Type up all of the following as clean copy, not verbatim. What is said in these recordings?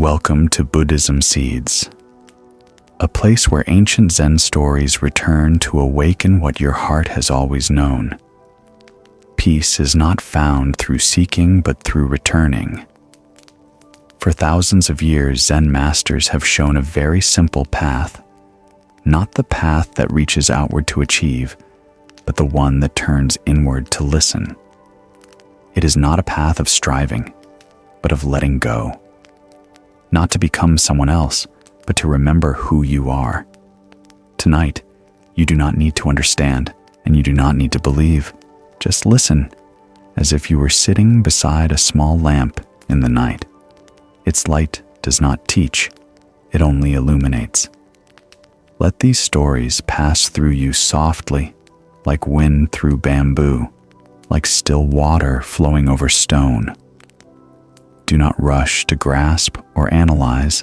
Welcome to Buddhism Seeds, a place where ancient Zen stories return to awaken what your heart has always known. Peace is not found through seeking but through returning. For thousands of years, Zen masters have shown a very simple path, not the path that reaches outward to achieve, but the one that turns inward to listen. It is not a path of striving, but of letting go. Not to become someone else, but to remember who you are. Tonight, you do not need to understand, and you do not need to believe. Just listen, as if you were sitting beside a small lamp in the night. Its light does not teach, it only illuminates. Let these stories pass through you softly, like wind through bamboo, like still water flowing over stone. Do not rush to grasp or analyze.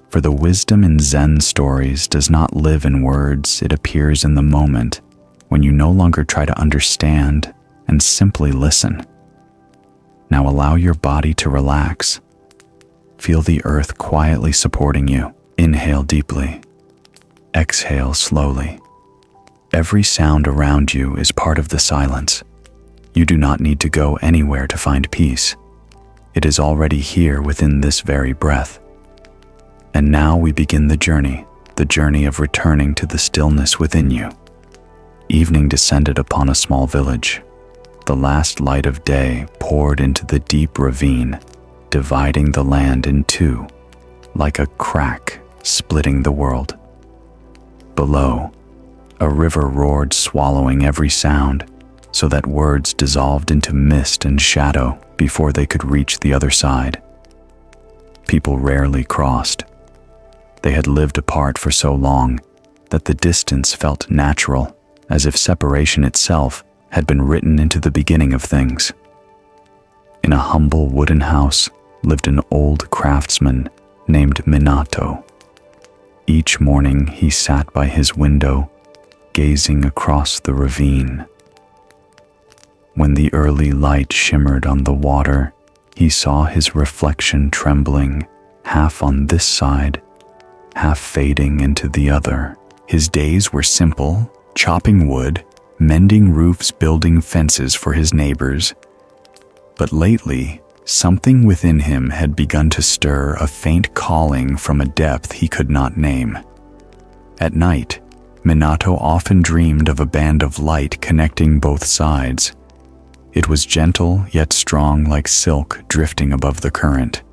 For the wisdom in Zen stories does not live in words, it appears in the moment, when you no longer try to understand and simply listen. Now allow your body to relax. Feel the earth quietly supporting you. Inhale deeply. Exhale slowly. Every sound around you is part of the silence. You do not need to go anywhere to find peace. It is already here within this very breath. And now we begin the journey of returning to the stillness within you. Evening descended upon a small village. The last light of day poured into the deep ravine, dividing the land in two, like a crack splitting the world. Below, a river roared, swallowing every sound, so that words dissolved into mist and shadow before they could reach the other side. People rarely crossed. They had lived apart for so long that the distance felt natural, as if separation itself had been written into the beginning of things. In a humble wooden house lived an old craftsman named Minato. Each morning he sat by his window, gazing across the ravine. When the early light shimmered on the water, he saw his reflection trembling, half on this side, half fading into the other. His days were simple, chopping wood, mending roofs, building fences for his neighbors. But lately, something within him had begun to stir, a faint calling from a depth he could not name. At night, Minato often dreamed of a band of light connecting both sides. It was gentle yet strong, like silk drifting above the current.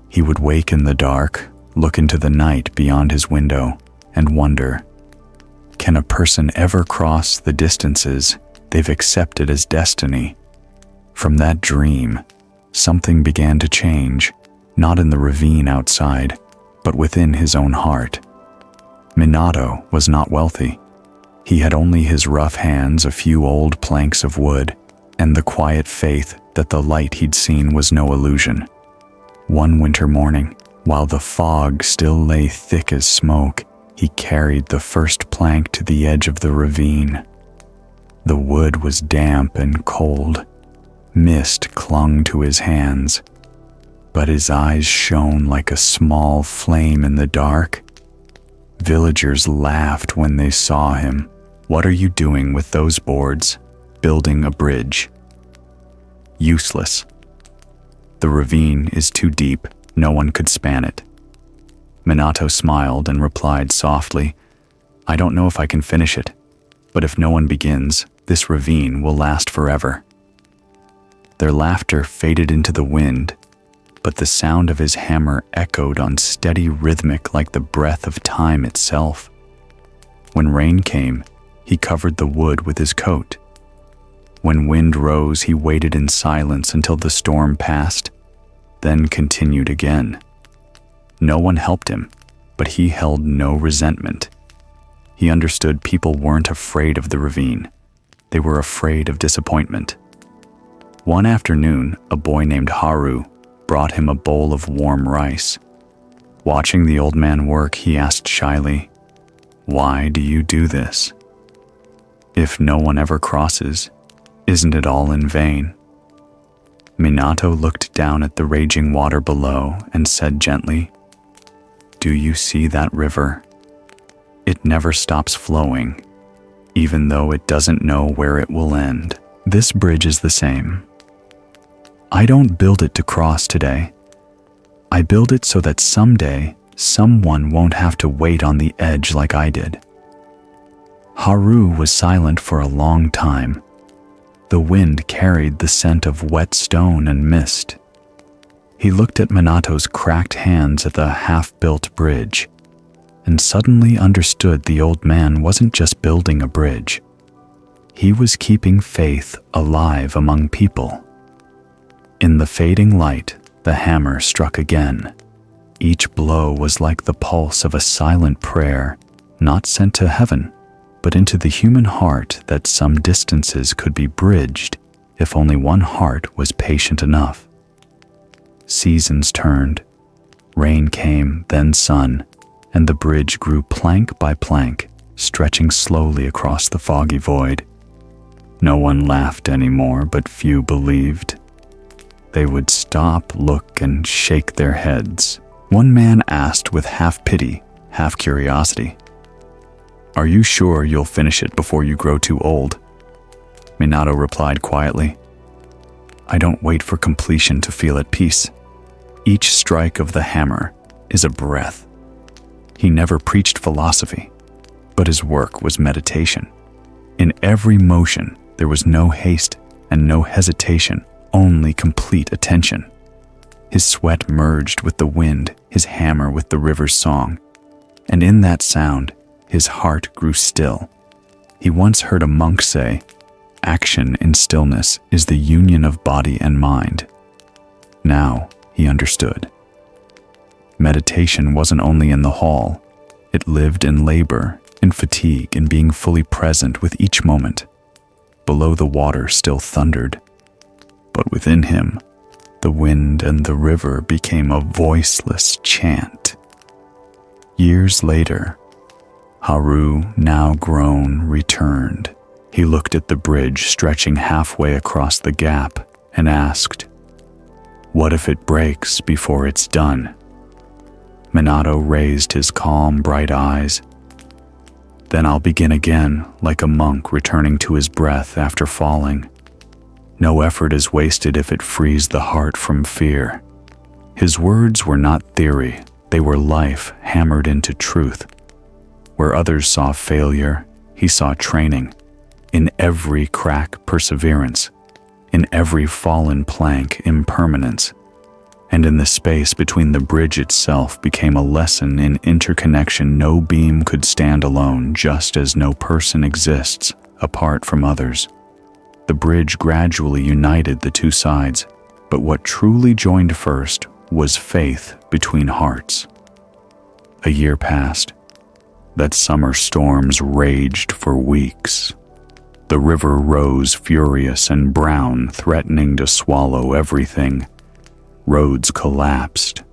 He would wake in the dark, look into the night beyond his window, and wonder, can a person ever cross the distances they've accepted as destiny? From that dream, something began to change, not in the ravine outside, but within his own heart. Minato was not wealthy. He had only his rough hands, a few old planks of wood, and the quiet faith that the light he'd seen was no illusion. One winter morning, while the fog still lay thick as smoke, he carried the first plank to the edge of the ravine. The wood was damp and cold. Mist clung to his hands, but his eyes shone like a small flame in the dark. Villagers laughed when they saw him. "What are you doing with those boards? Building a bridge." Useless. The ravine is too deep, no one could span it. Minato smiled and replied softly, "I don't know if I can finish it, but if no one begins, this ravine will last forever." Their laughter faded into the wind, but the sound of his hammer echoed on, steady, rhythmic, like the breath of time itself. When rain came, he covered the wood with his coat. When wind rose, he waited in silence until the storm passed, then continued again. No one helped him, but he held no resentment. He understood people weren't afraid of the ravine. They were afraid of disappointment. One afternoon, a boy named Haru brought him a bowl of warm rice. Watching the old man work, he asked shyly, "Why do you do this? If no one ever crosses, isn't it all in vain?" Minato looked down at the raging water below and said gently, "Do you see that river? It never stops flowing, even though it doesn't know where it will end. This bridge is the same. I don't build it to cross today. I build it so that someday someone won't have to wait on the edge like I did." Haru was silent for a long time. The wind carried the scent of wet stone and mist. He looked at Minato's cracked hands at the half-built bridge and suddenly understood the old man wasn't just building a bridge. He was keeping faith alive among people. In the fading light, the hammer struck again. Each blow was like the pulse of a silent prayer, not sent to heaven, but into the human heart that some distances could be bridged if only one heart was patient enough. Seasons turned. Rain came, then sun, and the bridge grew plank by plank, stretching slowly across the foggy void. No one laughed anymore, but few believed. They would stop, look, and shake their heads. One man asked with half pity, half curiosity, "Are you sure you'll finish it before you grow too old?" Minato replied quietly, "I don't wait for completion to feel at peace. Each strike of the hammer is a breath." He never preached philosophy, but his work was meditation. In every motion, there was no haste and no hesitation, only complete attention. His sweat merged with the wind, his hammer with the river's song, and in that sound, his heart grew still. He once heard a monk say, "Action in stillness is the union of body and mind." Now he understood. Meditation wasn't only in the hall. It lived in labor, in fatigue, in being fully present with each moment. Below the water still thundered, but within him, the wind and the river became a voiceless chant. Years later, Haru, now grown, returned. He looked at the bridge stretching halfway across the gap and asked, "What if it breaks before it's done?" Minato raised his calm, bright eyes. "Then I'll begin again, like a monk returning to his breath after falling. No effort is wasted if it frees the heart from fear." His words were not theory, they were life hammered into truth. Where others saw failure, he saw training. In every crack, perseverance. In every fallen plank, impermanence. And in the space between the bridge itself became a lesson in interconnection. No beam could stand alone, just as no person exists apart from others. The bridge gradually united the two sides, but what truly joined first was faith between hearts. A year passed. That summer storms raged for weeks. The river rose furious and brown, threatening to swallow everything. Roads collapsed.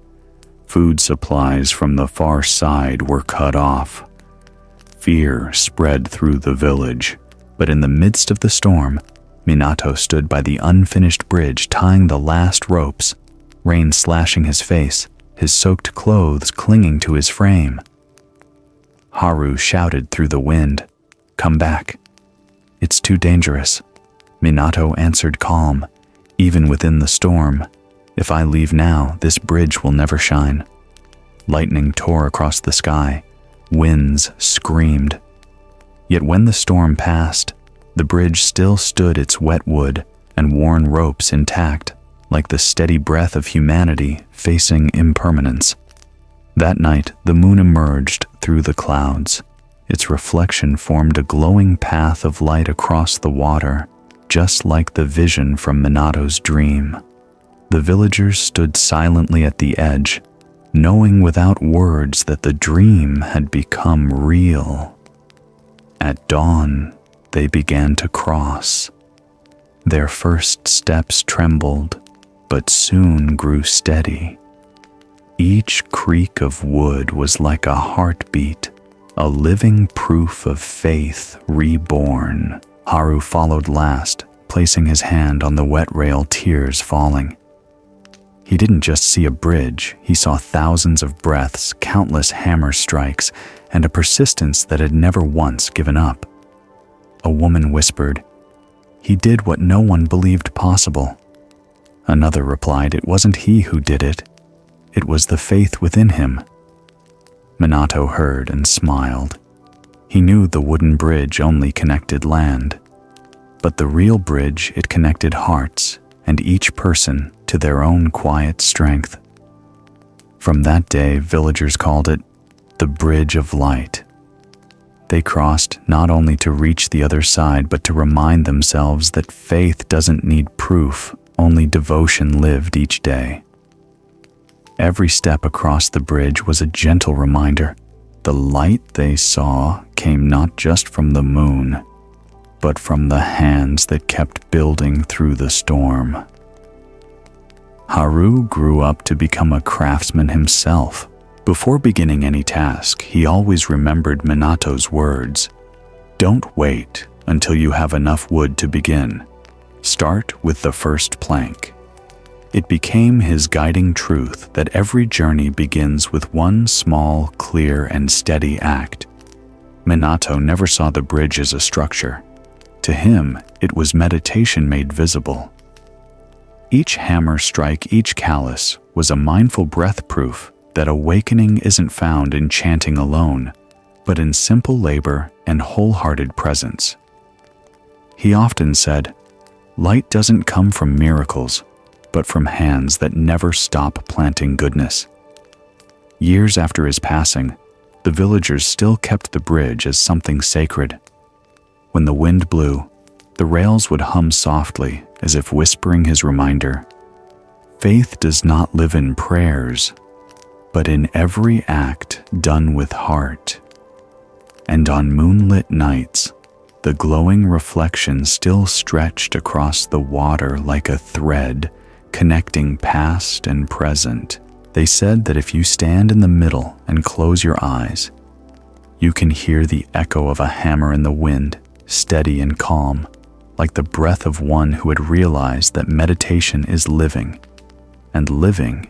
Food supplies from the far side were cut off. Fear spread through the village, but in the midst of the storm, Minato stood by the unfinished bridge tying the last ropes, rain slashing his face, his soaked clothes clinging to his frame. Haru shouted through the wind, "Come back." "It's too dangerous." Minato answered calm, "Even within the storm, if I leave now, this bridge will never shine." Lightning tore across the sky. Winds screamed. Yet when the storm passed, the bridge still stood its wet wood and worn ropes intact, like the steady breath of humanity facing impermanence. That night, the moon emerged through the clouds. Its reflection formed a glowing path of light across the water, just like the vision from Minato's dream. The villagers stood silently at the edge, knowing without words that the dream had become real. At dawn, they began to cross. Their first steps trembled, but soon grew steady. Each creak of wood was like a heartbeat, a living proof of faith reborn. Haru followed last, placing his hand on the wet rail, tears falling. He didn't just see a bridge, he saw thousands of breaths, countless hammer strikes, and a persistence that had never once given up. A woman whispered, "He did what no one believed possible." Another replied, "It wasn't he who did it. It was the faith within him." Minato heard and smiled. He knew the wooden bridge only connected land, but the real bridge, it connected hearts and each person to their own quiet strength. From that day, villagers called it the Bridge of Light. They crossed not only to reach the other side, but to remind themselves that faith doesn't need proof, only devotion lived each day. Every step across the bridge was a gentle reminder. The light they saw came not just from the moon, but from the hands that kept building through the storm. Haru grew up to become a craftsman himself. Before beginning any task, he always remembered Minato's words, "Don't wait until you have enough wood to begin. Start with the first plank." It became his guiding truth that every journey begins with one small, clear, and steady act. Minato never saw the bridge as a structure. To him, it was meditation made visible. Each hammer strike, each callus, was a mindful breath proof that awakening isn't found in chanting alone, but in simple labor and wholehearted presence. He often said, "Light doesn't come from miracles, but from hands that never stop planting goodness." Years after his passing, the villagers still kept the bridge as something sacred. When the wind blew, the rails would hum softly, as if whispering his reminder, "Faith does not live in prayers, but in every act done with heart." And on moonlit nights, the glowing reflection still stretched across the water like a thread, connecting past and present. They said that if you stand in the middle and close your eyes, you can hear the echo of a hammer in the wind, steady and calm, like the breath of one who had realized that meditation is living, and living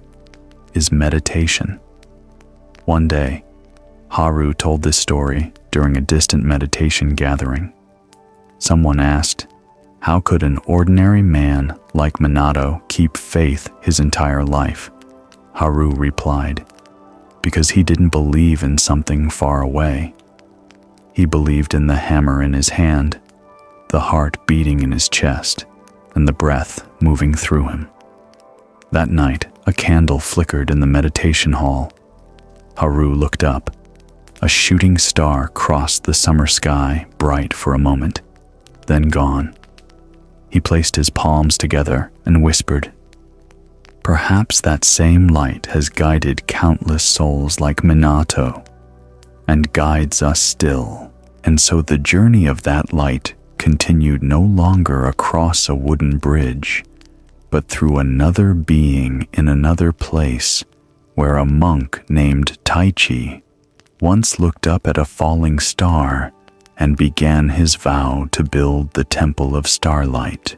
is meditation. One day, Haru told this story during a distant meditation gathering. Someone asked, how could an ordinary man like Minato keep faith his entire life? Haru replied, because he didn't believe in something far away. He believed in the hammer in his hand, the heart beating in his chest, and the breath moving through him. That night, a candle flickered in the meditation hall. Haru looked up. A shooting star crossed the summer sky, bright for a moment, then gone. He placed his palms together and whispered, "Perhaps that same light has guided countless souls like Minato, and guides us still." And so the journey of that light continued no longer across a wooden bridge, but through another being in another place, where a monk named Taichi once looked up at a falling star and began his vow to build the Temple of Starlight.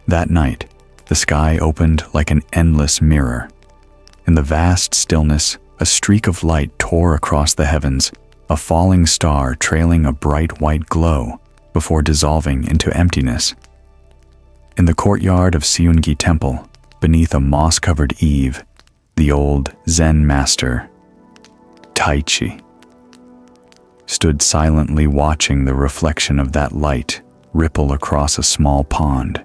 That night, the sky opened like an endless mirror. In the vast stillness, a streak of light tore across the heavens, a falling star trailing a bright white glow before dissolving into emptiness. In the courtyard of Seungi Temple, beneath a moss-covered eave, the old Zen master, Taichi, stood silently watching the reflection of that light ripple across a small pond.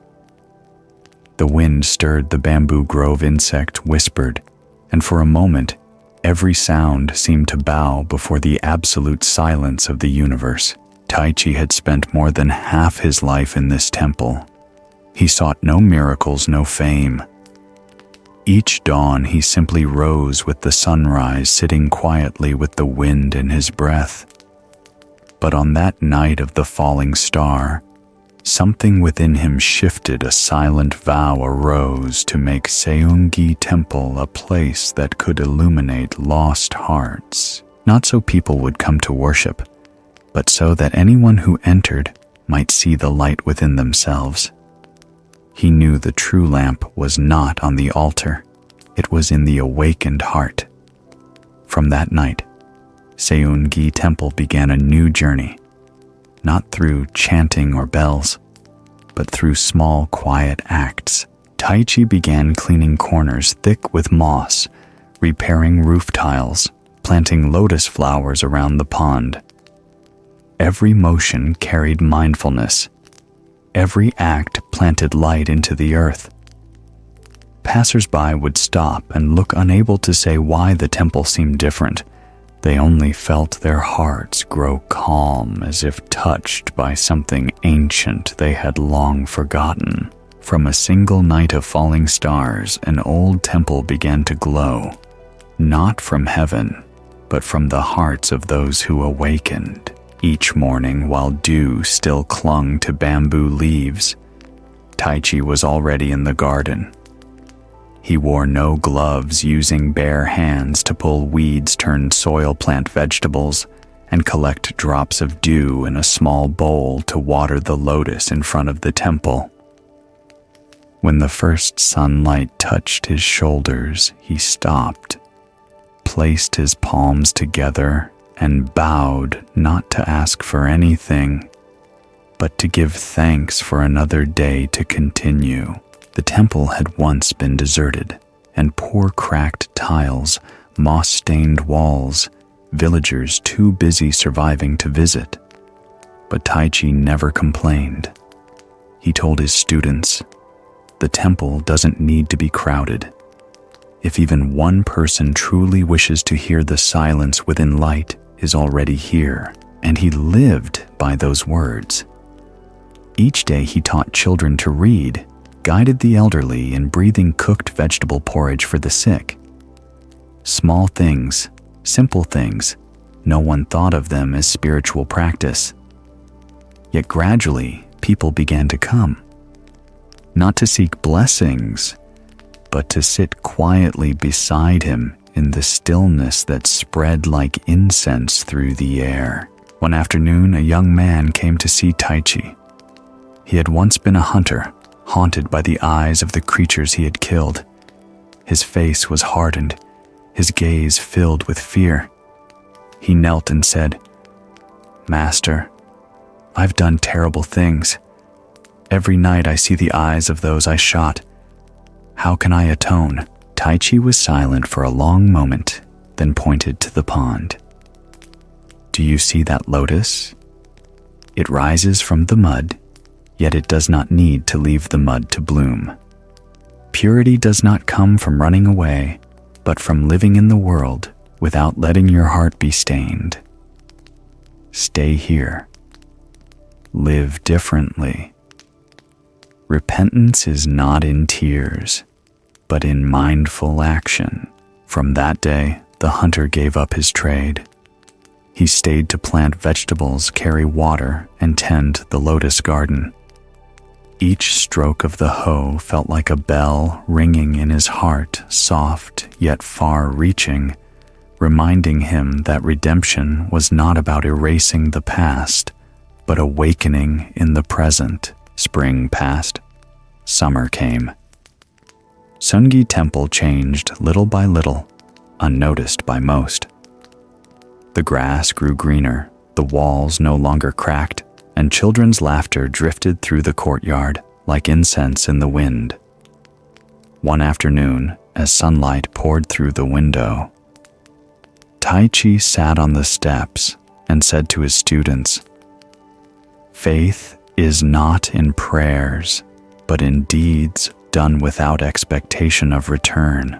The wind stirred the bamboo grove, insect whispered, and for a moment, every sound seemed to bow before the absolute silence of the universe. Taichi had spent more than half his life in this temple. He sought no miracles, no fame. Each dawn he simply rose with the sunrise, sitting quietly with the wind in his breath. But on that night of the falling star, something within him shifted. A silent vow arose to make Seungi Temple a place that could illuminate lost hearts. Not so people would come to worship, but so that anyone who entered might see the light within themselves. He knew the true lamp was not on the altar, it was in the awakened heart. From that night, Seung-gi Temple began a new journey, not through chanting or bells, but through small, quiet acts. Taichi began cleaning corners thick with moss, repairing roof tiles, planting lotus flowers around the pond. Every motion carried mindfulness. Every act planted light into the earth. Passers-by would stop and look, unable to say why the temple seemed different. They only felt their hearts grow calm, as if touched by something ancient they had long forgotten. From a single night of falling stars, an old temple began to glow, not from heaven, but from the hearts of those who awakened. Each morning, while dew still clung to bamboo leaves, Taichi was already in the garden. He wore no gloves, using bare hands to pull weeds, turn soil, plant vegetables, and collect drops of dew in a small bowl to water the lotus in front of the temple. When the first sunlight touched his shoulders, he stopped, placed his palms together, and bowed, not to ask for anything, but to give thanks for another day to continue. The temple had once been deserted, and poor cracked tiles, moss-stained walls, villagers too busy surviving to visit. But Taichi never complained. He told his students, "The temple doesn't need to be crowded. If even one person truly wishes to hear the silence within light is already here," and he lived by those words. Each day he taught children to read, guided the elderly in breathing cooked vegetable porridge for the sick. Small things, simple things, no one thought of them as spiritual practice. Yet gradually, people began to come, not to seek blessings, but to sit quietly beside him in the stillness that spread like incense through the air. One afternoon, a young man came to see Taichi. He had once been a hunter, haunted by the eyes of the creatures he had killed. His face was hardened, his gaze filled with fear. He knelt and said, "Master, I've done terrible things. Every night I see the eyes of those I shot. How can I atone?" Taichi was silent for a long moment, then pointed to the pond. "Do you see that lotus? It rises from the mud, yet it does not need to leave the mud to bloom. Purity does not come from running away, but from living in the world without letting your heart be stained. Stay here. Live differently. Repentance is not in tears, but in mindful action." From that day, the hunter gave up his trade. He stayed to plant vegetables, carry water, and tend the lotus garden. Each stroke of the hoe felt like a bell ringing in his heart, soft yet far-reaching, reminding him that redemption was not about erasing the past, but awakening in the present. Spring passed. Summer came. Seung-gi Temple changed little by little, unnoticed by most. The grass grew greener, the walls no longer cracked, and children's laughter drifted through the courtyard like incense in the wind. One afternoon, as sunlight poured through the window, Taichi sat on the steps and said to his students, "Faith is not in prayers, but in deeds done without expectation of return.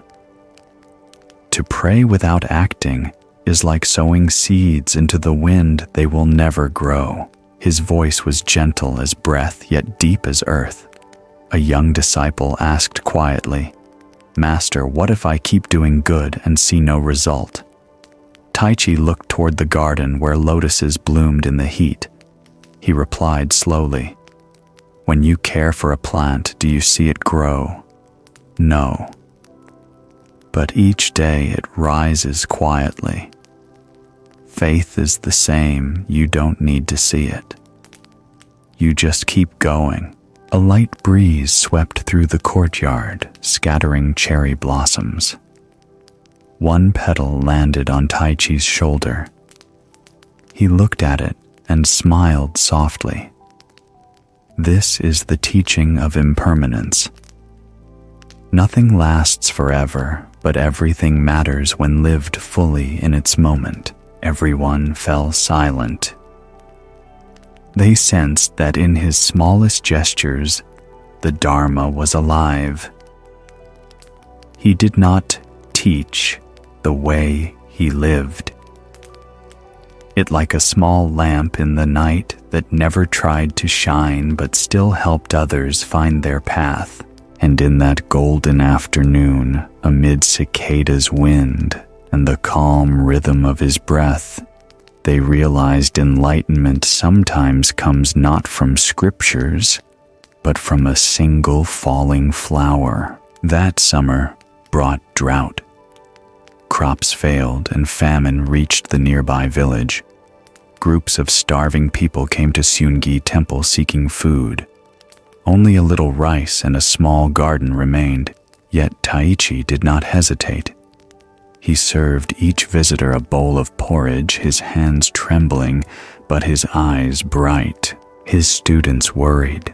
To pray without acting is like sowing seeds into the wind they will never grow." His voice was gentle as breath, yet deep as earth. A young disciple asked quietly, "Master, what if I keep doing good and see no result?" Taichi looked toward the garden where lotuses bloomed in the heat. He replied slowly, "When you care for a plant, do you see it grow? No. But each day it rises quietly. Faith is the same, you don't need to see it. You just keep going. A light breeze swept through the courtyard, scattering cherry blossoms. One petal landed on Tai Chi's shoulder. He looked at it and smiled softly. This is the teaching of impermanence. Nothing lasts forever, but everything matters when lived fully in its moment. Everyone fell silent. They sensed that in his smallest gestures, the Dharma was alive. He did not teach the way he lived. It like a small lamp in the night that never tried to shine but still helped others find their path. And in that golden afternoon, amid cicadas' wind and the calm rhythm of his breath, they realized enlightenment sometimes comes not from scriptures, but from a single falling flower. That summer brought drought. Crops failed and famine reached the nearby village. Groups of starving people came to Seunggi Temple seeking food. Only a little rice and a small garden remained, yet Tai Chi did not hesitate. He served each visitor a bowl of porridge, his hands trembling, but his eyes bright. His students worried.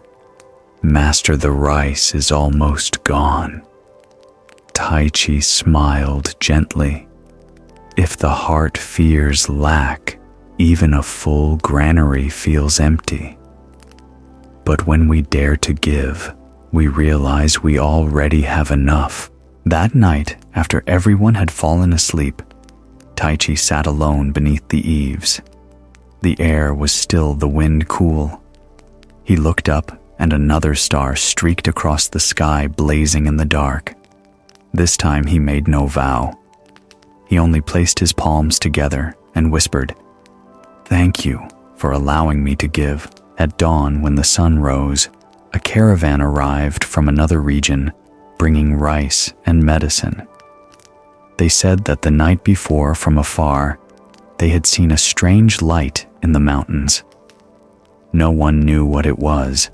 "Master, the rice is almost gone." Tai Chi smiled gently. If the heart fears lack, even a full granary feels empty. But when we dare to give, we realize we already have enough. That night, after everyone had fallen asleep, Tai Chi sat alone beneath the eaves. The air was still, the wind cool. He looked up, and another star streaked across the sky, blazing in the dark. This time he made no vow. He only placed his palms together and whispered, "Thank you for allowing me to give." At dawn, when the sun rose, a caravan arrived from another region, bringing rice and medicine. They said that the night before, from afar, they had seen a strange light in the mountains. No one knew what it was,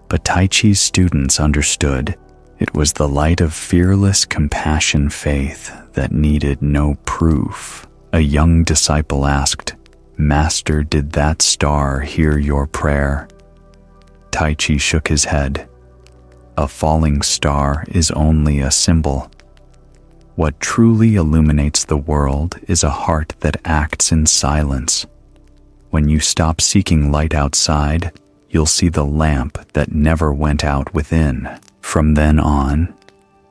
but Tai Chi's students understood. It was the light of fearless compassion faith that needed no proof. A young disciple asked, "Master, did that star hear your prayer?" Tai Chi shook his head. A falling star is only a symbol. What truly illuminates the world is a heart that acts in silence. When you stop seeking light outside, you'll see the lamp that never went out within. From then on,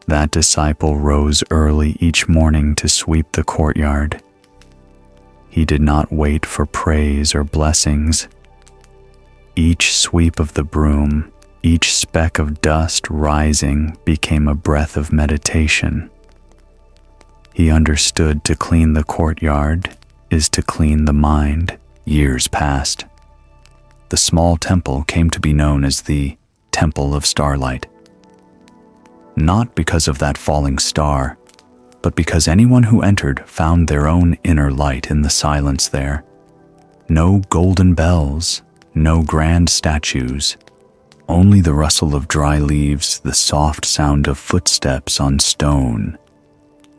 that disciple rose early each morning to sweep the courtyard. He did not wait for praise or blessings. Each sweep of the broom, each speck of dust rising became a breath of meditation. He understood to clean the courtyard is to clean the mind. Years passed. The small temple came to be known as the Temple of Starlight. Not because of that falling star, but because anyone who entered found their own inner light in the silence there. No golden bells, no grand statues, only the rustle of dry leaves, the soft sound of footsteps on stone,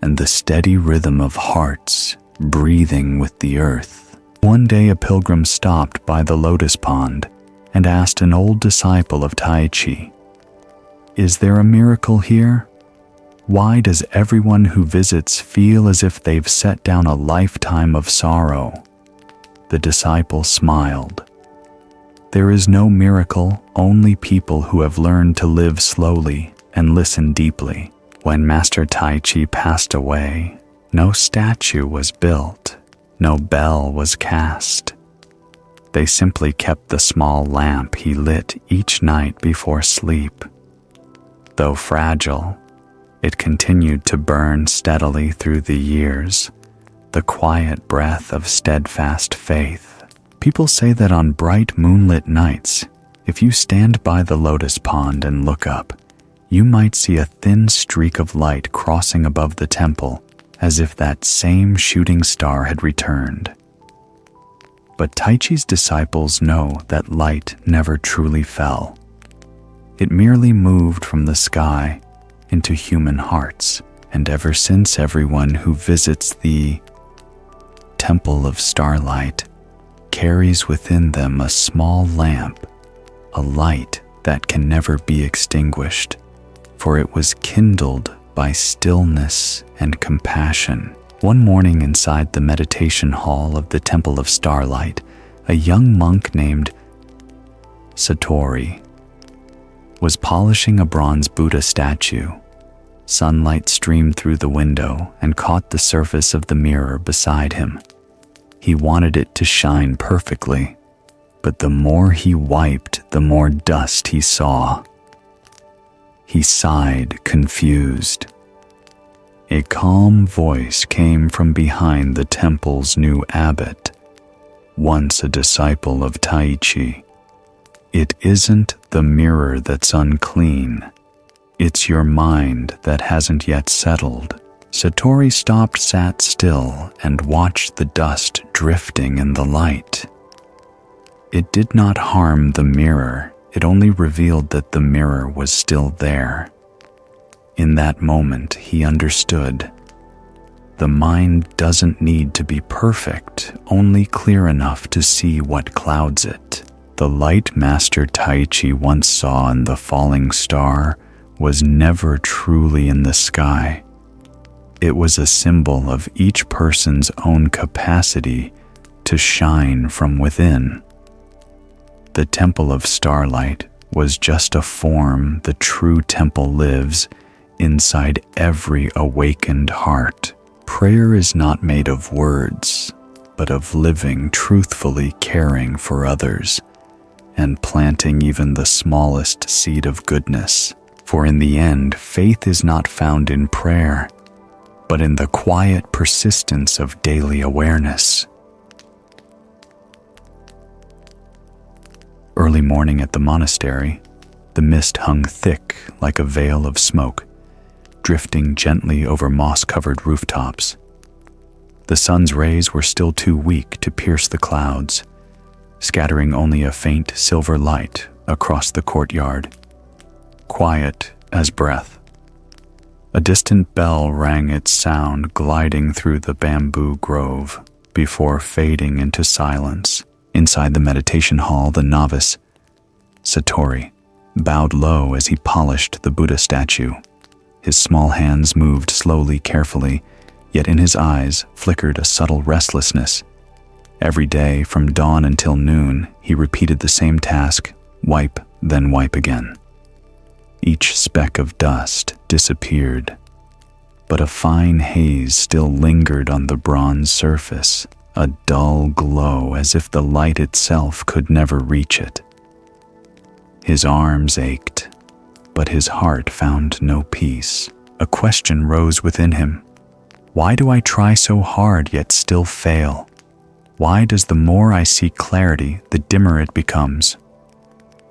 and the steady rhythm of hearts breathing with the earth. One day a pilgrim stopped by the lotus pond and asked an old disciple of Tai Chi, "Is there a miracle here? Why does everyone who visits feel as if they've set down a lifetime of sorrow?" The disciple smiled. "There is no miracle, only people who have learned to live slowly and listen deeply." When Master Tai Chi passed away, no statue was built, no bell was cast. They simply kept the small lamp he lit each night before sleep. Though fragile, it continued to burn steadily through the years, the quiet breath of steadfast faith. People say that on bright moonlit nights, if you stand by the lotus pond and look up, you might see a thin streak of light crossing above the temple, as if that same shooting star had returned. But Taichi's disciples know that light never truly fell. It merely moved from the sky into human hearts, and ever since, everyone who visits the Temple of Starlight carries within them a small lamp, a light that can never be extinguished, for it was kindled by stillness and compassion. One morning inside the meditation hall of the Temple of Starlight, a young monk named Satori was polishing a bronze Buddha statue. Sunlight streamed through the window and caught the surface of the mirror beside him. He wanted it to shine perfectly, but the more he wiped, the more dust he saw. He sighed, confused. A calm voice came from behind the temple's new abbot, once a disciple of Taichi. It isn't the mirror that's unclean. It's your mind that hasn't yet settled. Satori stopped, sat still, and watched the dust drifting in the light. It did not harm the mirror. It only revealed that the mirror was still there. In that moment, he understood. The mind doesn't need to be perfect, only clear enough to see what clouds it. The light Master Taichi once saw in the falling star was never truly in the sky. It was a symbol of each person's own capacity to shine from within. The Temple of Starlight was just a form. The true temple lives inside every awakened heart. Prayer is not made of words, but of living truthfully, caring for others, and planting even the smallest seed of goodness. For in the end, faith is not found in prayer, but in the quiet persistence of daily awareness. Early morning at the monastery, the mist hung thick like a veil of smoke, drifting gently over moss-covered rooftops. The sun's rays were still too weak to pierce the clouds, scattering only a faint silver light across the courtyard, quiet as breath. A distant bell rang its sound, gliding through the bamboo grove before fading into silence. Inside the meditation hall, the novice, Satori, bowed low as he polished the Buddha statue. His small hands moved slowly, carefully, yet in his eyes flickered a subtle restlessness. Every day, from dawn until noon, he repeated the same task: wipe, then wipe again. Each speck of dust disappeared, but a fine haze still lingered on the bronze surface, a dull glow as if the light itself could never reach it. His arms ached, but his heart found no peace. A question rose within him. Why do I try so hard yet still fail? Why does the more I seek clarity, the dimmer it becomes?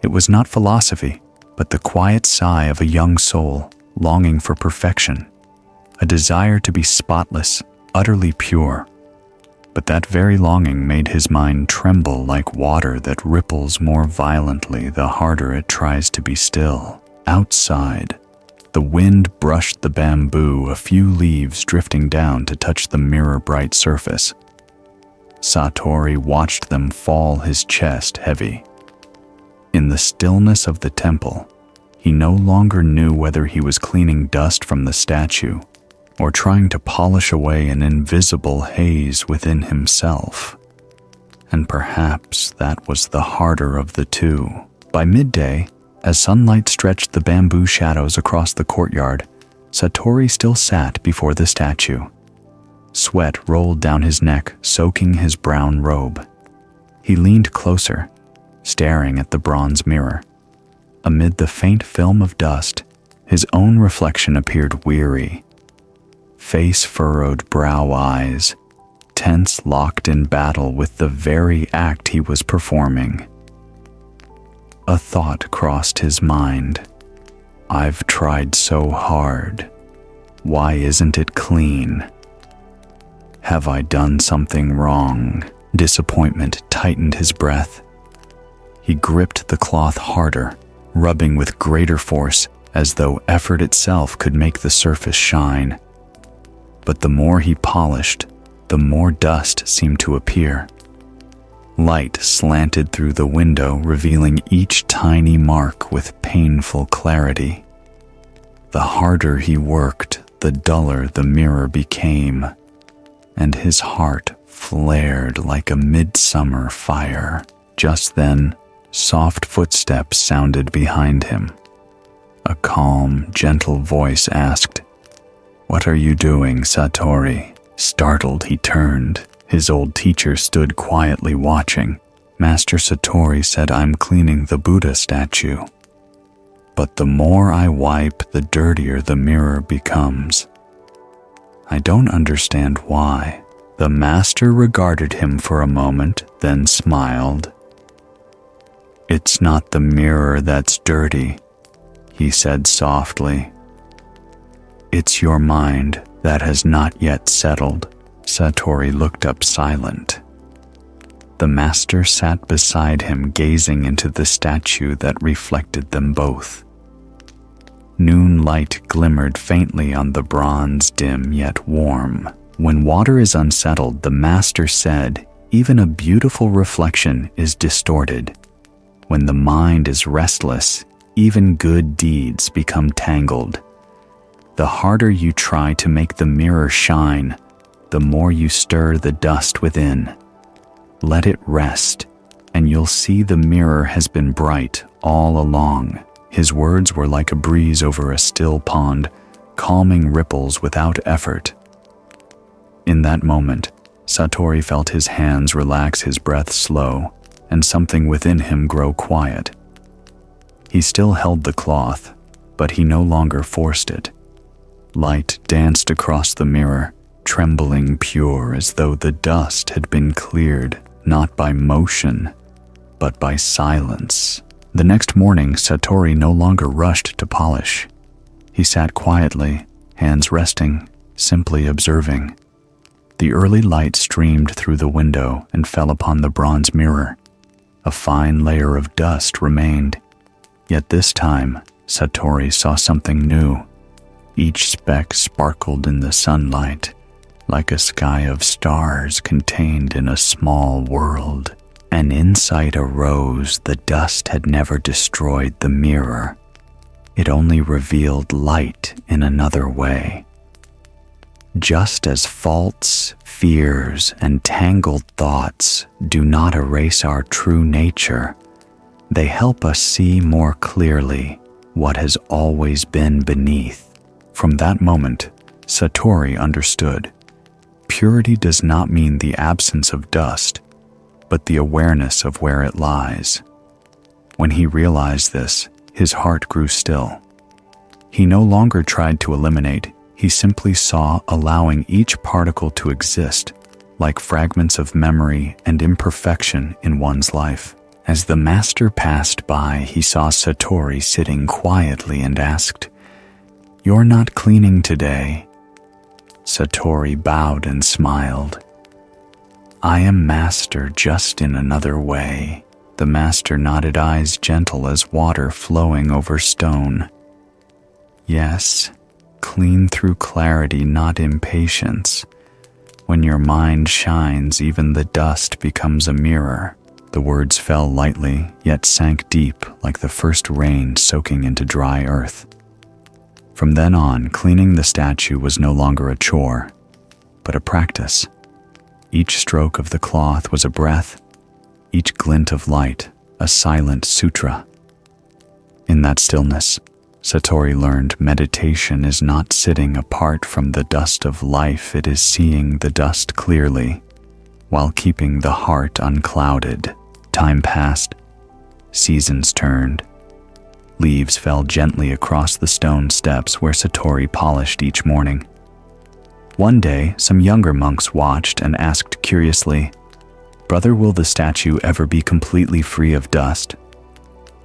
It was not philosophy, but the quiet sigh of a young soul longing for perfection, a desire to be spotless, utterly pure. But that very longing made his mind tremble like water that ripples more violently the harder it tries to be still. Outside, the wind brushed the bamboo, a few leaves drifting down to touch the mirror-bright surface. Satori watched them fall, his chest heavy. In the stillness of the temple, he no longer knew whether he was cleaning dust from the statue or trying to polish away an invisible haze within himself. And perhaps that was the harder of the two. By midday, as sunlight stretched the bamboo shadows across the courtyard, Satori still sat before the statue. Sweat rolled down his neck, soaking his brown robe. He leaned closer, staring at the bronze mirror. Amid the faint film of dust, his own reflection appeared weary. Face-furrowed brow eyes, tense, locked in battle with the very act he was performing. A thought crossed his mind. I've tried so hard. Why isn't it clean? Have I done something wrong? Disappointment tightened his breath. He gripped the cloth harder, rubbing with greater force, as though effort itself could make the surface shine. But the more he polished, the more dust seemed to appear. Light slanted through the window, revealing each tiny mark with painful clarity. The harder he worked, the duller the mirror became, and his heart flared like a midsummer fire. Just then, soft footsteps sounded behind him. A calm, gentle voice asked, "What are you doing, Satori?" Startled, he turned. His old teacher stood quietly watching. Master Satori said, "I'm cleaning the Buddha statue. But the more I wipe, the dirtier the mirror becomes. I don't understand why." The master regarded him for a moment, then smiled. "It's not the mirror that's dirty," he said softly. "It's your mind that has not yet settled." Satori looked up silent. The master sat beside him, gazing into the statue that reflected them both. Noon light glimmered faintly on the bronze, dim yet warm. When water is unsettled, the master said, even a beautiful reflection is distorted. When the mind is restless, even good deeds become tangled. The harder you try to make the mirror shine, the more you stir the dust within. Let it rest, and you'll see the mirror has been bright all along. His words were like a breeze over a still pond, calming ripples without effort. In that moment, Satori felt his hands relax, his breath slow, and something within him grow quiet. He still held the cloth, but he no longer forced it. Light danced across the mirror, trembling pure, as though the dust had been cleared not by motion, but by silence. The next morning, Satori no longer rushed to polish. He sat quietly, hands resting, simply observing. The early light streamed through the window and fell upon the bronze mirror. A fine layer of dust remained, yet this time Satori saw something new. Each speck sparkled in the sunlight, like a sky of stars contained in a small world. An insight arose: the dust had never destroyed the mirror. It only revealed light in another way. Just as faults, fears, and tangled thoughts do not erase our true nature, they help us see more clearly what has always been beneath. From that moment, Satori understood. Purity does not mean the absence of dust, but the awareness of where it lies. When he realized this, his heart grew still. He no longer tried to eliminate, he simply saw, allowing each particle to exist, like fragments of memory and imperfection in one's life. As the master passed by, he saw Satori sitting quietly and asked, "You're not cleaning today?" Satori bowed and smiled. "I am master, just in another way." The master nodded, eyes gentle as water flowing over stone. "Yes, clean through clarity, not impatience. When your mind shines, even the dust becomes a mirror." The words fell lightly, yet sank deep, like the first rain soaking into dry earth. From then on, cleaning the statue was no longer a chore, but a practice. Each stroke of the cloth was a breath, each glint of light a silent sutra. In that stillness, Satori learned meditation is not sitting apart from the dust of life, it is seeing the dust clearly, while keeping the heart unclouded. Time passed, seasons turned. Leaves fell gently across the stone steps where Satori polished each morning. One day, some younger monks watched and asked curiously, "Brother, will the statue ever be completely free of dust?"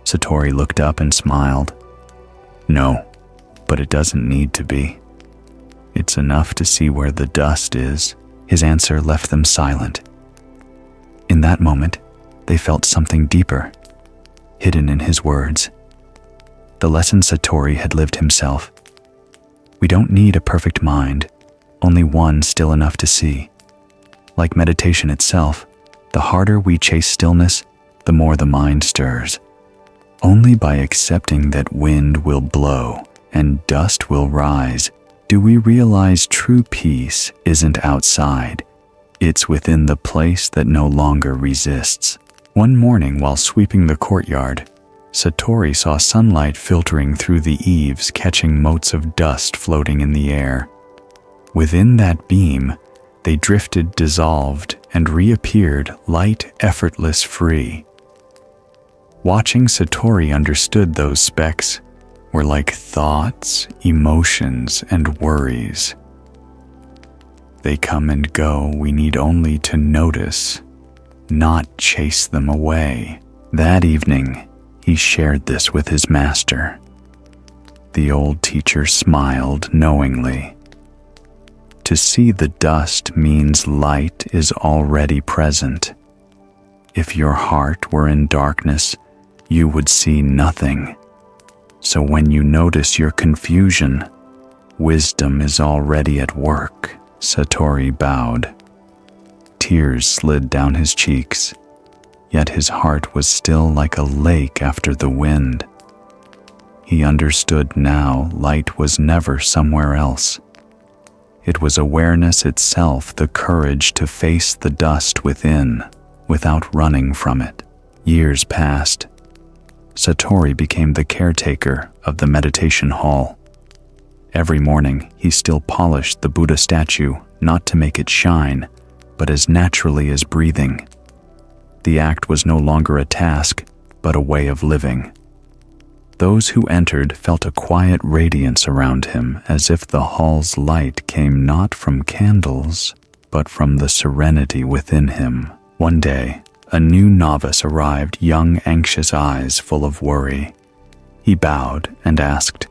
Satori looked up and smiled. "No, but it doesn't need to be. It's enough to see where the dust is." His answer left them silent. In that moment, they felt something deeper, hidden in his words. The lesson Satori had lived himself. We don't need a perfect mind, only one still enough to see. Like meditation itself, the harder we chase stillness, the more the mind stirs. Only by accepting that wind will blow and dust will rise do we realize true peace isn't outside. It's within the place that no longer resists. One morning while sweeping the courtyard, Satori saw sunlight filtering through the eaves, catching motes of dust floating in the air. Within that beam, they drifted, dissolved, and reappeared light, effortless, free. Watching, Satori understood those specks were like thoughts, emotions, and worries. They come and go, we need only to notice, not chase them away. That evening, he shared this with his master. The old teacher smiled knowingly. To see the dust means light is already present. If your heart were in darkness, you would see nothing. So when you notice your confusion, wisdom is already at work. Satori bowed. Tears slid down his cheeks, yet his heart was still like a lake after the wind. He understood now light was never somewhere else. It was awareness itself, the courage to face the dust within, without running from it. Years passed. Satori became the caretaker of the meditation hall. Every morning, he still polished the Buddha statue, not to make it shine, but as naturally as breathing. The act was no longer a task, but a way of living. Those who entered felt a quiet radiance around him, as if the hall's light came not from candles, but from the serenity within him. One day, a new novice arrived, young, anxious eyes full of worry. He bowed and asked,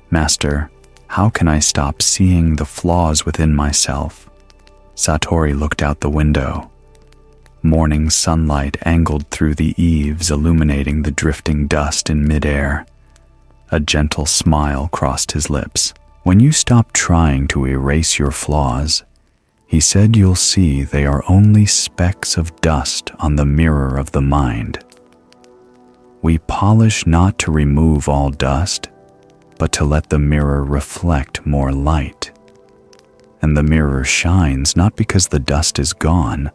"Master, how can I stop seeing the flaws within myself?" Satori looked out the window. Morning sunlight angled through the eaves, illuminating the drifting dust in midair. A gentle smile crossed his lips. "When you stop trying to erase your flaws," he said, "you'll see they are only specks of dust on the mirror of the mind." We polish not to remove all dust, but to let the mirror reflect more light. And the mirror shines not because the dust is gone,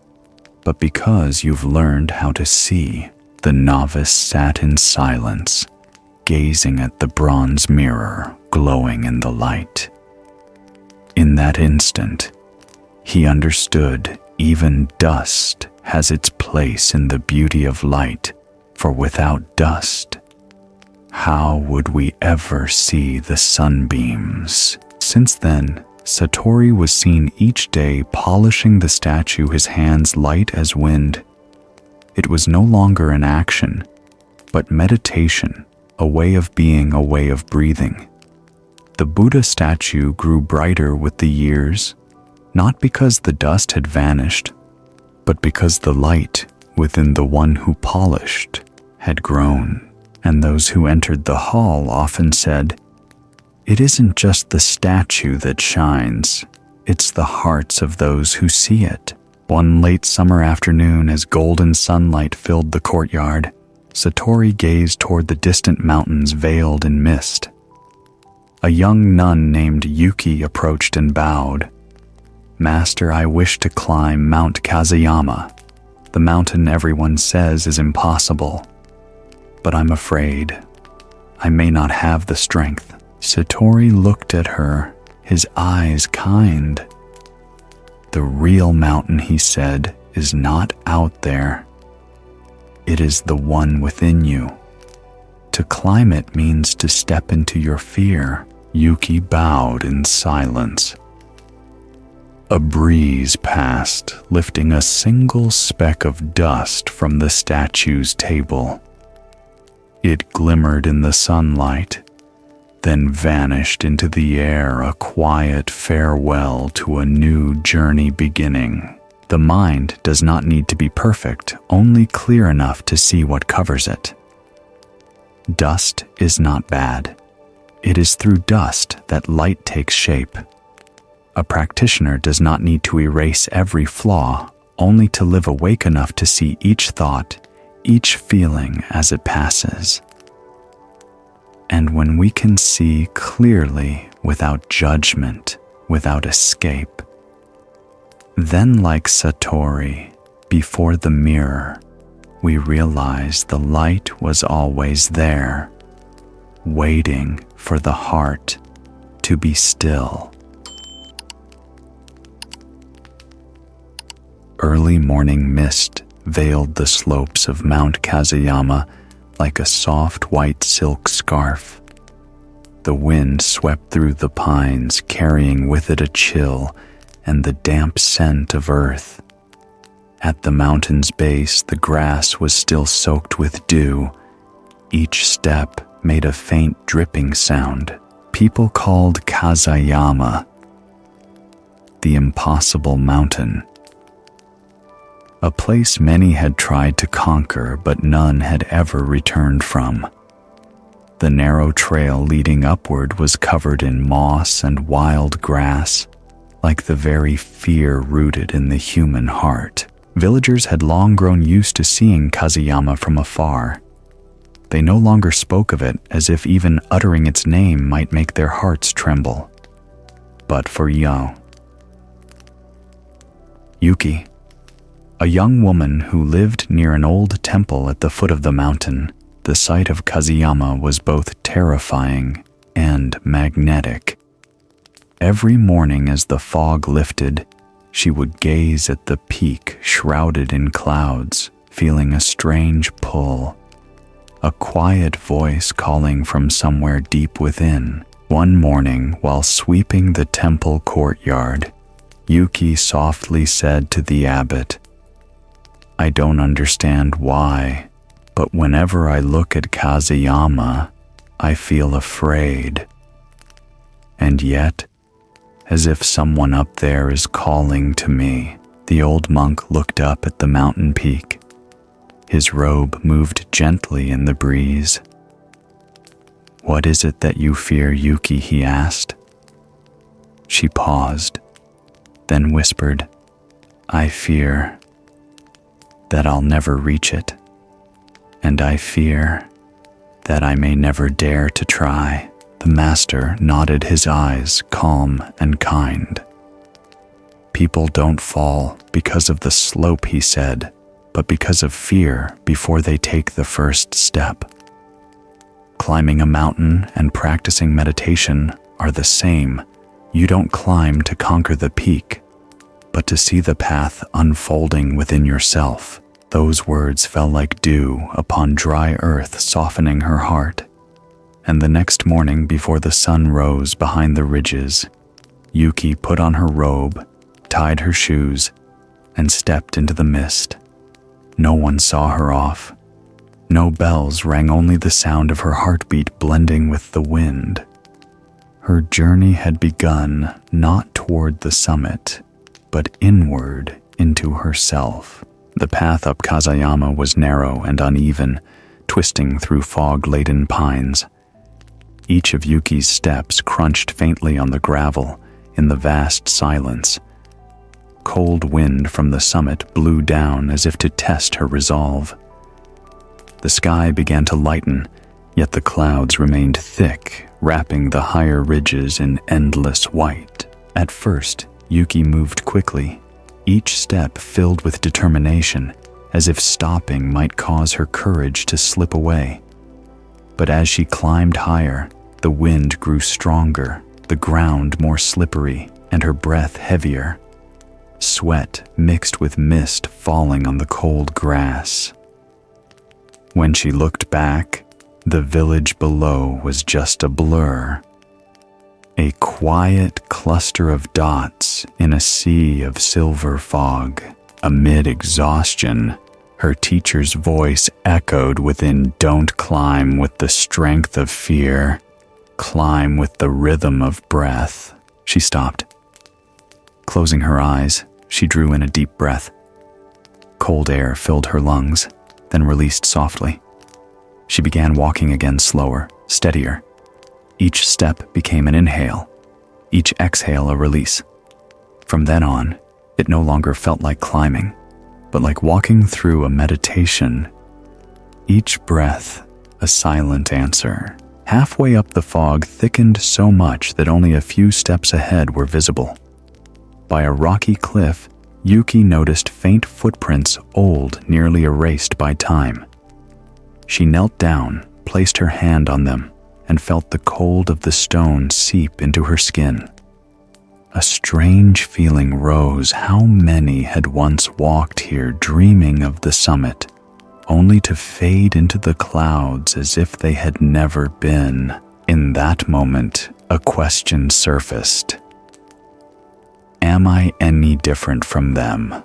but because you've learned how to see. The novice sat in silence, gazing at the bronze mirror glowing in the light. In that instant, he understood even dust has its place in the beauty of light, for without dust, how would we ever see the sunbeams? Since then, Satori was seen each day polishing the statue, his hands light as wind. It was no longer an action, but meditation, a way of being, a way of breathing. The Buddha statue grew brighter with the years, not because the dust had vanished, but because the light within the one who polished had grown. And those who entered the hall often said, "It isn't just the statue that shines, it's the hearts of those who see it." One late summer afternoon, as golden sunlight filled the courtyard, Satori gazed toward the distant mountains veiled in mist. A young nun named Yuki approached and bowed. "Master, I wish to climb Mount Kazuyama, the mountain everyone says is impossible. But I'm afraid I may not have the strength." Satori looked at her, his eyes kind. "The real mountain," he said, "is not out there. It is the one within you. To climb it means to step into your fear." Yuki bowed in silence. A breeze passed, lifting a single speck of dust from the statue's table. It glimmered in the sunlight, then vanished into the air, a quiet farewell to a new journey beginning. The mind does not need to be perfect, only clear enough to see what covers it. Dust is not bad. It is through dust that light takes shape. A practitioner does not need to erase every flaw, only to live awake enough to see each thought, each feeling as it passes. And when we can see clearly, without judgment, without escape, then like Satori, before the mirror, we realize the light was always there, waiting for the heart to be still. Early morning mist veiled the slopes of Mount Kazuyama like a soft white silk scarf. The wind swept through the pines, carrying with it a chill and the damp scent of earth. At the mountain's base, the grass was still soaked with dew. Each step made a faint dripping sound. People called Kazuyama the impossible mountain, a place many had tried to conquer but none had ever returned from. The narrow trail leading upward was covered in moss and wild grass, like the very fear rooted in the human heart. Villagers had long grown used to seeing Kazuyama from afar. They no longer spoke of it as if even uttering its name might make their hearts tremble. But for Yuki, a young woman who lived near an old temple at the foot of the mountain, the sight of Kazuyama was both terrifying and magnetic. Every morning as the fog lifted, she would gaze at the peak shrouded in clouds, feeling a strange pull, a quiet voice calling from somewhere deep within. One morning, while sweeping the temple courtyard, Yuki softly said to the abbot, "I don't understand why, but whenever I look at Kazuyama, I feel afraid. And yet, as if someone up there is calling to me." The old monk looked up at the mountain peak. His robe moved gently in the breeze. "What is it that you fear, Yuki?" he asked. She paused, then whispered, "I fear that I'll never reach it, and I fear that I may never dare to try." The master nodded his eyes, calm and kind. "People don't fall because of the slope," he said, "but because of fear before they take the first step. Climbing a mountain and practicing meditation are the same. You don't climb to conquer the peak, but to see the path unfolding within yourself." Those words fell like dew upon dry earth, softening her heart. And the next morning, before the sun rose behind the ridges, Yuki put on her robe, tied her shoes, and stepped into the mist. No one saw her off. No bells rang, only the sound of her heartbeat blending with the wind. Her journey had begun not toward the summit, but inward into herself. The path up Kazuyama was narrow and uneven, twisting through fog-laden pines. Each of Yuki's steps crunched faintly on the gravel in the vast silence. Cold wind from the summit blew down as if to test her resolve. The sky began to lighten, yet the clouds remained thick, wrapping the higher ridges in endless white. At first, Yuki moved quickly, each step filled with determination, as if stopping might cause her courage to slip away. But as she climbed higher, the wind grew stronger, the ground more slippery, and her breath heavier. Sweat mixed with mist falling on the cold grass. When she looked back, the village below was just a blur. A quiet cluster of dots in a sea of silver fog. Amid exhaustion, her teacher's voice echoed within, "Don't climb with the strength of fear. Climb with the rhythm of breath." She stopped. Closing her eyes, She drew in a deep breath. Cold air filled her lungs, then released softly. She began walking again slower, steadier. Each step became an inhale, each exhale a release. From then on, it no longer felt like climbing, but like walking through a meditation. Each breath, a silent answer. Halfway up, the fog thickened so much that only a few steps ahead were visible. By a rocky cliff, Yuki noticed faint footprints, old, nearly erased by time. She knelt down, placed her hand on them, and felt the cold of the stone seep into her skin. A strange feeling rose. How many had once walked here dreaming of the summit, only to fade into the clouds as if they had never been? In that moment, a question surfaced. Am I any different from them?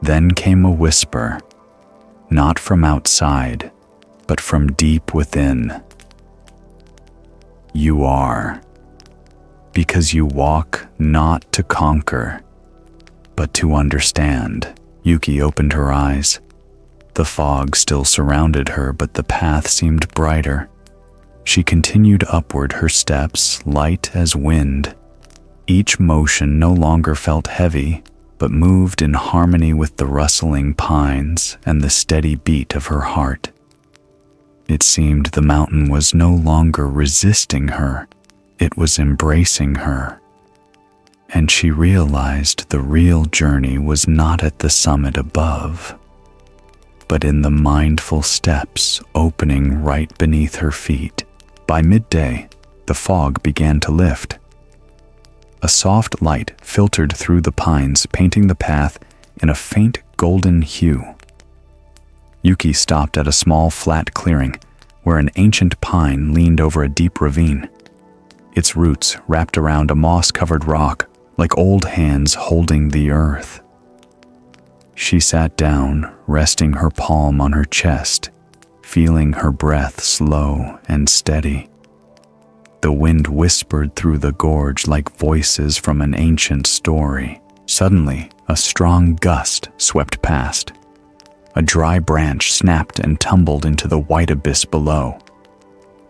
Then came a whisper, not from outside, but from deep within. You are, because you walk not to conquer, but to understand. Yuki opened her eyes. The fog still surrounded her, but the path seemed brighter. She continued upward, her steps light as wind. Each motion no longer felt heavy, but moved in harmony with the rustling pines and the steady beat of her heart. It seemed the mountain was no longer resisting her, it was embracing her. And she realized the real journey was not at the summit above, but in the mindful steps opening right beneath her feet. By midday, the fog began to lift. A soft light filtered through the pines, painting the path in a faint golden hue. Yuki stopped at a small flat clearing where an ancient pine leaned over a deep ravine. Its roots wrapped around a moss-covered rock like old hands holding the earth. She sat down, resting her palm on her chest, feeling her breath slow and steady. The wind whispered through the gorge like voices from an ancient story. Suddenly, a strong gust swept past. A dry branch snapped and tumbled into the white abyss below.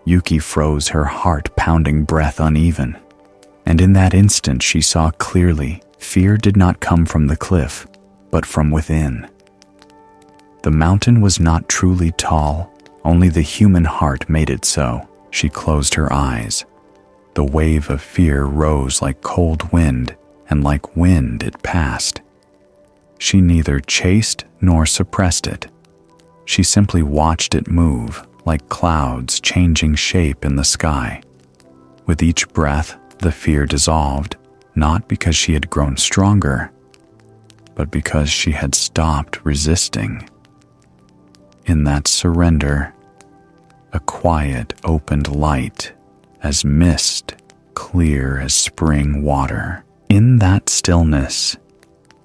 Yuki froze, her heart pounding, breath uneven. And in that instant she saw clearly, fear did not come from the cliff, but from within. The mountain was not truly tall, only the human heart made it so. She closed her eyes. The wave of fear rose like cold wind, and like wind it passed. She neither chased nor suppressed it. She simply watched it move, like clouds changing shape in the sky. With each breath, the fear dissolved, not because she had grown stronger, but because she had stopped resisting. In that surrender, a quiet opened light, as mist, clear as spring water. In that stillness,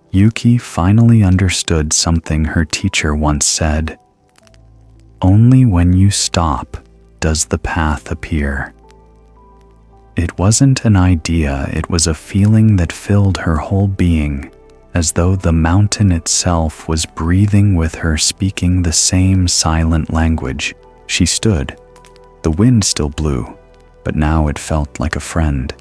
Yuki finally understood something her teacher once said. Only when you stop does the path appear. It wasn't an idea, it was a feeling that filled her whole being, as though the mountain itself was breathing with her, speaking the same silent language. She stood. The wind still blew, but now it felt like a friend.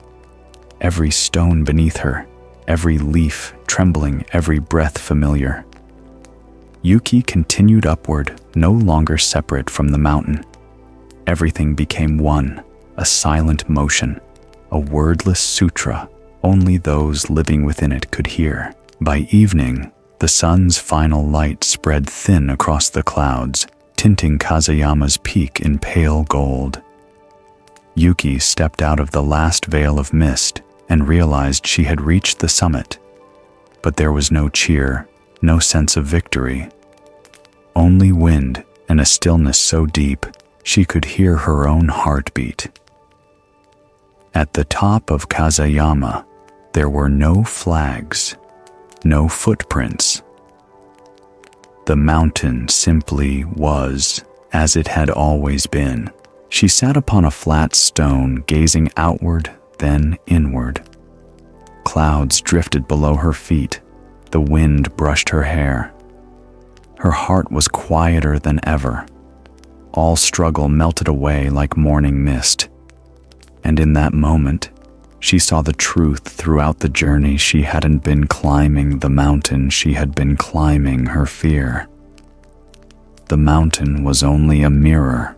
Every stone beneath her, every leaf trembling, every breath familiar. Yuki continued upward, no longer separate from the mountain. Everything became one, a silent motion, a wordless sutra only those living within it could hear. By evening, the sun's final light spread thin across the clouds, tinting Kazuyama's peak in pale gold. Yuki stepped out of the last veil of mist and realized she had reached the summit. But there was no cheer, no sense of victory. Only wind and a stillness so deep she could hear her own heartbeat. At the top of Kazuyama, there were no flags, no footprints. The mountain simply was, as it had always been. She sat upon a flat stone, gazing outward, then inward. clouds drifted below her feet. The wind brushed her hair. Her heart was quieter than ever. All struggle melted away like morning mist. And in that moment, she saw the truth throughout the journey. She hadn't been climbing the mountain, she had been climbing her fear. The mountain was only a mirror,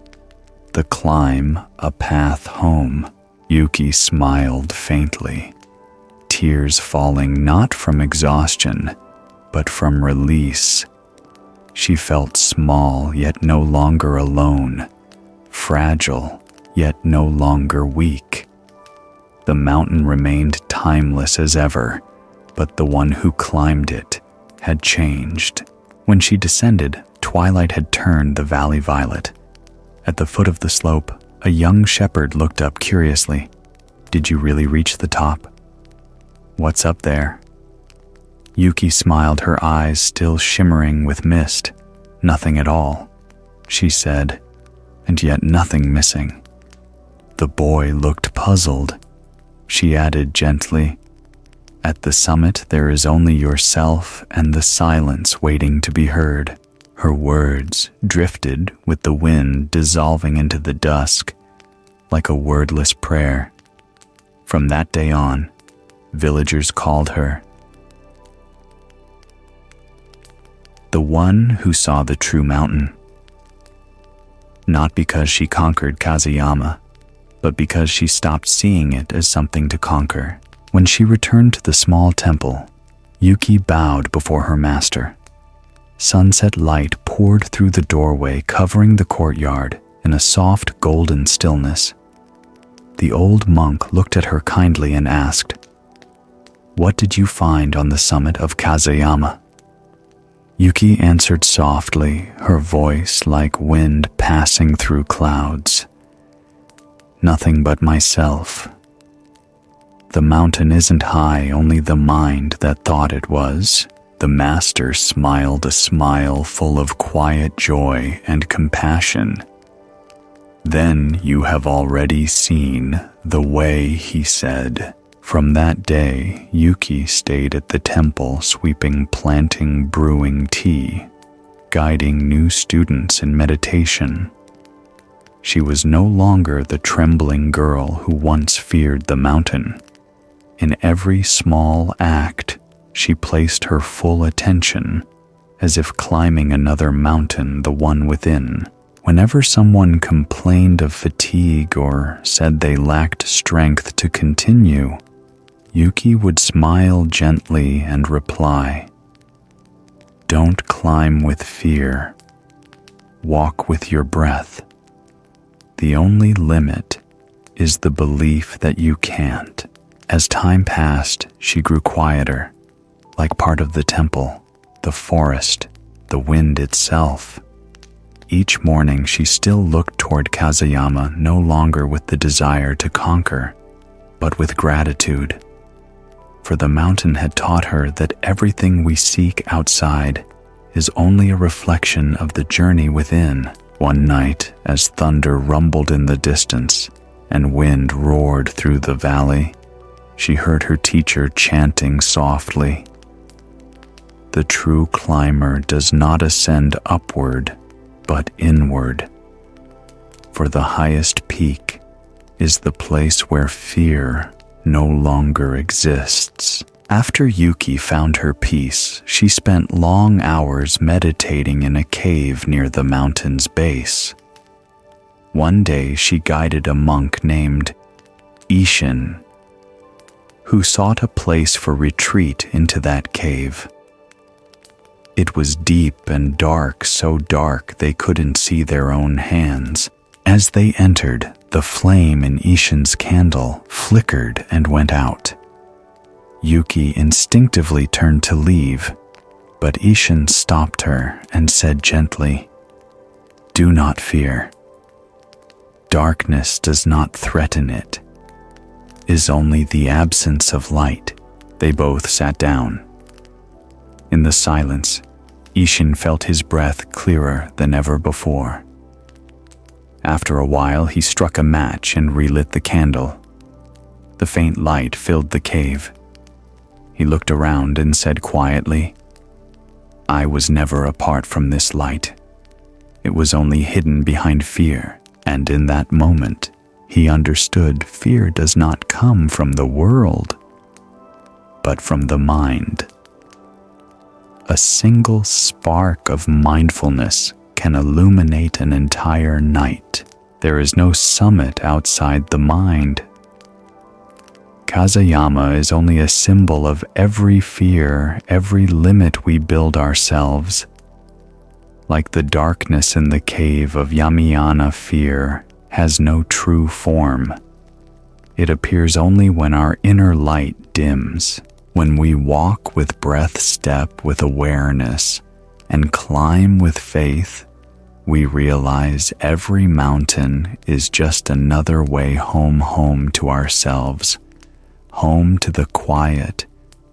the climb a path home. Yuki smiled faintly, tears falling not from exhaustion, but from release. She felt small, yet no longer alone, fragile, yet no longer weak. The mountain remained timeless as ever, but the one who climbed it had changed. When she descended, twilight had turned the valley violet. At the foot of the slope, a young shepherd looked up curiously. "Did you really reach the top?" "What's up there?" Yuki smiled, her eyes still shimmering with mist. "Nothing at all," she said, and yet nothing missing. The boy looked puzzled. She added gently, "At the summit there is only yourself and the silence waiting to be heard." Her words drifted with the wind, dissolving into the dusk, like a wordless prayer. From that day on, villagers called her the one who saw the true mountain. Not because she conquered Kazuyama, but because she stopped seeing it as something to conquer. When she returned to the small temple, Yuki bowed before her master. Sunset light poured through the doorway, covering the courtyard in a soft golden stillness. The old monk looked at her kindly and asked, "What did you find on the summit of Kazuyama?" Yuki answered softly, her voice like wind passing through clouds. "Nothing but myself. The mountain isn't high, only the mind that thought it was." The master smiled a smile full of quiet joy and compassion. "Then you have already seen the way," he said. From that day, Yuki stayed at the temple, sweeping, planting, brewing tea, guiding new students in meditation. She was no longer the trembling girl who once feared the mountain. In every small act, she placed her full attention, as if climbing another mountain, the one within. Whenever someone complained of fatigue or said they lacked strength to continue, Yuki would smile gently and reply, "Don't climb with fear. Walk with your breath. The only limit is the belief that you can't." As time passed, she grew quieter, like part of the temple, the forest, the wind itself. Each morning she still looked toward Kazuyama, no longer with the desire to conquer, but with gratitude. For the mountain had taught her that everything we seek outside is only a reflection of the journey within. One night, as thunder rumbled in the distance and wind roared through the valley, she heard her teacher chanting softly, "The true climber does not ascend upward, but inward. For the highest peak is the place where fear no longer exists." After Yuki found her peace, she spent long hours meditating in a cave near the mountain's base. One day she guided a monk named Ishin, who sought a place for retreat into that cave. It was deep and dark, so dark they couldn't see their own hands. As they entered, the flame in Ishin's candle flickered and went out. Yuki instinctively turned to leave, but Ishin stopped her and said gently, "Do not fear. Darkness does not threaten it. Is only the absence of light." They both sat down. In the silence, Ishin felt his breath clearer than ever before. After a while, he struck a match and relit the candle. The faint light filled the cave, He looked around and said quietly, "I was never apart from this light. It was only hidden behind fear, and in that moment, he understood fear does not come from the world, but from the mind. A single spark of mindfulness can illuminate an entire night. There is no summit outside the mind. Kazayama is only a symbol of every fear, every limit we build ourselves. Like the darkness in the cave of Yamayana, fear has no true form. It appears only when our inner light dims, when we walk with breath step with awareness and climb with faith. We realize every mountain is just another way home to ourselves, home to the quiet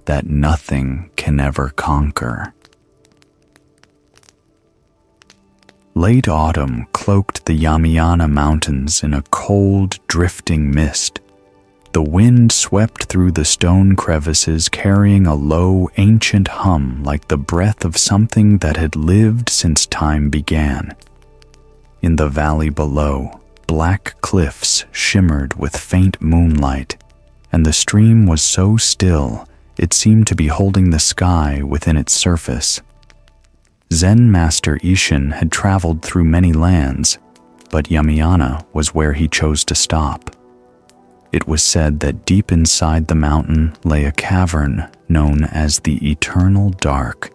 that nothing can ever conquer." Late autumn cloaked the Yamayana mountains in a cold, drifting mist. The wind swept through the stone crevices carrying a low, ancient hum like the breath of something that had lived since time began. In the valley below, black cliffs shimmered with faint moonlight, and the stream was so still it seemed to be holding the sky within its surface. Zen Master Ishin had traveled through many lands, but Yamayana was where he chose to stop. It was said that deep inside the mountain lay a cavern known as the Eternal Dark,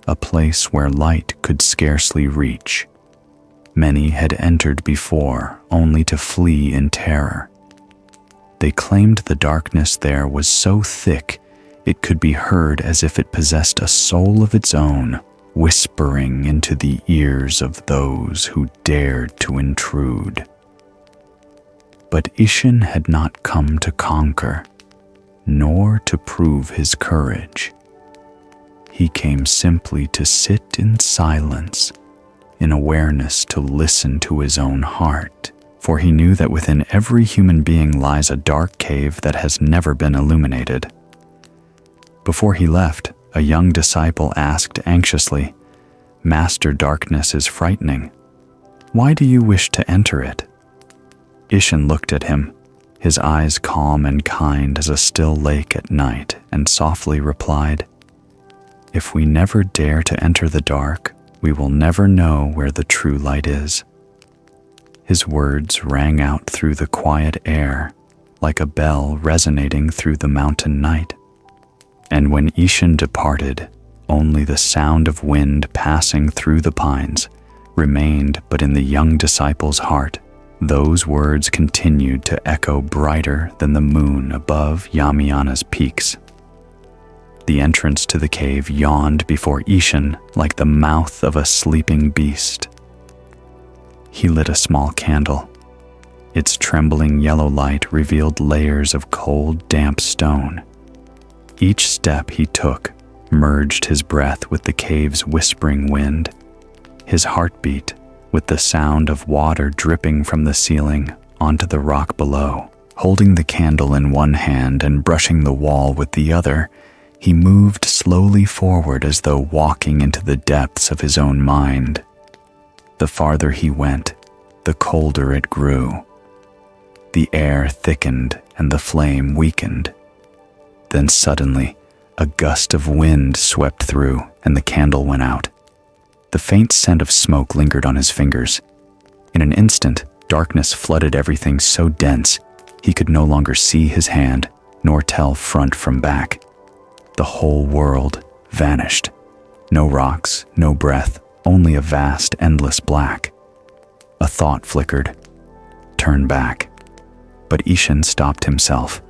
a place where light could scarcely reach. Many had entered before, only to flee in terror. They claimed the darkness there was so thick it could be heard as if it possessed a soul of its own, whispering into the ears of those who dared to intrude. But Ishin had not come to conquer, nor to prove his courage. He came simply to sit in silence, in awareness to listen to his own heart, for he knew that within every human being lies a dark cave that has never been illuminated. Before he left, a young disciple asked anxiously, "Master, darkness is frightening. Why do you wish to enter it?" Ishin looked at him, his eyes calm and kind as a still lake at night, and softly replied, "If we never dare to enter the dark, we will never know where the true light is." His words rang out through the quiet air, like a bell resonating through the mountain night. And when Ishin departed, only the sound of wind passing through the pines remained but in the young disciple's heart. Those words continued to echo brighter than the moon above Yamayana's peaks. The entrance to the cave yawned before Ishin like the mouth of a sleeping beast. He lit a small candle. Its trembling yellow light revealed layers of cold, damp stone. Each step he took merged his breath with the cave's whispering wind, his heartbeat with the sound of water dripping from the ceiling onto the rock below. Holding the candle in one hand and brushing the wall with the other, he moved slowly forward as though walking into the depths of his own mind. The farther he went, the colder it grew. The air thickened and the flame weakened. Then suddenly, a gust of wind swept through and the candle went out. The faint scent of smoke lingered on his fingers. In an instant, darkness flooded everything so dense he could no longer see his hand nor tell front from back. The whole world vanished. No rocks, no breath, only a vast, endless black. A thought flickered. Turn back. But Ishin stopped himself.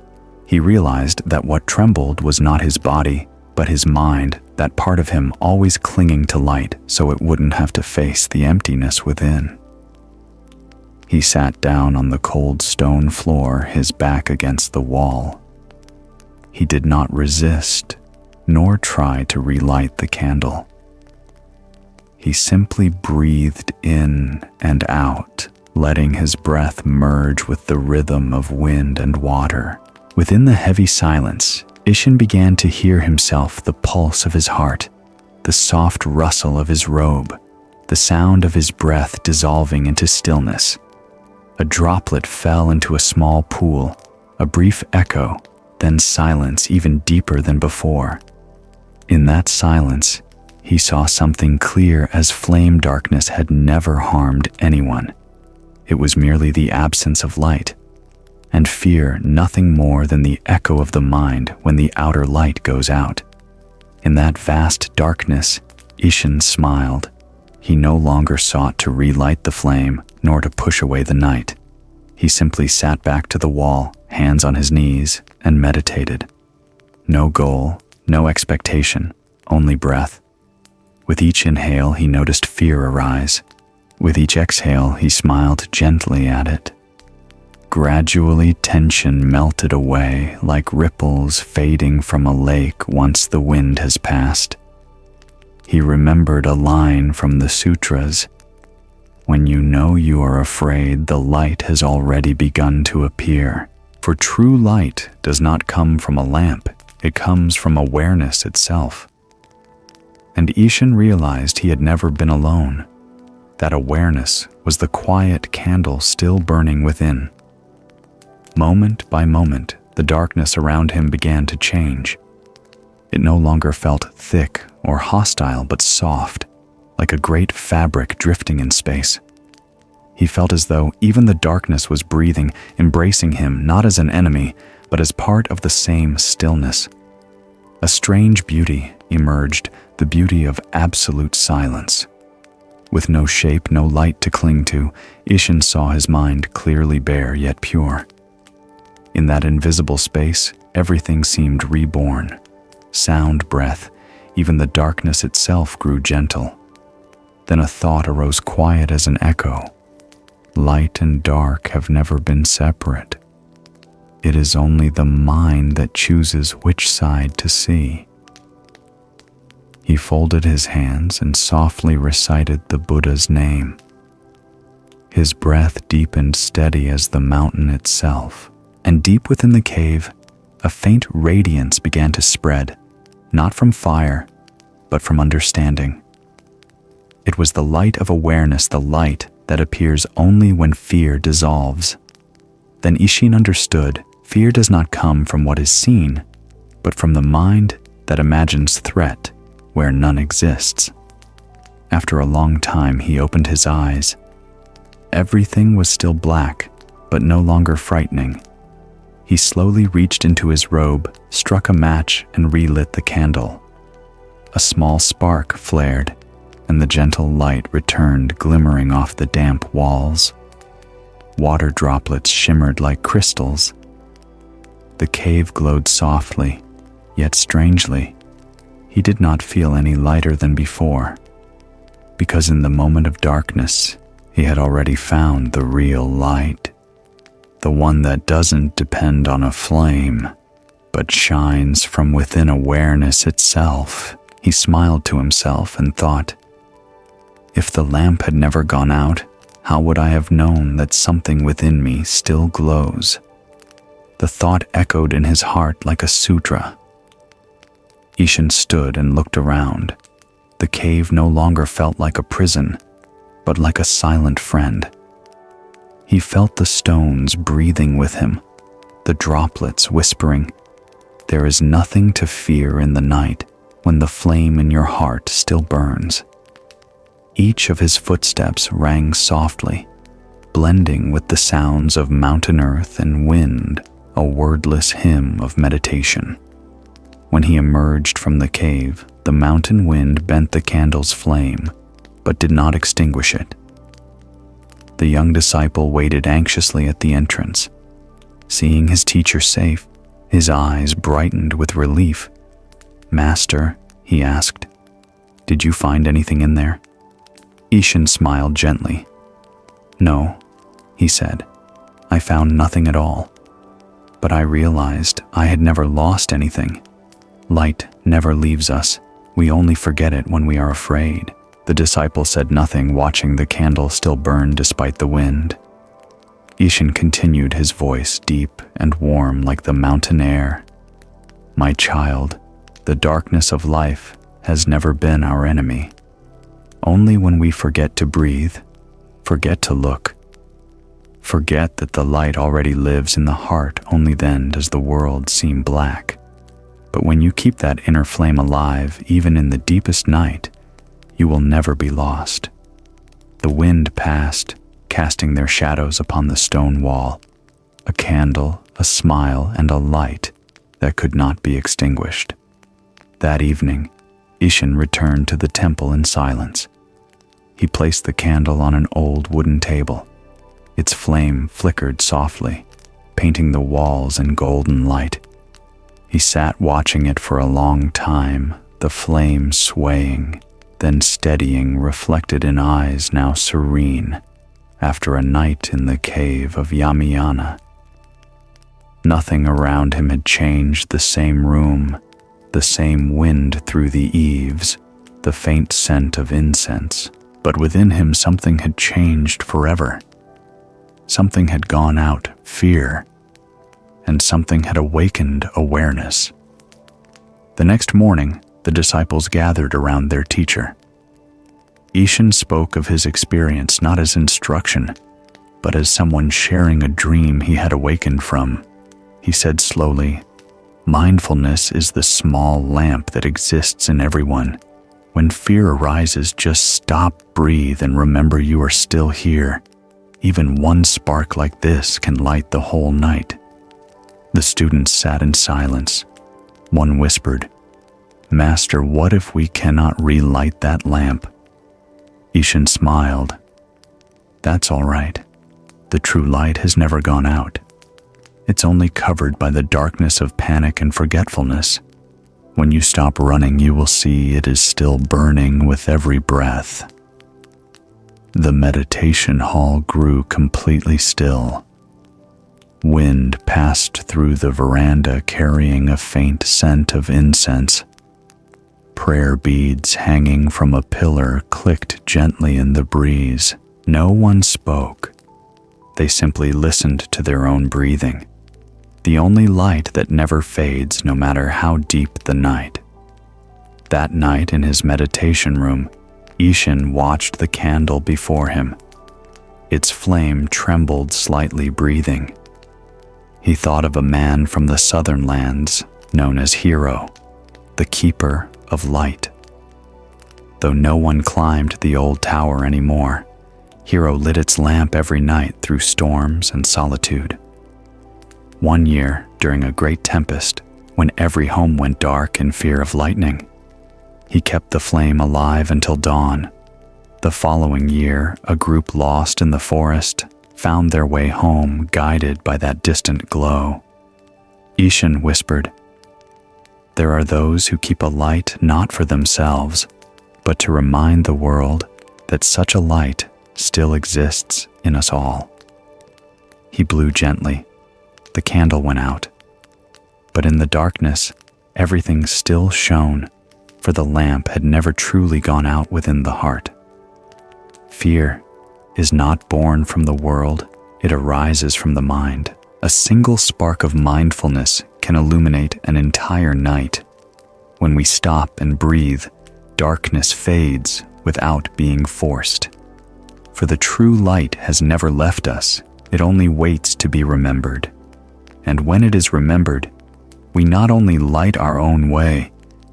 He realized that what trembled was not his body, but his mind, that part of him always clinging to light so it wouldn't have to face the emptiness within. He sat down on the cold stone floor, his back against the wall. He did not resist, nor try to relight the candle. He simply breathed in and out, letting his breath merge with the rhythm of wind and water. Within the heavy silence, Ishin began to hear himself, the pulse of his heart, the soft rustle of his robe, the sound of his breath dissolving into stillness. A droplet fell into a small pool, a brief echo, then silence even deeper than before. In that silence, he saw something clear as flame darkness had never harmed anyone. It was merely the absence of light, and fear nothing more than the echo of the mind when the outer light goes out. In that vast darkness, Ishin smiled. He no longer sought to relight the flame, nor to push away the night. He simply sat back to the wall, hands on his knees, and meditated. No goal, no expectation, only breath. With each inhale, he noticed fear arise. With each exhale, he smiled gently at it. Gradually, tension melted away like ripples fading from a lake once the wind has passed. He remembered a line from the sutras. When you know you are afraid, the light has already begun to appear. For true light does not come from a lamp, it comes from awareness itself. And Ishin realized he had never been alone. That awareness was the quiet candle still burning within. Moment by moment, the darkness around him began to change. It no longer felt thick or hostile, but soft, like a great fabric drifting in space. He felt as though even the darkness was breathing, embracing him not as an enemy, but as part of the same stillness. A strange beauty emerged, the beauty of absolute silence. With no shape, no light to cling to, Ishin saw his mind clearly bare yet pure. In that invisible space, everything seemed reborn. Sound, breath, even the darkness itself grew gentle. Then a thought arose quiet as an echo. Light and dark have never been separate. It is only the mind that chooses which side to see. He folded his hands and softly recited the Buddha's name. His breath deepened steady as the mountain itself, and deep within the cave, a faint radiance began to spread, not from fire, but from understanding. It was the light of awareness, the light that appears only when fear dissolves. Then Ishin understood, fear does not come from what is seen, but from the mind that imagines threat where none exists. After a long time, he opened his eyes. Everything was still black, but no longer frightening. He slowly reached into his robe, struck a match, and relit the candle. A small spark flared, and the gentle light returned, glimmering off the damp walls. Water droplets shimmered like crystals. The cave glowed softly, yet strangely. He did not feel any lighter than before, because in the moment of darkness, he had already found the real light, the one that doesn't depend on a flame, but shines from within awareness itself. He smiled to himself and thought, if the lamp had never gone out, how would I have known that something within me still glows? The thought echoed in his heart like a sutra. Ishin stood and looked around. The cave no longer felt like a prison, but like a silent friend. He felt the stones breathing with him, the droplets whispering, "There is nothing to fear in the night when the flame in your heart still burns." Each of his footsteps rang softly, blending with the sounds of mountain earth and wind, a wordless hymn of meditation. When he emerged from the cave, the mountain wind bent the candle's flame, but did not extinguish it. The young disciple waited anxiously at the entrance. Seeing his teacher safe, his eyes brightened with relief. "Master," he asked, "did you find anything in there?" Ishin smiled gently. "No," he said, "I found nothing at all. But I realized I had never lost anything. Light never leaves us. We only forget it when we are afraid." The disciple said nothing, watching the candle still burn despite the wind. Ishin continued, his voice deep and warm like the mountain air. "My child, the darkness of life has never been our enemy. Only when we forget to breathe, forget to look, forget that the light already lives in the heart, only then does the world seem black. But when you keep that inner flame alive, even in the deepest night, you will never be lost." The wind passed, casting their shadows upon the stone wall, a candle, a smile, and a light that could not be extinguished. That evening, Ishin returned to the temple in silence. He placed the candle on an old wooden table. Its flame flickered softly, painting the walls in golden light. He sat watching it for a long time, the flame swaying, then steadying, reflected in eyes now serene, after a night in the cave of Yamayana. Nothing around him had changed, the same room, the same wind through the eaves, the faint scent of incense. But within him something had changed forever. Something had gone out, fear, and something had awakened awareness. The next morning, the disciples gathered around their teacher. Ishin spoke of his experience not as instruction, but as someone sharing a dream he had awakened from. He said slowly, "Mindfulness is the small lamp that exists in everyone. When fear arises, just stop, breathe, and remember you are still here. Even one spark like this can light the whole night." The students sat in silence. One whispered, "Master, what if we cannot relight that lamp?" Ishin smiled. "That's all right. The true light has never gone out. It's only covered by the darkness of panic and forgetfulness. When you stop running, you will see it is still burning with every breath." The meditation hall grew completely still. Wind passed through the veranda carrying a faint scent of incense. Prayer beads hanging from a pillar clicked gently in the breeze. No one spoke. They simply listened to their own breathing. The only light that never fades, no matter how deep the night. That night in his meditation room, Ishin watched the candle before him. Its flame trembled slightly, breathing. He thought of a man from the southern lands, known as Hero, the keeper of light. Though no one climbed the old tower anymore, Hero lit its lamp every night through storms and solitude. One year, during a great tempest, when every home went dark in fear of lightning, he kept the flame alive until dawn. The following year, a group lost in the forest found their way home, guided by that distant glow. Ishin whispered, "There are those who keep a light not for themselves, but to remind the world that such a light still exists in us all." He blew gently. The candle went out. But in the darkness, everything still shone, for the lamp had never truly gone out within the heart. Fear is not born from the world, it arises from the mind. A single spark of mindfulness can illuminate an entire night. When we stop and breathe, darkness fades without being forced. For the true light has never left us, it only waits to be remembered. And when it is remembered, we not only light our own way,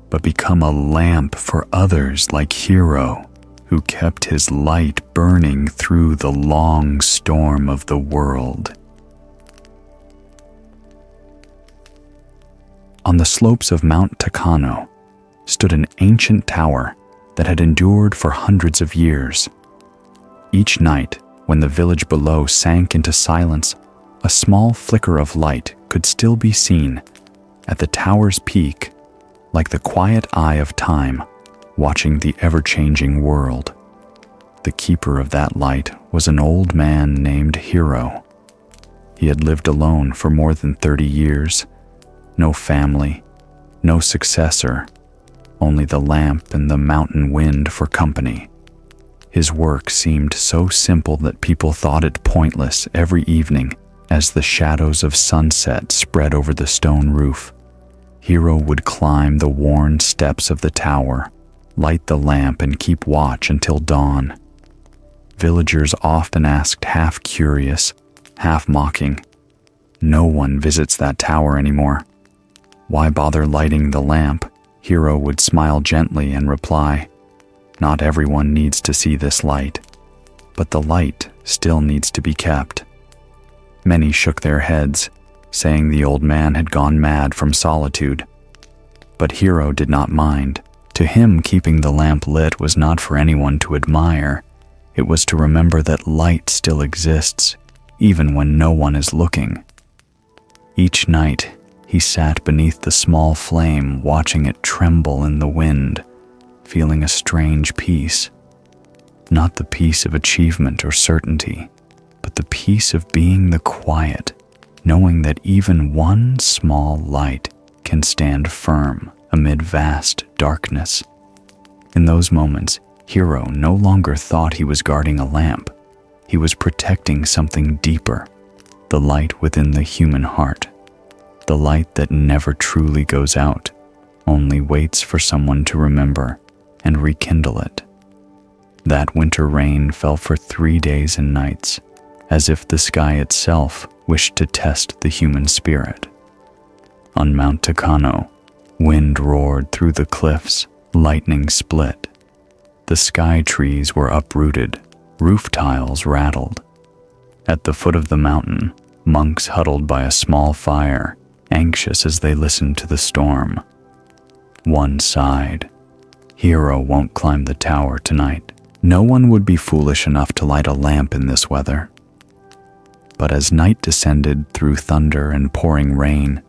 but become a lamp for others like Hero, who kept his light burning through the long storm of the world. On the slopes of Mount Takano stood an ancient tower that had endured for hundreds of years. Each night, when the village below sank into silence, a small flicker of light could still be seen at the tower's peak, like the quiet eye of time watching the ever-changing world. The keeper of that light was an old man named Hero. He had lived alone for more than 30 years. No family, no successor, only the lamp and the mountain wind for company. His work seemed so simple that people thought it pointless every evening as the shadows of sunset spread over the stone roof. Hiro would climb the worn steps of the tower, light the lamp, and keep watch until dawn. Villagers often asked, half curious, half mocking, "No one visits that tower anymore. Why bother lighting the lamp?" Hiro would smile gently and reply, "Not everyone needs to see this light, but the light still needs to be kept." Many shook their heads, saying the old man had gone mad from solitude. But Hiro did not mind. To him, keeping the lamp lit was not for anyone to admire. It was to remember that light still exists, even when no one is looking. Each night, he sat beneath the small flame, watching it tremble in the wind, feeling a strange peace. Not the peace of achievement or certainty, but the peace of being the quiet, knowing that even one small light can stand firm amid vast darkness. In those moments, Hiro no longer thought he was guarding a lamp. He was protecting something deeper, the light within the human heart, the light that never truly goes out, only waits for someone to remember and rekindle it. That winter rain fell for 3 days and nights, as if the sky itself wished to test the human spirit. On Mount Takano, wind roared through the cliffs, lightning split. The sky trees were uprooted, roof tiles rattled. At the foot of the mountain, monks huddled by a small fire, anxious as they listened to the storm. One sighed, "Hiro won't climb the tower tonight. No one would be foolish enough to light a lamp in this weather." But as night descended through thunder and pouring rain,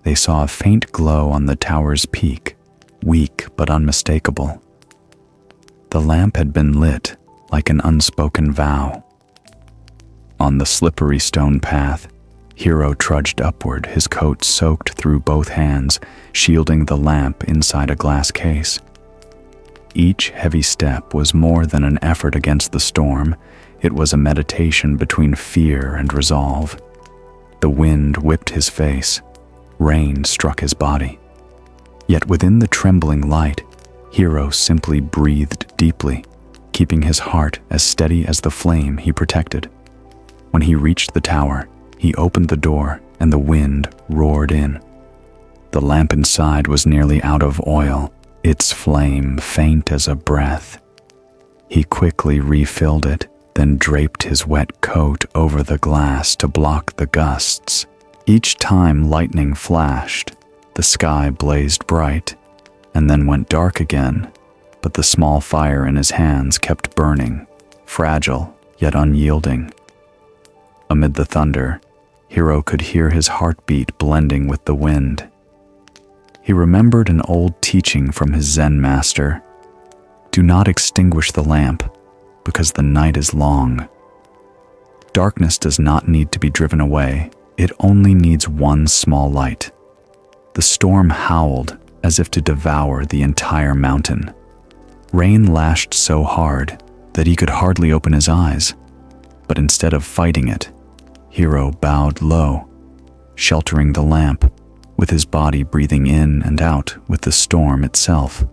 they saw a faint glow on the tower's peak, weak but unmistakable. The lamp had been lit like an unspoken vow. On the slippery stone path, Hiro trudged upward, his coat soaked through both hands, shielding the lamp inside a glass case. Each heavy step was more than an effort against the storm. It was a meditation between fear and resolve. The wind whipped his face. Rain struck his body. Yet within the trembling light, Hiro simply breathed deeply, keeping his heart as steady as the flame he protected. When he reached the tower, he opened the door and the wind roared in. The lamp inside was nearly out of oil, its flame faint as a breath. He quickly refilled it, then draped his wet coat over the glass to block the gusts. Each time lightning flashed, the sky blazed bright, and then went dark again, but the small fire in his hands kept burning, fragile yet unyielding. Amid the thunder, Hiro could hear his heartbeat blending with the wind. He remembered an old teaching from his Zen master: "Do not extinguish the lamp, because the night is long." Darkness does not need to be driven away, it only needs one small light. The storm howled as if to devour the entire mountain. Rain lashed so hard that he could hardly open his eyes, but instead of fighting it, Hiro bowed low, sheltering the lamp, with his body breathing in and out with the storm itself.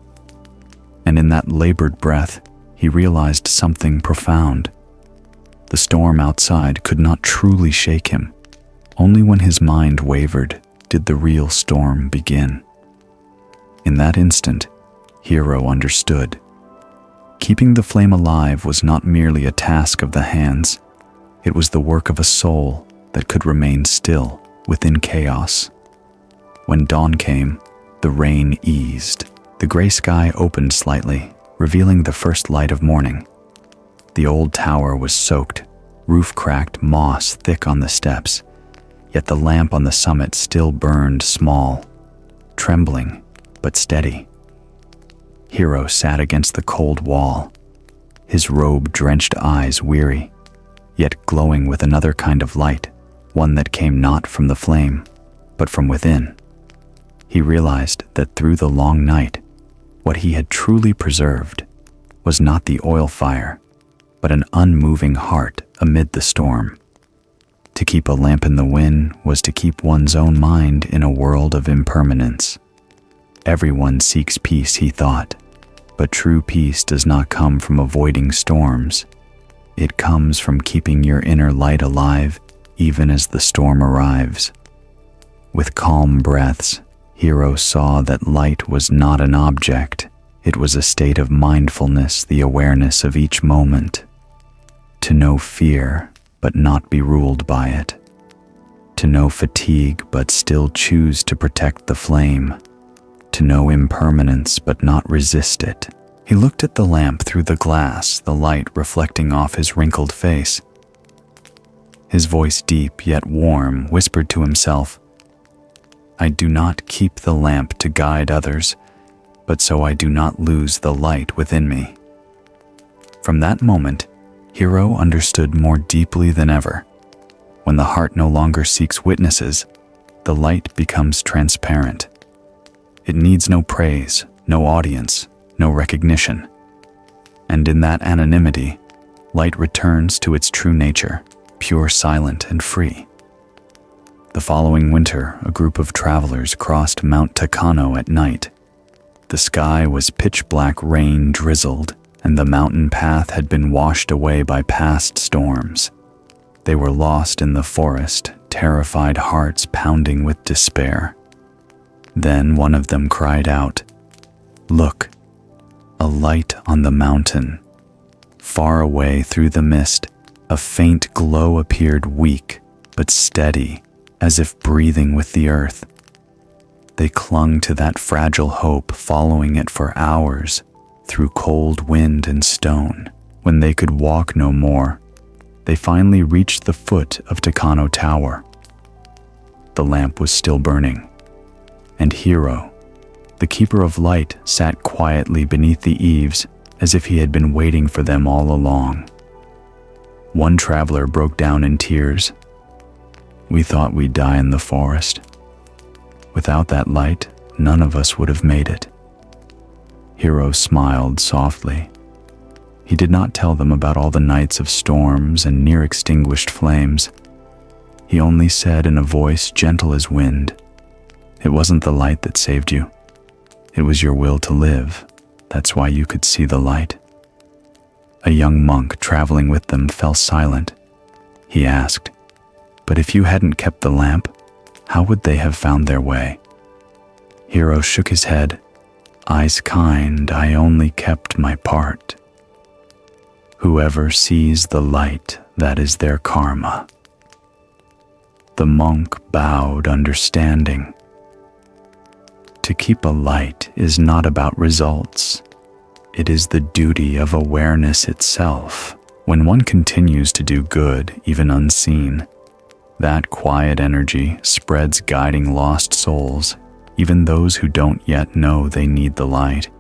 And in that labored breath, he realized something profound. The storm outside could not truly shake him. Only when his mind wavered did the real storm begin. In that instant, Hiro understood. Keeping the flame alive was not merely a task of the hands. It was the work of a soul that could remain still within chaos. When dawn came, the rain eased. The gray sky opened slightly, revealing the first light of morning. The old tower was soaked, roof cracked, moss thick on the steps, yet the lamp on the summit still burned small, trembling but steady. Hiro sat against the cold wall, his robe-drenched eyes weary, yet glowing with another kind of light, one that came not from the flame, but from within. He realized that through the long night, what he had truly preserved was not the oil fire, but an unmoving heart amid the storm. To keep a lamp in the wind was to keep one's own mind in a world of impermanence. Everyone seeks peace, he thought, but true peace does not come from avoiding storms. It comes from keeping your inner light alive even as the storm arrives. With calm breaths, Hiro saw that light was not an object. It was a state of mindfulness, the awareness of each moment. To know fear, but not be ruled by it. To know fatigue, but still choose to protect the flame. To know impermanence, but not resist it. He looked at the lamp through the glass, the light reflecting off his wrinkled face. His voice, deep yet warm, whispered to himself, "I do not keep the lamp to guide others, but so I do not lose the light within me." From that moment, Hiro understood more deeply than ever. When the heart no longer seeks witnesses, the light becomes transparent. It needs no praise, no audience, no recognition. And in that anonymity, light returns to its true nature, pure, silent, and free. The following winter, a group of travelers crossed Mount Takano at night. The sky was pitch black, rain drizzled, and the mountain path had been washed away by past storms. They were lost in the forest, terrified hearts pounding with despair. Then one of them cried out, "Look, a light on the mountain." Far away through the mist, a faint glow appeared, weak but steady, as if breathing with the earth. They clung to that fragile hope, following it for hours, through cold wind and stone. When they could walk no more, they finally reached the foot of Takano Tower. The lamp was still burning, and Hiro, the keeper of light, sat quietly beneath the eaves as if he had been waiting for them all along. One traveler broke down in tears. "We thought we'd die in the forest. Without that light, none of us would have made it." Hiro smiled softly. He did not tell them about all the nights of storms and near-extinguished flames. He only said in a voice gentle as wind, "It wasn't the light that saved you. It was your will to live. That's why you could see the light." A young monk traveling with them fell silent. He asked, "But if you hadn't kept the lamp, how would they have found their way?" Hiro shook his head. "Eyes kind, I only kept my part. Whoever sees the light, that is their karma." The monk bowed, understanding. To keep a light is not about results. It is the duty of awareness itself. When one continues to do good, even unseen, that quiet energy spreads, guiding lost souls, even those who don't yet know they need the light.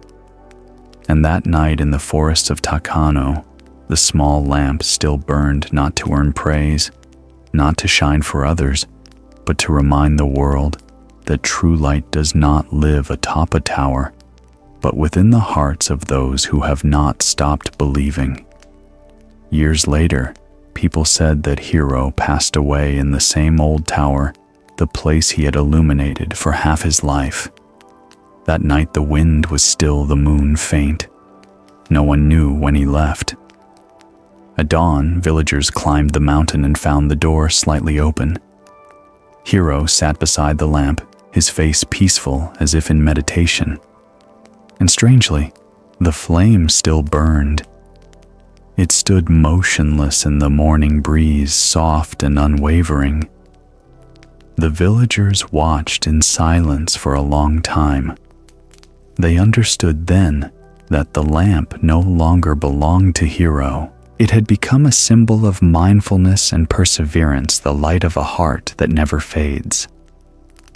And that night in the forests of Takano, the small lamp still burned, not to earn praise, not to shine for others, but to remind the world that true light does not live atop a tower, but within the hearts of those who have not stopped believing. Years later, people said that Hiro passed away in the same old tower, the place he had illuminated for half his life. That night the wind was still, the moon faint. No one knew when he left. At dawn, villagers climbed the mountain and found the door slightly open. Hiro sat beside the lamp, his face peaceful as if in meditation. And strangely, the flame still burned. It stood motionless in the morning breeze, soft and unwavering. The villagers watched in silence for a long time. They understood then that the lamp no longer belonged to Hiro. It had become a symbol of mindfulness and perseverance, the light of a heart that never fades.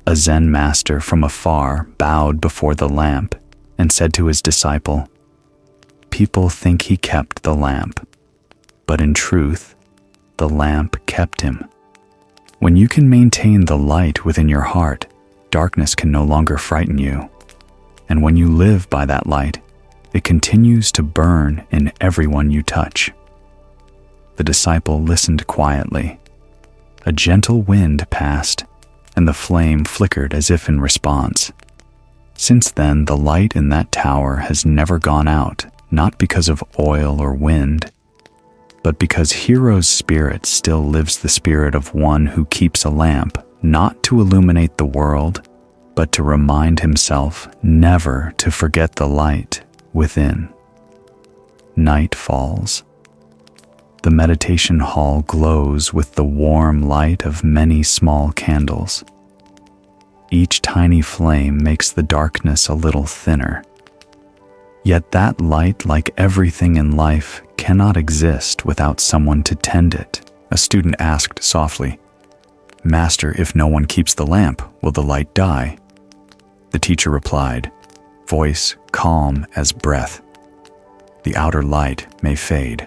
A Zen master from afar bowed before the lamp and said to his disciple, "People think he kept the lamp, but in truth, the lamp kept him." When you can maintain the light within your heart, darkness can no longer frighten you. And when you live by that light, it continues to burn in everyone you touch. The disciple listened quietly. A gentle wind passed, and the flame flickered as if in response. Since then, the light in that tower has never gone out, not because of oil or wind, but because Hiro's spirit still lives, the spirit of one who keeps a lamp, not to illuminate the world, but to remind himself never to forget the light within. Night falls. The meditation hall glows with the warm light of many small candles. Each tiny flame makes the darkness a little thinner. Yet that light, like everything in life, cannot exist without someone to tend it. A student asked softly, "Master, if no one keeps the lamp, will the light die?" The teacher replied, voice calm as breath, "The outer light may fade,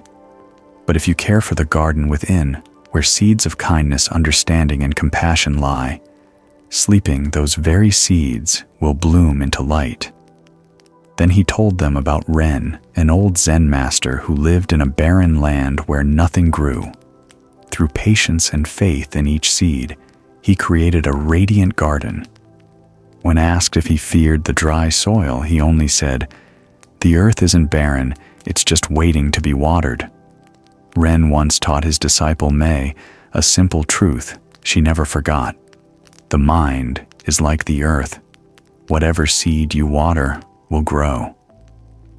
but if you care for the garden within, where seeds of kindness, understanding, and compassion lie, sleeping, those very seeds will bloom into light." Then he told them about Ren, an old Zen master who lived in a barren land where nothing grew. Through patience and faith in each seed, he created a radiant garden. When asked if he feared the dry soil, he only said, "The earth isn't barren, it's just waiting to be watered." Ren once taught his disciple Mei a simple truth she never forgot. The mind is like the earth. Whatever seed you water will grow.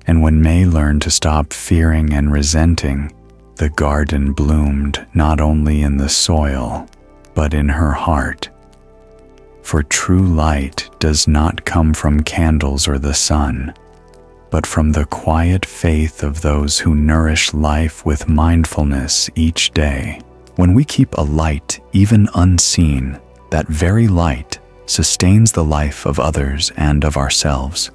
And when Mei learned to stop fearing and resenting, the garden bloomed not only in the soil, but in her heart. For true light does not come from candles or the sun, but from the quiet faith of those who nourish life with mindfulness each day. When we keep a light, even unseen, that very light sustains the life of others and of ourselves.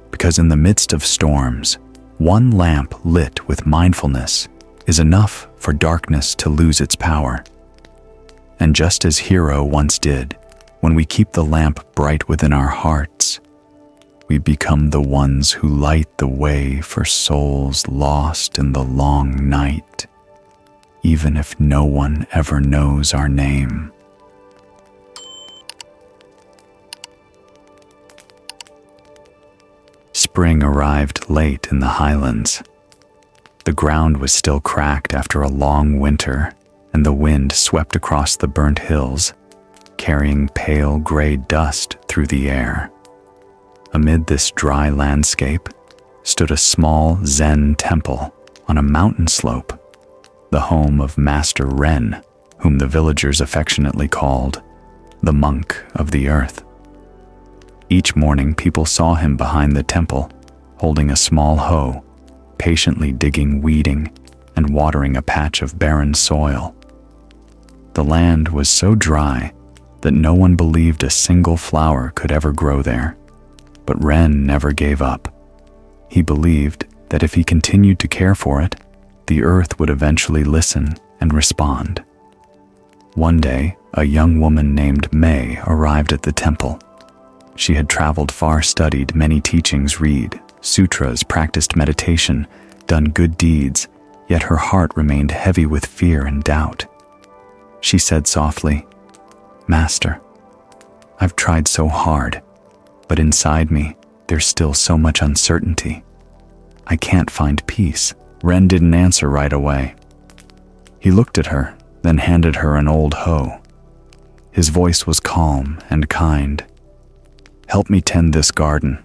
Because in the midst of storms, one lamp lit with mindfulness is enough for darkness to lose its power. And just as Hiro once did, when we keep the lamp bright within our hearts, we become the ones who light the way for souls lost in the long night, even if no one ever knows our name. Spring arrived late in the highlands. The ground was still cracked after a long winter, and the wind swept across the burnt hills, carrying pale gray dust through the air. Amid this dry landscape stood a small Zen temple on a mountain slope, the home of Master Ren, whom the villagers affectionately called the monk of the earth. Each morning, people saw him behind the temple, holding a small hoe, patiently digging, weeding, and watering a patch of barren soil. The land was so dry that no one believed a single flower could ever grow there. But Ren never gave up. He believed that if he continued to care for it, the earth would eventually listen and respond. One day, a young woman named Mei arrived at the temple. She had traveled far, studied many teachings, read sutras, practiced meditation, done good deeds, yet her heart remained heavy with fear and doubt. She said softly, "Master, I've tried so hard, but inside me, there's still so much uncertainty. I can't find peace." Ren didn't answer right away. He looked at her, then handed her an old hoe. His voice was calm and kind. "Help me tend this garden.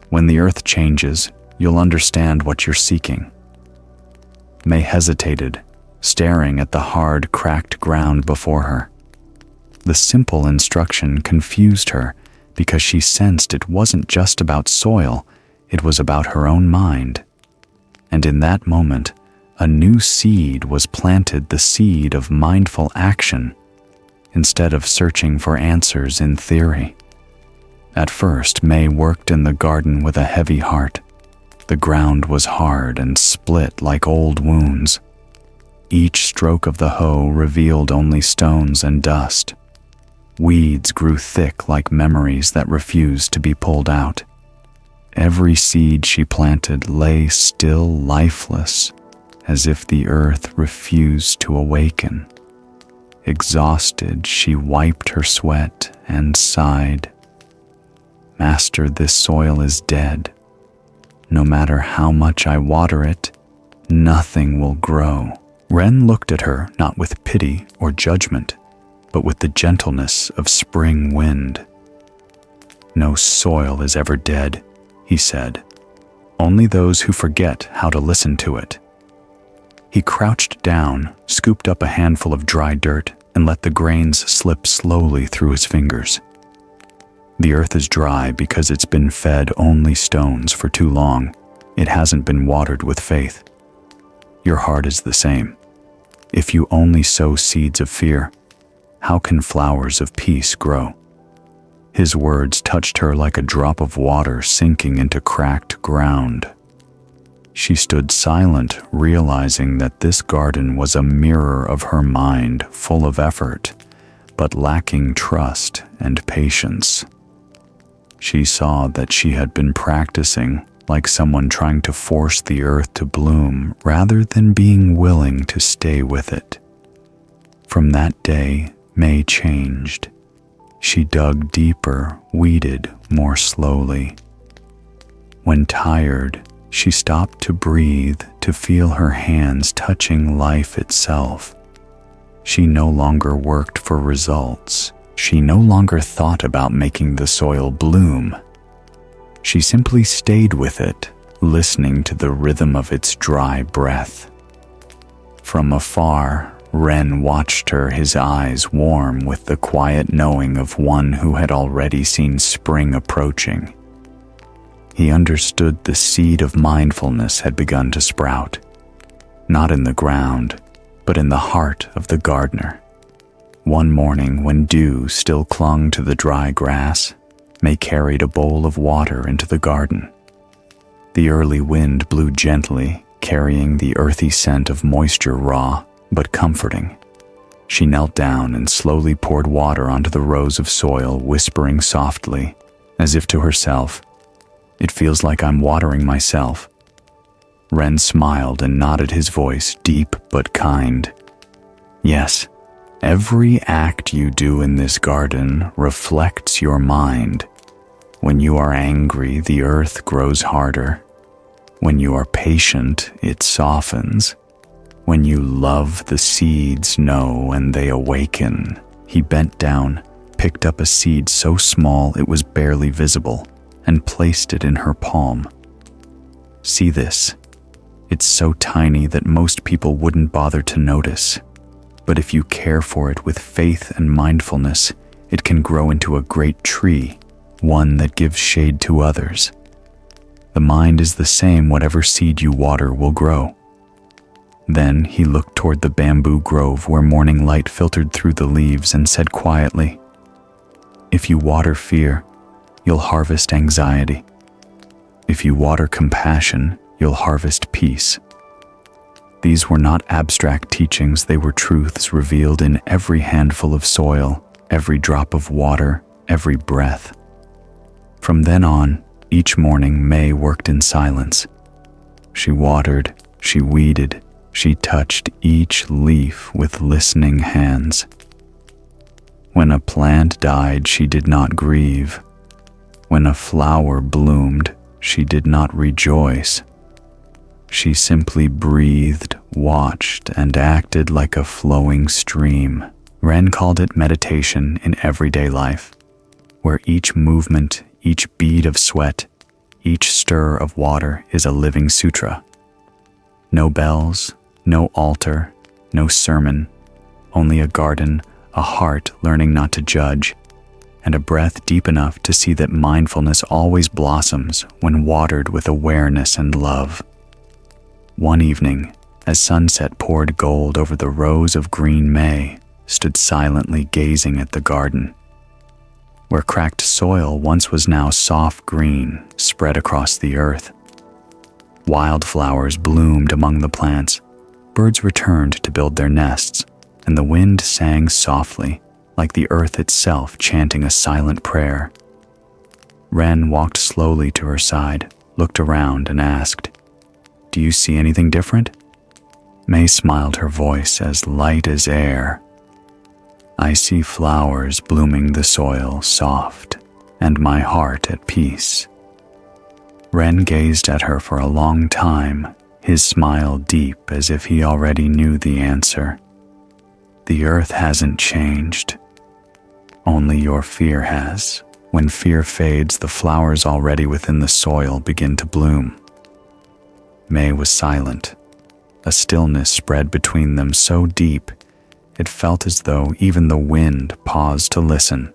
When the earth changes, you'll understand what you're seeking." Mei hesitated, staring at the hard, cracked ground before her. The simple instruction confused her because she sensed it wasn't just about soil, it was about her own mind. And in that moment, a new seed was planted, the seed of mindful action, instead of searching for answers in theory. At first, Mei worked in the garden with a heavy heart. The ground was hard and split like old wounds. Each stroke of the hoe revealed only stones and dust. Weeds grew thick like memories that refused to be pulled out. Every seed she planted lay still, lifeless, as if the earth refused to awaken. Exhausted, she wiped her sweat and sighed. Master, this soil is dead. No matter how much I water it, nothing will grow. Ren looked at her not with pity or judgment, but with the gentleness of spring wind. No soil is ever dead, he said. Only those who forget how to listen to it. He crouched down, scooped up a handful of dry dirt, and let the grains slip slowly through his fingers. The earth is dry because it's been fed only stones for too long. It hasn't been watered with faith. Your heart is the same. If you only sow seeds of fear, how can flowers of peace grow? His words touched her like a drop of water sinking into cracked ground. She stood silent, realizing that this garden was a mirror of her mind, full of effort, but lacking trust and patience. She saw that she had been practicing like someone trying to force the earth to bloom rather than being willing to stay with it. From that day, May changed. She dug deeper, weeded more slowly. When tired, she stopped to breathe, to feel her hands touching life itself. She no longer worked for results. She no longer thought about making the soil bloom. She simply stayed with it, listening to the rhythm of its dry breath. From afar, Ren watched her, his eyes warm with the quiet knowing of one who had already seen spring approaching. He understood the seed of mindfulness had begun to sprout, not in the ground, but in the heart of the gardener. One morning, when dew still clung to the dry grass, May carried a bowl of water into the garden. The early wind blew gently, carrying the earthy scent of moisture, raw but comforting. She knelt down and slowly poured water onto the rows of soil, whispering softly, as if to herself, "It feels like I'm watering myself." Ren smiled and nodded, his voice deep but kind. "Yes, every act you do in this garden reflects your mind. When you are angry, the earth grows harder. When you are patient, it softens. When you love, the seeds know and they awaken." He bent down, picked up a seed so small it was barely visible, and placed it in her palm. "See this? It's so tiny that most people wouldn't bother to notice. But if you care for it with faith and mindfulness, it can grow into a great tree, one that gives shade to others. The mind is the same. Whatever seed you water will grow." Then he looked toward the bamboo grove where morning light filtered through the leaves and said quietly, "If you water fear, you'll harvest anxiety. If you water compassion, you'll harvest peace." These were not abstract teachings, they were truths revealed in every handful of soil, every drop of water, every breath. From then on, each morning May worked in silence. She watered, she weeded, she touched each leaf with listening hands. When a plant died, she did not grieve. When a flower bloomed, she did not rejoice. She simply breathed, watched, and acted like a flowing stream. Ren called it meditation in everyday life, where each movement, each bead of sweat, each stir of water is a living sutra. No bells, no altar, no sermon, only a garden, a heart learning not to judge, and a breath deep enough to see that mindfulness always blossoms when watered with awareness and love. One evening, as sunset poured gold over the rows of green May, stood silently gazing at the garden. Where cracked soil once was now soft green, spread across the earth. Wildflowers bloomed among the plants, birds returned to build their nests, and the wind sang softly, like the earth itself chanting a silent prayer. Ren walked slowly to her side, looked around, and asked, "Do you see anything different?" May smiled, her voice as light as air. I see flowers blooming the soil soft, and my heart at peace." Ren gazed at her for a long time, his smile deep as if he already knew the answer. "The earth hasn't changed. Only your fear has. When fear fades, the flowers already within the soil begin to bloom." May was silent. A stillness spread between them so deep, it felt as though even the wind paused to listen.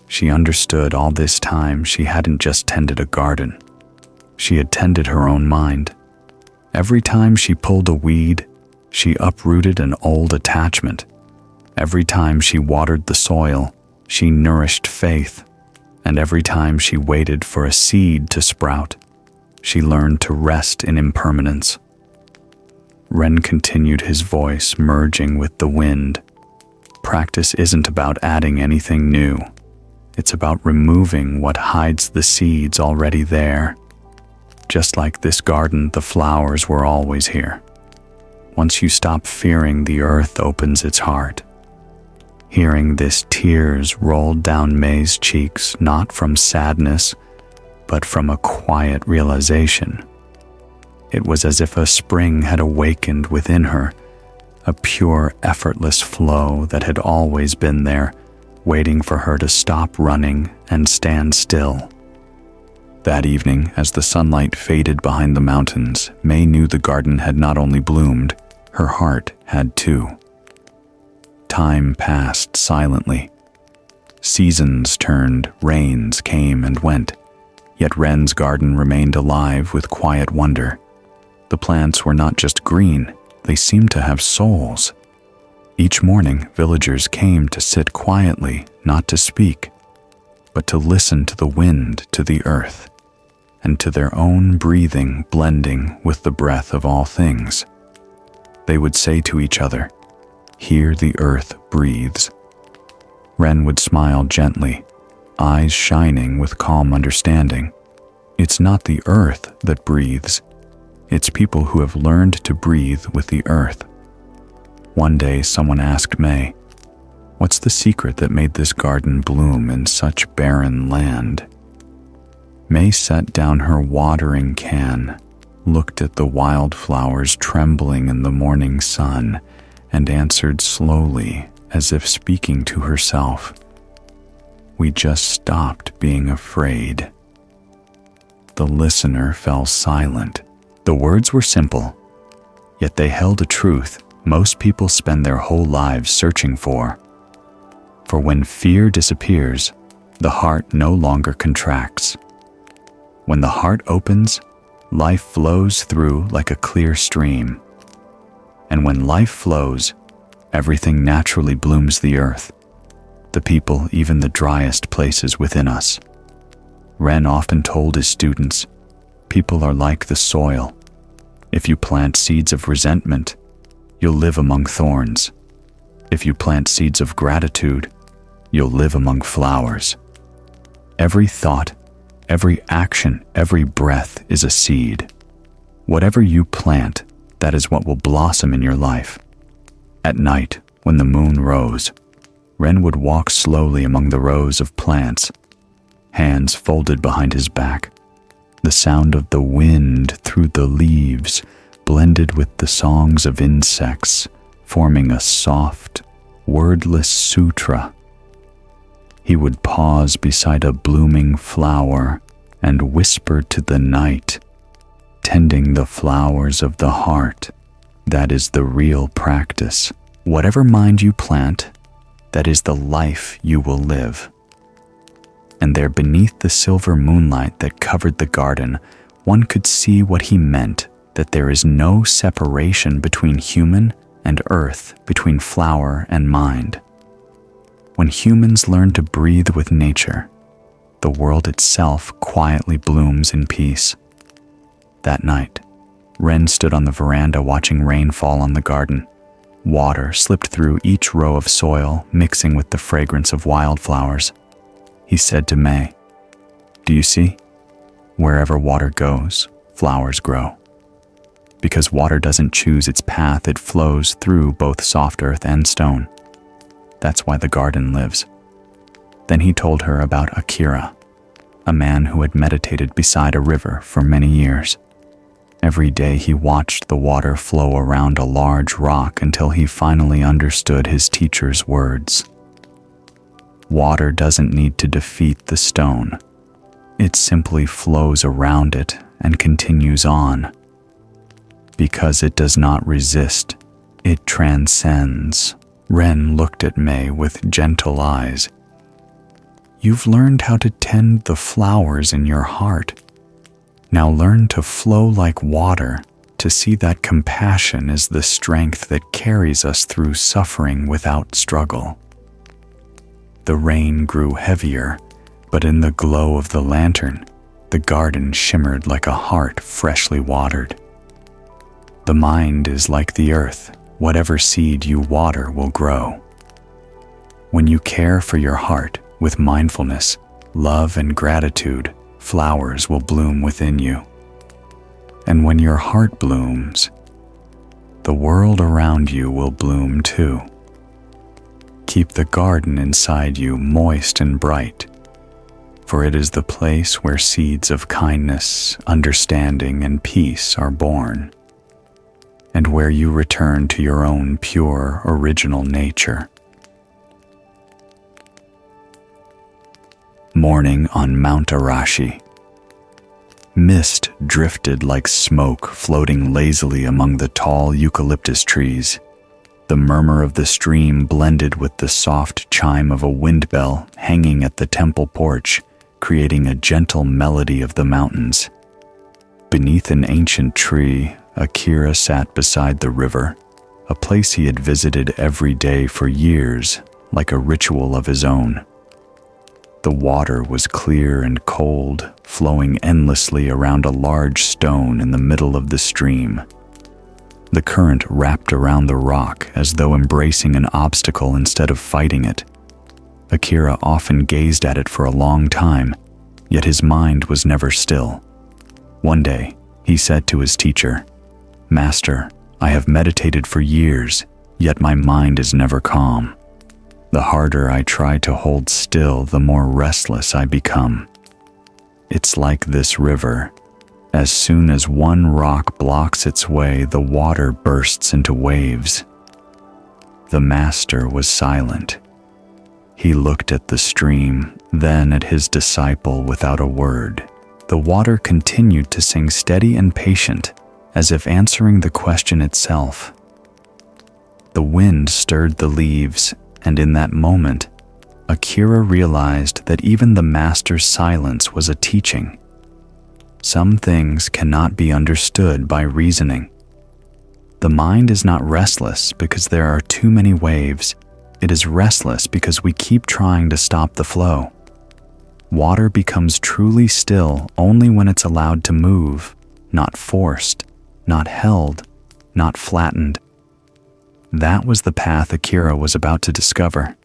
She understood all this time she hadn't just tended a garden. She had tended her own mind. Every time she pulled a weed, she uprooted an old attachment. Every time she watered the soil, she nourished faith. And every time she waited for a seed to sprout, she learned to rest in impermanence. Ren continued, his voice merging with the wind. Practice isn't about adding anything new. It's about removing what hides the seeds already there. Just like this garden, the flowers were always here. Once you stop fearing, the earth opens its heart. Hearing this, tears rolled down May's cheeks, not from sadness, but from a quiet realization. It was as if a spring had awakened within her, a pure, effortless flow that had always been there, waiting for her to stop running and stand still. That evening, as the sunlight faded behind the mountains, May knew the garden had not only bloomed, her heart had too. Time passed silently. Seasons turned, rains came and went, yet Ren's garden remained alive with quiet wonder. The plants were not just green, they seemed to have souls. Each morning, villagers came to sit quietly, not to speak, but to listen to the wind, to the earth, and to their own breathing blending with the breath of all things. They would say to each other, "Here the earth breathes." Ren would smile gently, eyes shining with calm understanding. It's not the earth that breathes. It's people who have learned to breathe with the earth. One day someone asked May, "What's the secret that made this garden bloom in such barren land?" May set down her watering can, looked at the wildflowers trembling in the morning sun, and answered slowly, as if speaking to herself, "We just stopped being afraid." The listener fell silent. The words were simple, yet they held a truth most people spend their whole lives searching for. For when fear disappears, the heart no longer contracts. When the heart opens, life flows through like a clear stream. And when life flows, everything naturally blooms: the earth, the people, even the driest places within us. Ren often told his students, people are like the soil. If you plant seeds of resentment, you'll live among thorns. If you plant seeds of gratitude, you'll live among flowers. Every thought, every action, every breath is a seed. Whatever you plant, that is what will blossom in your life. At night, when the moon rose, Ren would walk slowly among the rows of plants, hands folded behind his back. The sound of the wind through the leaves blended with the songs of insects, forming a soft, wordless sutra. He would pause beside a blooming flower and whisper to the night, "Tending the flowers of the heart, that is the real practice. Whatever mind you plant, that is the life you will live." And there, beneath the silver moonlight that covered the garden, one could see what he meant, that there is no separation between human and earth, between flower and mind. When humans learn to breathe with nature, the world itself quietly blooms in peace. That night, Ren stood on the veranda watching rain fall on the garden. Water slipped through each row of soil, mixing with the fragrance of wildflowers. He said to May, "Do you see? Wherever water goes, flowers grow. Because water doesn't choose its path, it flows through both soft earth and stone. That's why the garden lives. Then he told her about Akira, a man who had meditated beside a river for many years. Every day he watched the water flow around a large rock until he finally understood his teacher's words. Water doesn't need to defeat the stone. It simply flows around it and continues on. Because it does not resist, it transcends. Ren looked at Mei with gentle eyes. You've learned how to tend the flowers in your heart. Now learn to flow like water, to see that compassion is the strength that carries us through suffering without struggle. The rain grew heavier, but in the glow of the lantern, the garden shimmered like a heart freshly watered. The mind is like the earth. Whatever seed you water will grow. When you care for your heart with mindfulness, love, and gratitude, flowers will bloom within you. And when your heart blooms, the world around you will bloom too. Keep the garden inside you moist and bright, for it is the place where seeds of kindness, understanding, and peace are born, and where you return to your own pure, original nature. Morning on Mount Arashi. Mist drifted like smoke floating lazily among the tall eucalyptus trees. The murmur of the stream blended with the soft chime of a wind bell hanging at the temple porch, creating a gentle melody of the mountains. Beneath an ancient tree, Akira sat beside the river, a place he had visited every day for years, like a ritual of his own. The water was clear and cold, flowing endlessly around a large stone in the middle of the stream. The current wrapped around the rock as though embracing an obstacle instead of fighting it. Akira often gazed at it for a long time, yet his mind was never still. One day, he said to his teacher, "Master, I have meditated for years, yet my mind is never calm. The harder I try to hold still, the more restless I become. It's like this river. As soon as one rock blocks its way, the water bursts into waves." The master was silent. He looked at the stream, then at his disciple without a word. The water continued to sing steady and patient, as if answering the question itself. The wind stirred the leaves, and in that moment, Akira realized that even the master's silence was a teaching. Some things cannot be understood by reasoning. The mind is not restless because there are too many waves. It is restless because we keep trying to stop the flow. Water becomes truly still only when it's allowed to move, not forced, not held, not flattened. That was the path Akira was about to discover,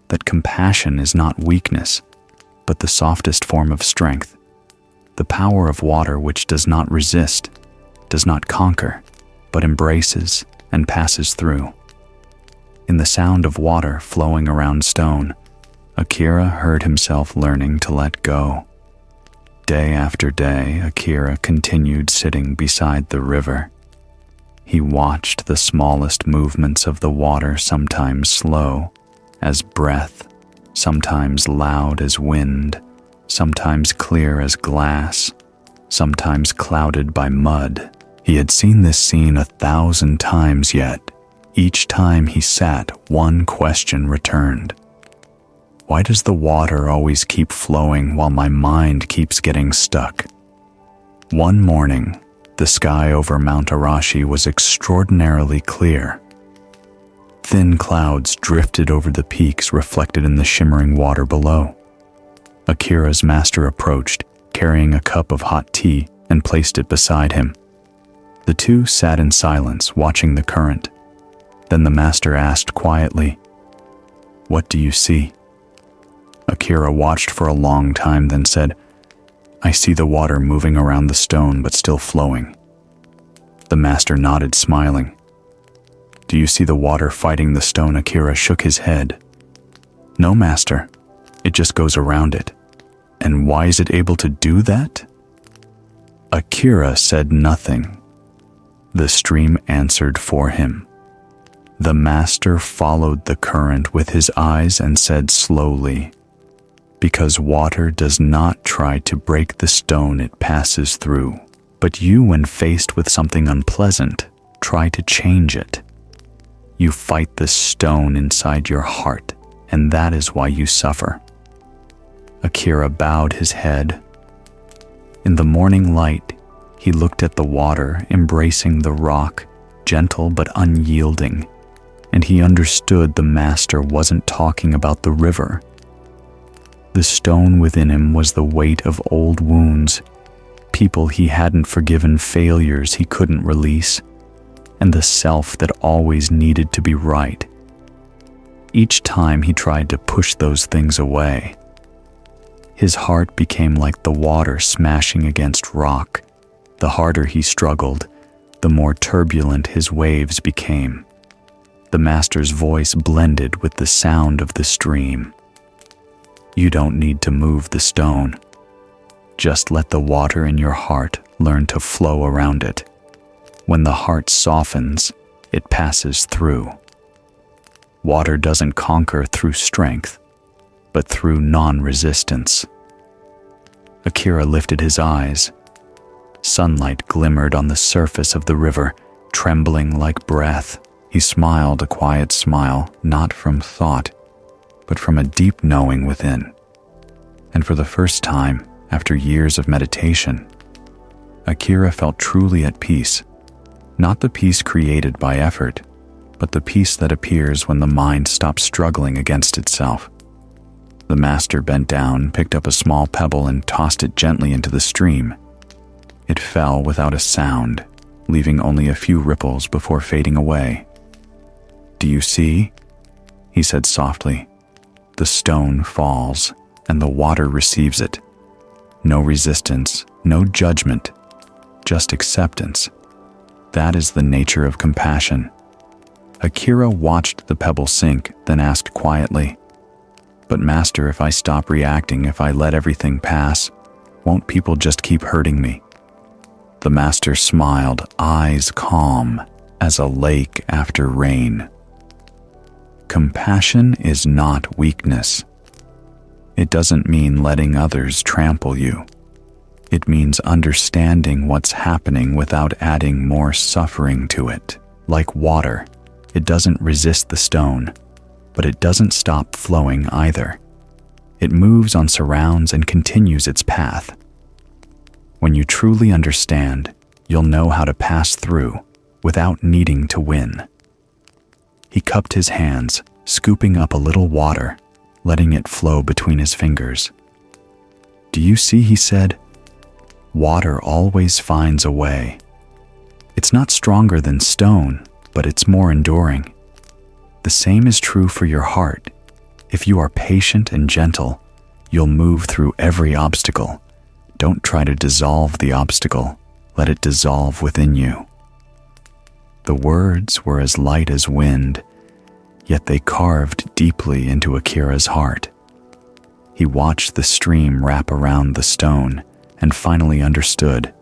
that compassion is not weakness, but the softest form of strength, the power of water which does not resist, does not conquer, but embraces and passes through. In the sound of water flowing around stone, Akira heard himself learning to let go. Day after day, Akira continued sitting beside the river. He watched the smallest movements of the water, sometimes slow as breath, sometimes loud as wind, sometimes clear as glass, sometimes clouded by mud. He had seen this scene 1,000 times, yet each time he sat, one question returned. Why does the water always keep flowing while my mind keeps getting stuck? One morning, the sky over Mount Arashi was extraordinarily clear. Thin clouds drifted over the peaks, reflected in the shimmering water below. Akira's master approached, carrying a cup of hot tea, and placed it beside him. The two sat in silence, watching the current. Then the master asked quietly, "What do you see?" Akira watched for a long time, then said, "I see the water moving around the stone but still flowing." The master nodded, smiling. "Do you see the water fighting the stone?" Akira shook his head. No, master. It just goes around it. And why is it able to do that? Akira said nothing. The stream answered for him. The master followed the current with his eyes and said slowly, "Because water does not try to break the stone it passes through, but you, when faced with something unpleasant, try to change it. You fight the stone inside your heart, and that is why you suffer." Akira bowed his head. In the morning light, he looked at the water, embracing the rock, gentle but unyielding, and he understood the master wasn't talking about the river. The stone within him was the weight of old wounds, people he hadn't forgiven, failures he couldn't release, and the self that always needed to be right. Each time he tried to push those things away, his heart became like the water smashing against rock. The harder he struggled, the more turbulent his waves became. The master's voice blended with the sound of the stream. You don't need to move the stone. Just let the water in your heart learn to flow around it. When the heart softens, it passes through. Water doesn't conquer through strength, but through non-resistance. Akira lifted his eyes. Sunlight glimmered on the surface of the river, trembling like breath. He smiled a quiet smile, not from thought, but from a deep knowing within. And for the first time, after years of meditation, Akira felt truly at peace. Not the peace created by effort, but the peace that appears when the mind stops struggling against itself. The master bent down, picked up a small pebble, and tossed it gently into the stream. It fell without a sound, leaving only a few ripples before fading away. "Do you see?" he said softly. "The stone falls, and the water receives it. No resistance, no judgment, just acceptance. That is the nature of compassion." Akira watched the pebble sink, then asked quietly, "But master, if I stop reacting, if I let everything pass, won't people just keep hurting me?" The master smiled, eyes calm as a lake after rain. Compassion is not weakness. It doesn't mean letting others trample you. It means understanding what's happening without adding more suffering to it. Like water, it doesn't resist the stone, but it doesn't stop flowing either. It moves on surrounds and continues its path. When you truly understand, you'll know how to pass through without needing to win. He cupped his hands, scooping up a little water, letting it flow between his fingers. "Do you see?" he said. "Water always finds a way. It's not stronger than stone, but it's more enduring. The same is true for your heart. If you are patient and gentle, you'll move through every obstacle. Don't try to dissolve the obstacle. Let it dissolve within you." The words were as light as wind, yet they carved deeply into Akira's heart. He watched the stream wrap around the stone and finally understood.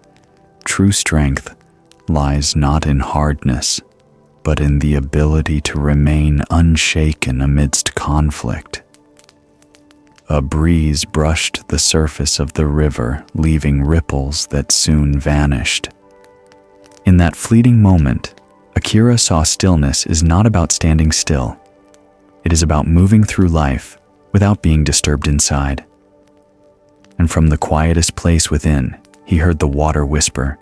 True strength lies not in hardness, but in the ability to remain unshaken amidst conflict. A breeze brushed the surface of the river, leaving ripples that soon vanished. In that fleeting moment, Akira saw stillness is not about standing still. It is about moving through life without being disturbed inside. And from the quietest place within, he heard the water whisper,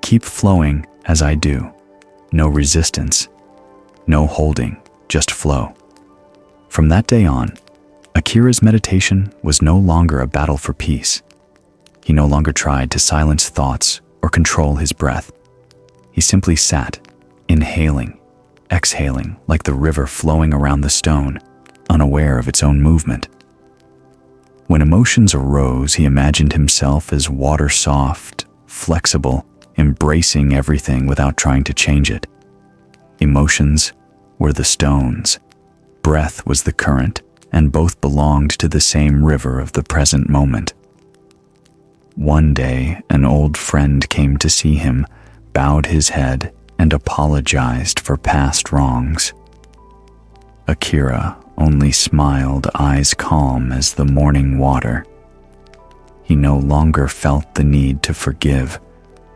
"Keep flowing as I do. No resistance, no holding, just flow." From that day on, Akira's meditation was no longer a battle for peace. He no longer tried to silence thoughts or control his breath. He simply sat, inhaling, exhaling like the river flowing around the stone, unaware of its own movement. When emotions arose, he imagined himself as water soft, flexible, embracing everything without trying to change it. Emotions were the stones. Breath was the current, and both belonged to the same river of the present moment. One day, an old friend came to see him, bowed his head, and apologized for past wrongs. Akira only smiled, eyes calm as the morning water. He no longer felt the need to forgive,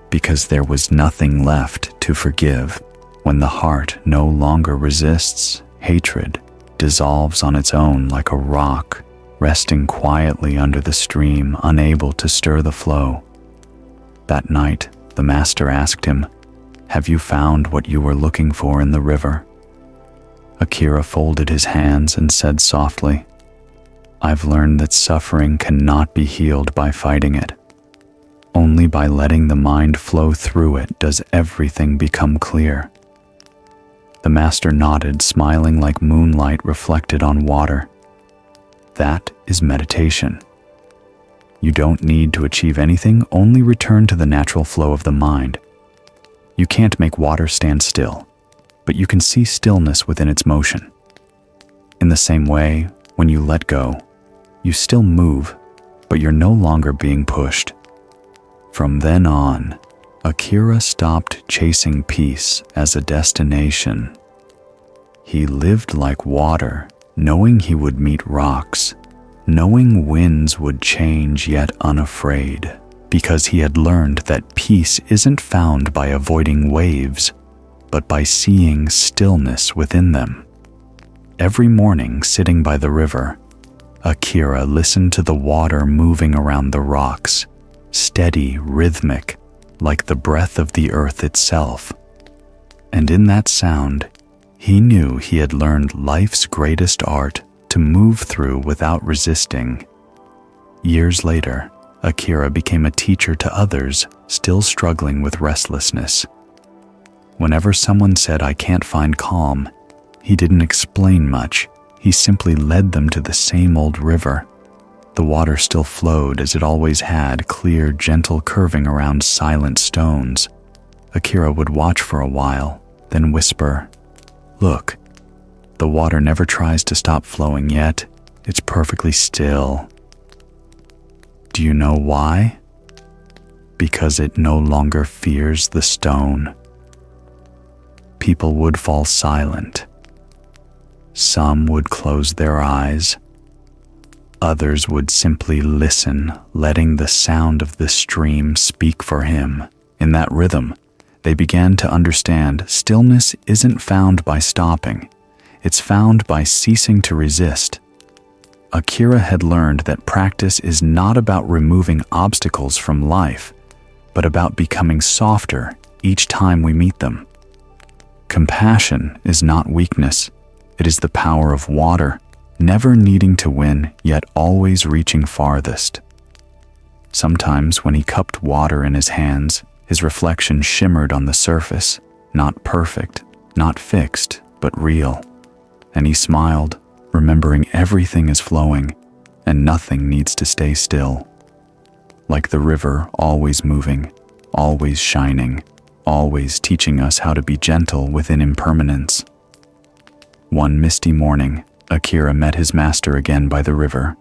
because there was nothing left to forgive. When the heart no longer resists, hatred dissolves on its own like a rock, resting quietly under the stream, unable to stir the flow. That night, the master asked him, "Have you found what you were looking for in the river?" Akira folded his hands and said softly, "I've learned that suffering cannot be healed by fighting it. Only by letting the mind flow through it does everything become clear." The master nodded, smiling like moonlight reflected on water. That is meditation. You don't need to achieve anything, only return to the natural flow of the mind. You can't make water stand still, but you can see stillness within its motion. In the same way, when you let go, you still move, but you're no longer being pushed. From then on, Akira stopped chasing peace as a destination. He lived like water, knowing he would meet rocks, knowing winds would change, yet unafraid, because he had learned that peace isn't found by avoiding waves, but by seeing stillness within them. Every morning, sitting by the river, Akira listened to the water moving around the rocks, steady, rhythmic, like the breath of the earth itself. And in that sound, he knew he had learned life's greatest art, to move through without resisting. Years later, Akira became a teacher to others still struggling with restlessness. Whenever someone said, "I can't find calm," he didn't explain much. He simply led them to the same old river. The water still flowed as it always had, clear, gentle curving around silent stones. Akira would watch for a while, then whisper, "Look, the water never tries to stop flowing yet. It's perfectly still. Do you know why? Because it no longer fears the stone." People would fall silent. Some would close their eyes. Others would simply listen, letting the sound of the stream speak for him. In that rhythm, they began to understand stillness isn't found by stopping. It's found by ceasing to resist. Akira had learned that practice is not about removing obstacles from life, but about becoming softer each time we meet them. Compassion is not weakness. It is the power of water, never needing to win, yet always reaching farthest. Sometimes when he cupped water in his hands, his reflection shimmered on the surface, not perfect, not fixed, but real. And he smiled, remembering everything is flowing, and nothing needs to stay still. Like the river, always moving, always shining, always teaching us how to be gentle within impermanence. One misty morning, Akira met his master again by the river.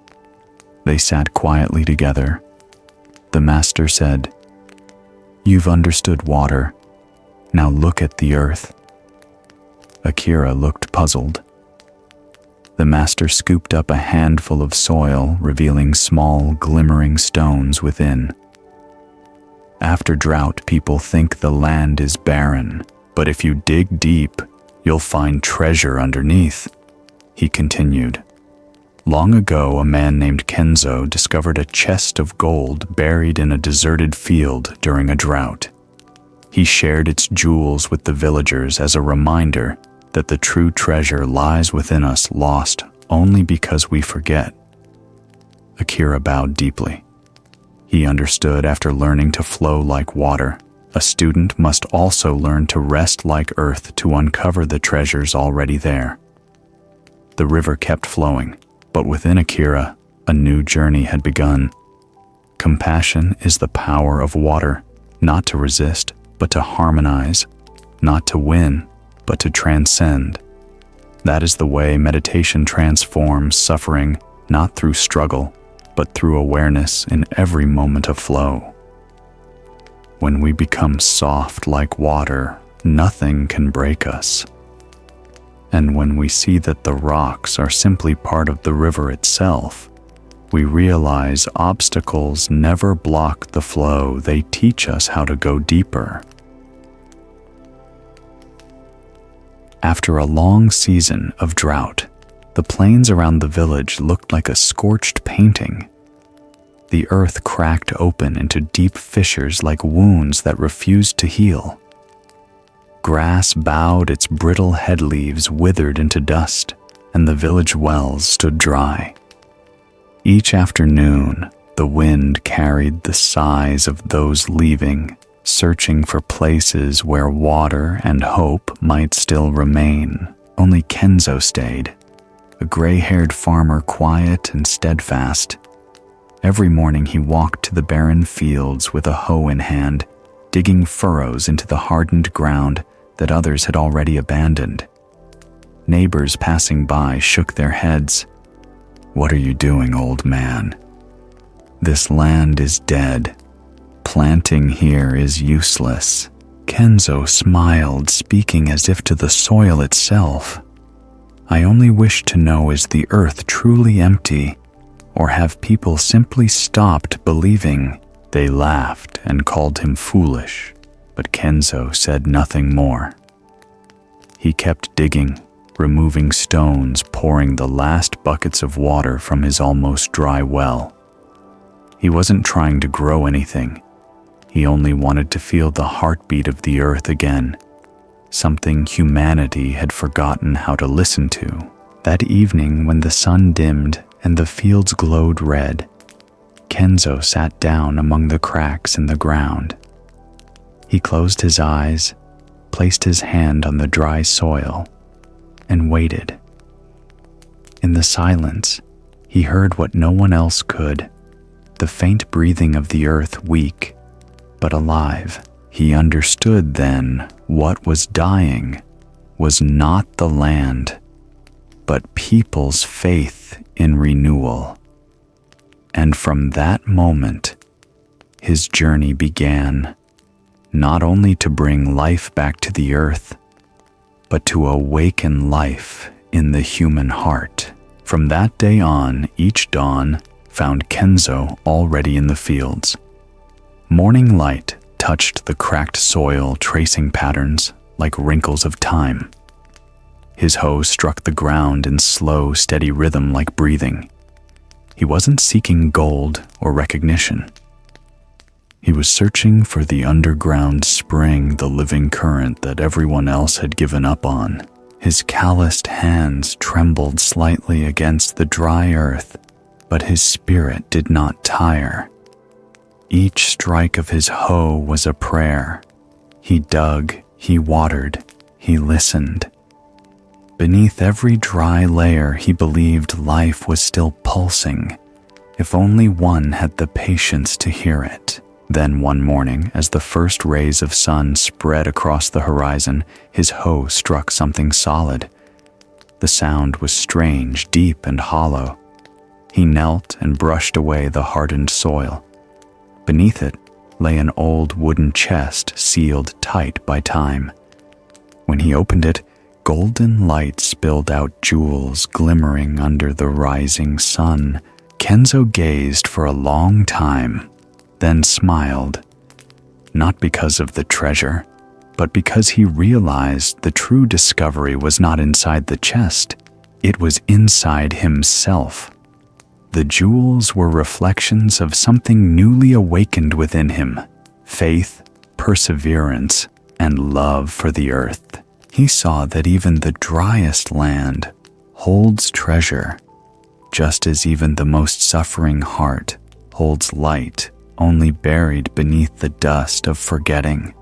They sat quietly together. The master said, "You've understood water. Now look at the earth." Akira looked puzzled. The master scooped up a handful of soil, revealing small, glimmering stones within. After drought, people think the land is barren, but if you dig deep, you'll find treasure underneath, he continued. Long ago, a man named Kenzo discovered a chest of gold buried in a deserted field during a drought. He shared its jewels with the villagers as a reminder that the true treasure lies within us, lost only because we forget. Akira bowed deeply. He understood after learning to flow like water, a student must also learn to rest like earth to uncover the treasures already there. The river kept flowing, but within Akira, a new journey had begun. Compassion is the power of water, not to resist, but to harmonize, not to win, but to transcend. That is the way meditation transforms suffering, not through struggle, but through awareness in every moment of flow. When we become soft like water, nothing can break us. And when we see that the rocks are simply part of the river itself, we realize obstacles never block the flow, they teach us how to go deeper. After a long season of drought, the plains around the village looked like a scorched painting. The earth cracked open into deep fissures like wounds that refused to heal. Grass bowed, its brittle head leaves withered into dust, and the village wells stood dry. Each afternoon, the wind carried the sighs of those leaving, searching for places where water and hope might still remain. Only Kenzo stayed, a gray-haired farmer, quiet and steadfast. Every morning he walked to the barren fields with a hoe in hand, digging furrows into the hardened ground that others had already abandoned. Neighbors passing by shook their heads. "What are you doing, old man? This land is dead. Planting here is useless." Kenzo smiled, speaking as if to the soil itself. "I only wish to know, is the earth truly empty, or have people simply stopped believing?" They laughed and called him foolish, but Kenzo said nothing more. He kept digging, removing stones, pouring the last buckets of water from his almost dry well. He wasn't trying to grow anything. He only wanted to feel the heartbeat of the earth again, something humanity had forgotten how to listen to. That evening, when the sun dimmed and the fields glowed red, Kenzo sat down among the cracks in the ground. He closed his eyes, placed his hand on the dry soil, and waited. In the silence, he heard what no one else could, the faint breathing of the earth, weak but alive. He understood then what was dying was not the land, but people's faith in renewal. And from that moment, his journey began, not only to bring life back to the earth, but to awaken life in the human heart. From that day on, each dawn found Kenzo already in the fields. Morning light touched the cracked soil, tracing patterns like wrinkles of time. His hoe struck the ground in slow, steady rhythm like breathing. He wasn't seeking gold or recognition. He was searching for the underground spring, the living current that everyone else had given up on. His calloused hands trembled slightly against the dry earth, but his spirit did not tire. Each strike of his hoe was a prayer. He dug, he watered, he listened. Beneath every dry layer, he believed life was still pulsing, if only one had the patience to hear it. Then one morning, as the first rays of sun spread across the horizon, his hoe struck something solid. The sound was strange, deep and hollow. He knelt and brushed away the hardened soil. Beneath it lay an old wooden chest sealed tight by time. When he opened it, golden light spilled out jewels glimmering under the rising sun. Kenzo gazed for a long time, then smiled, not because of the treasure, but because he realized the true discovery was not inside the chest, it was inside himself. The jewels were reflections of something newly awakened within him: faith, perseverance, and love for the earth. He saw that even the driest land holds treasure, just as even the most suffering heart holds light, only buried beneath the dust of forgetting,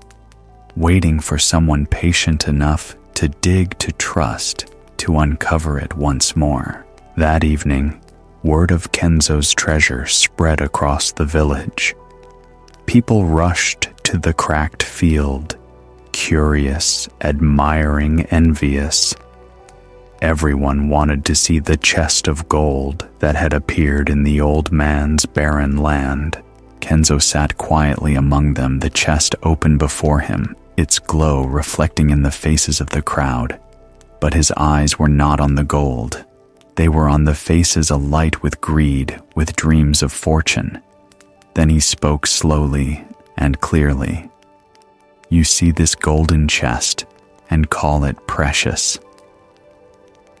waiting for someone patient enough to dig, to trust, to uncover it once more. That evening, word of Kenzo's treasure spread across the village. People rushed to the cracked field, curious, admiring, envious. Everyone wanted to see the chest of gold that had appeared in the old man's barren land. Kenzo sat quietly among them, the chest open before him, its glow reflecting in the faces of the crowd. But his eyes were not on the gold. They were on the faces alight with greed, with dreams of fortune. Then he spoke slowly and clearly. You see this golden chest and call it precious.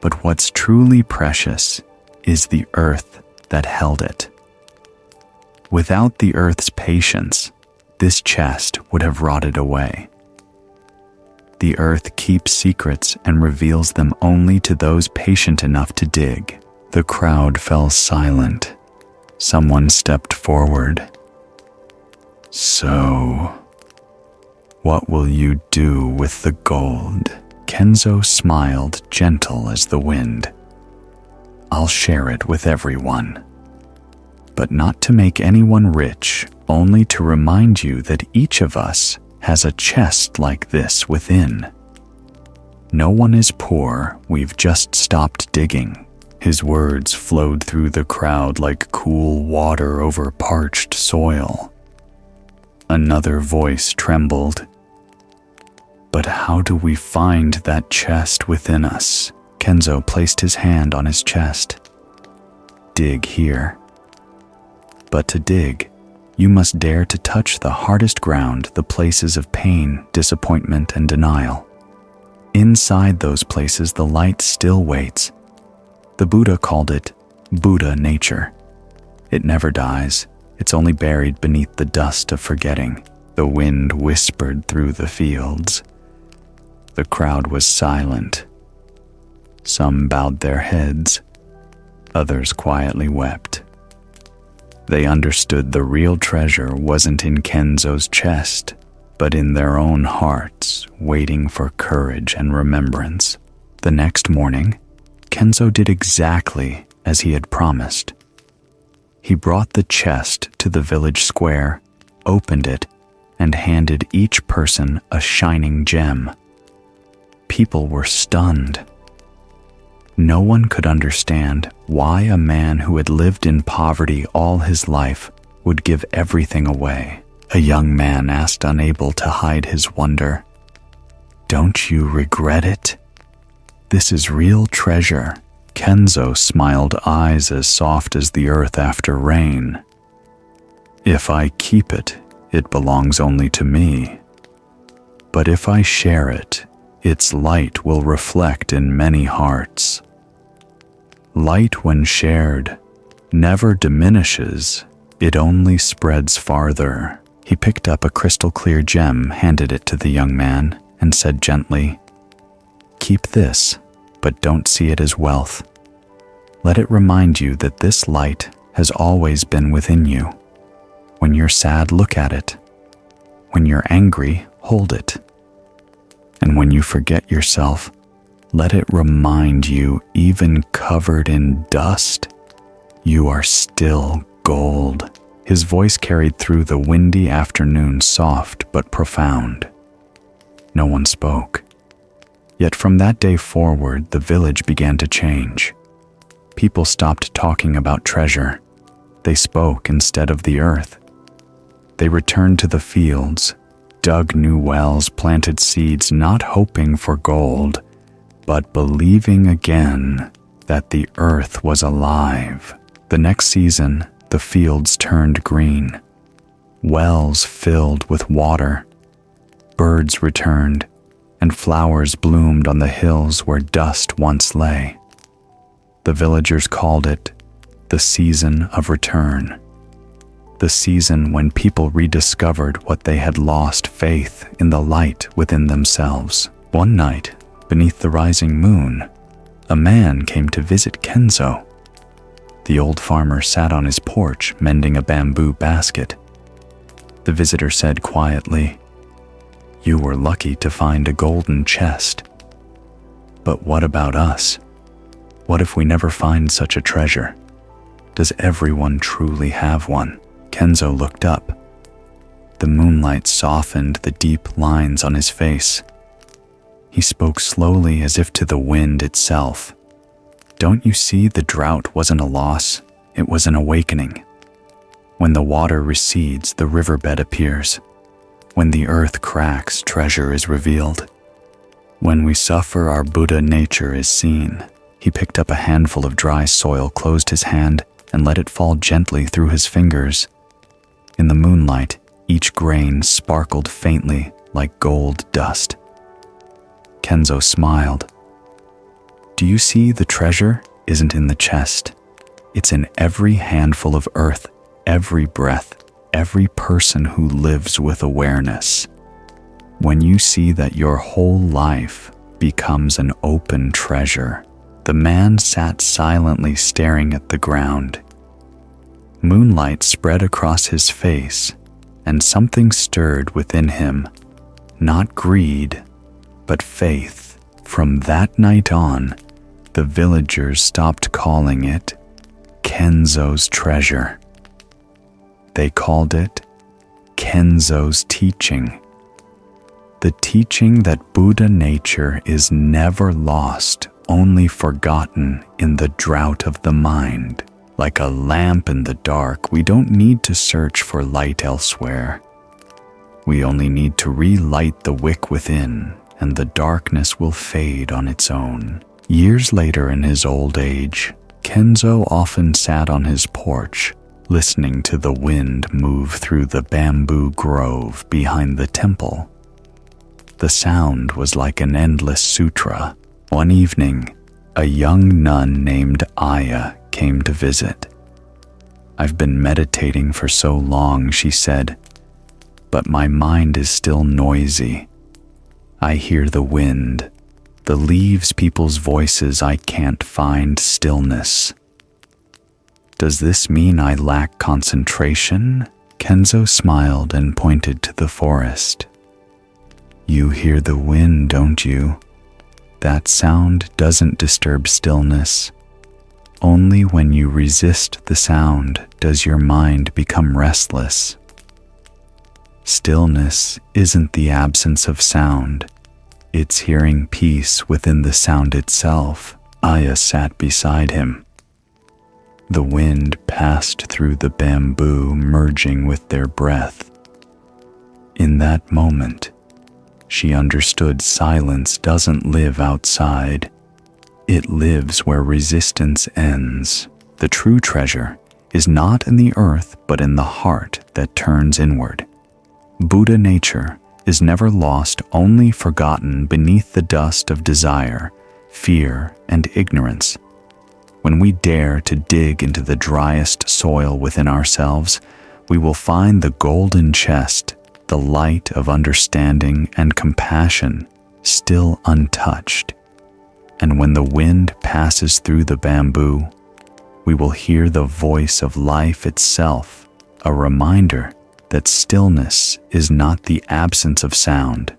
But what's truly precious is the earth that held it. Without the earth's patience, this chest would have rotted away. The earth keeps secrets and reveals them only to those patient enough to dig. The crowd fell silent. Someone stepped forward. So, what will you do with the gold? Kenzo smiled, gentle as the wind. I'll share it with everyone. But not to make anyone rich, only to remind you that each of us has a chest like this within. No one is poor, we've just stopped digging. His words flowed through the crowd like cool water over parched soil. Another voice trembled. But how do we find that chest within us? Kenzo placed his hand on his chest. Dig here. But to dig, you must dare to touch the hardest ground, the places of pain, disappointment, and denial. Inside those places, the light still waits. The Buddha called it Buddha nature. It never dies. It's only buried beneath the dust of forgetting. The wind whispered through the fields. The crowd was silent. Some bowed their heads. Others quietly wept. They understood the real treasure wasn't in Kenzo's chest, but in their own hearts, waiting for courage and remembrance. The next morning, Kenzo did exactly as he had promised. He brought the chest to the village square, opened it, and handed each person a shining gem. People were stunned. No one could understand why a man who had lived in poverty all his life would give everything away. A young man asked, unable to hide his wonder. Don't you regret it? This is real treasure. Kenzo smiled, eyes as soft as the earth after rain. If I keep it, it belongs only to me. But if I share it, its light will reflect in many hearts. Light, when shared, never diminishes, it only spreads farther. He picked up a crystal-clear gem, handed it to the young man, and said gently, Keep this, but don't see it as wealth. Let it remind you that this light has always been within you. When you're sad, look at it. When you're angry, hold it. And when you forget yourself, let it remind you, even covered in dust, you are still gold. His voice carried through the windy afternoon, soft but profound. No one spoke. Yet from that day forward, the village began to change. People stopped talking about treasure. They spoke instead of the earth. They returned to the fields, dug new wells, planted seeds, not hoping for gold, but believing again that the earth was alive. The next season, the fields turned green. Wells filled with water. Birds returned, and flowers bloomed on the hills where dust once lay. The villagers called it the season of return. The season when people rediscovered what they had lost, faith in the light within themselves. One night, beneath the rising moon, a man came to visit Kenzo. The old farmer sat on his porch, mending a bamboo basket. The visitor said quietly, You were lucky to find a golden chest. But what about us? What if we never find such a treasure? Does everyone truly have one? Kenzo looked up. The moonlight softened the deep lines on his face. He spoke slowly as if to the wind itself. Don't you see the drought wasn't a loss, it was an awakening. When the water recedes, the riverbed appears. When the earth cracks, treasure is revealed. When we suffer, our Buddha nature is seen. He picked up a handful of dry soil, closed his hand, and let it fall gently through his fingers. In the moonlight, each grain sparkled faintly like gold dust. Kenzo smiled. Do you see the treasure isn't in the chest? It's in every handful of earth, every breath, every person who lives with awareness. When you see that your whole life becomes an open treasure, the man sat silently staring at the ground. Moonlight spread across his face, and something stirred within him, not greed, but faith. From that night on, the villagers stopped calling it Kenzo's treasure. They called it Kenzo's teaching. The teaching that Buddha nature is never lost, only forgotten in the drought of the mind. Like a lamp in the dark, we don't need to search for light elsewhere. We only need to relight the wick within, and the darkness will fade on its own. Years later, in his old age, Kenzo often sat on his porch, listening to the wind move through the bamboo grove behind the temple. The sound was like an endless sutra. One evening, a young nun named Aya came to visit. I've been meditating for so long, she said, but my mind is still noisy. I hear the wind, the leaves, people's voices. I can't find stillness. Does this mean I lack concentration? Kenzo smiled and pointed to the forest. You hear the wind, don't you? That sound doesn't disturb stillness. Only when you resist the sound does your mind become restless. Stillness isn't the absence of sound. It's hearing peace within the sound itself. Aya sat beside him. The wind passed through the bamboo, merging with their breath. In that moment, she understood silence doesn't live outside. It lives where resistance ends. The true treasure is not in the earth, but in the heart that turns inward. Buddha nature is never lost, only forgotten beneath the dust of desire, fear, and ignorance. When we dare to dig into the driest soil within ourselves, we will find the golden chest, the light of understanding and compassion, still untouched. And when the wind passes through the bamboo, we will hear the voice of life itself, a reminder that stillness is not the absence of sound,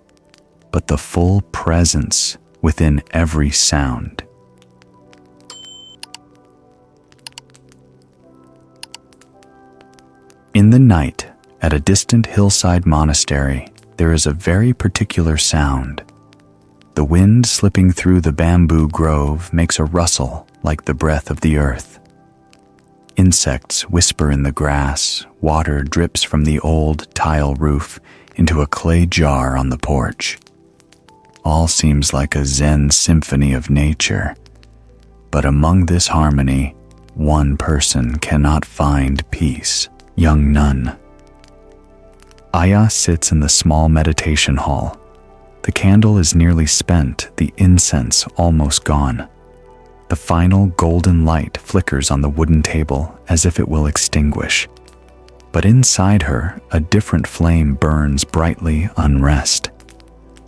but the full presence within every sound. In the night, at a distant hillside monastery, there is a very particular sound. The wind slipping through the bamboo grove makes a rustle like the breath of the earth. Insects whisper in the grass, water drips from the old tile roof into a clay jar on the porch. All seems like a Zen symphony of nature. But among this harmony, one person cannot find peace. Young nun. Aya sits in the small meditation hall. The candle is nearly spent, the incense almost gone. The final golden light flickers on the wooden table as if it will extinguish. But inside her, a different flame burns brightly, unrest.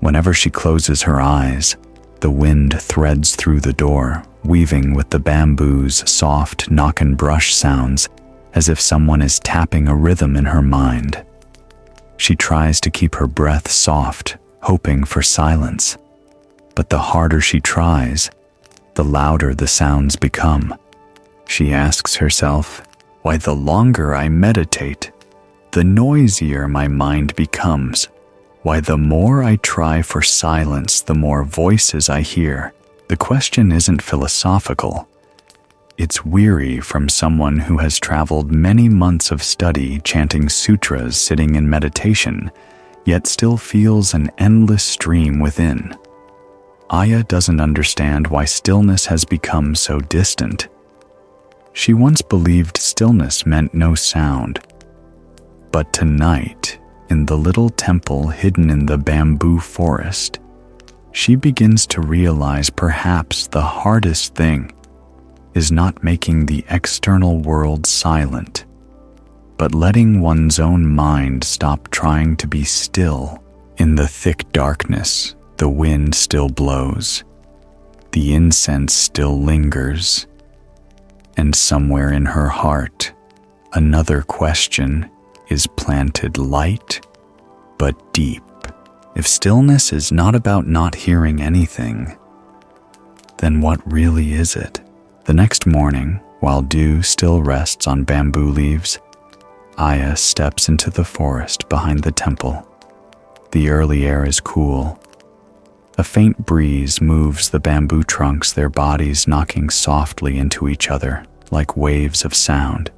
Whenever she closes her eyes, the wind threads through the door, weaving with the bamboo's soft knock and brush sounds, as if someone is tapping a rhythm in her mind. She tries to keep her breath soft, hoping for silence. But the harder she tries, the louder the sounds become. She asks herself, why the longer I meditate, the noisier my mind becomes. Why, the more I try for silence, the more voices I hear. The question isn't philosophical. It's weary from someone who has traveled many months of study chanting sutras, sitting in meditation, yet still feels an endless stream within. Aya doesn't understand why stillness has become so distant. She once believed stillness meant no sound. But tonight, in the little temple hidden in the bamboo forest, she begins to realize perhaps the hardest thing is not making the external world silent, but letting one's own mind stop trying to be still. In the thick darkness, the wind still blows, the incense still lingers, and somewhere in her heart, another question is planted, light but deep. If stillness is not about not hearing anything, then what really is it? The next morning, while dew still rests on bamboo leaves, Aya steps into the forest behind the temple. The early air is cool. A faint breeze moves the bamboo trunks, their bodies knocking softly into each other like waves of sound.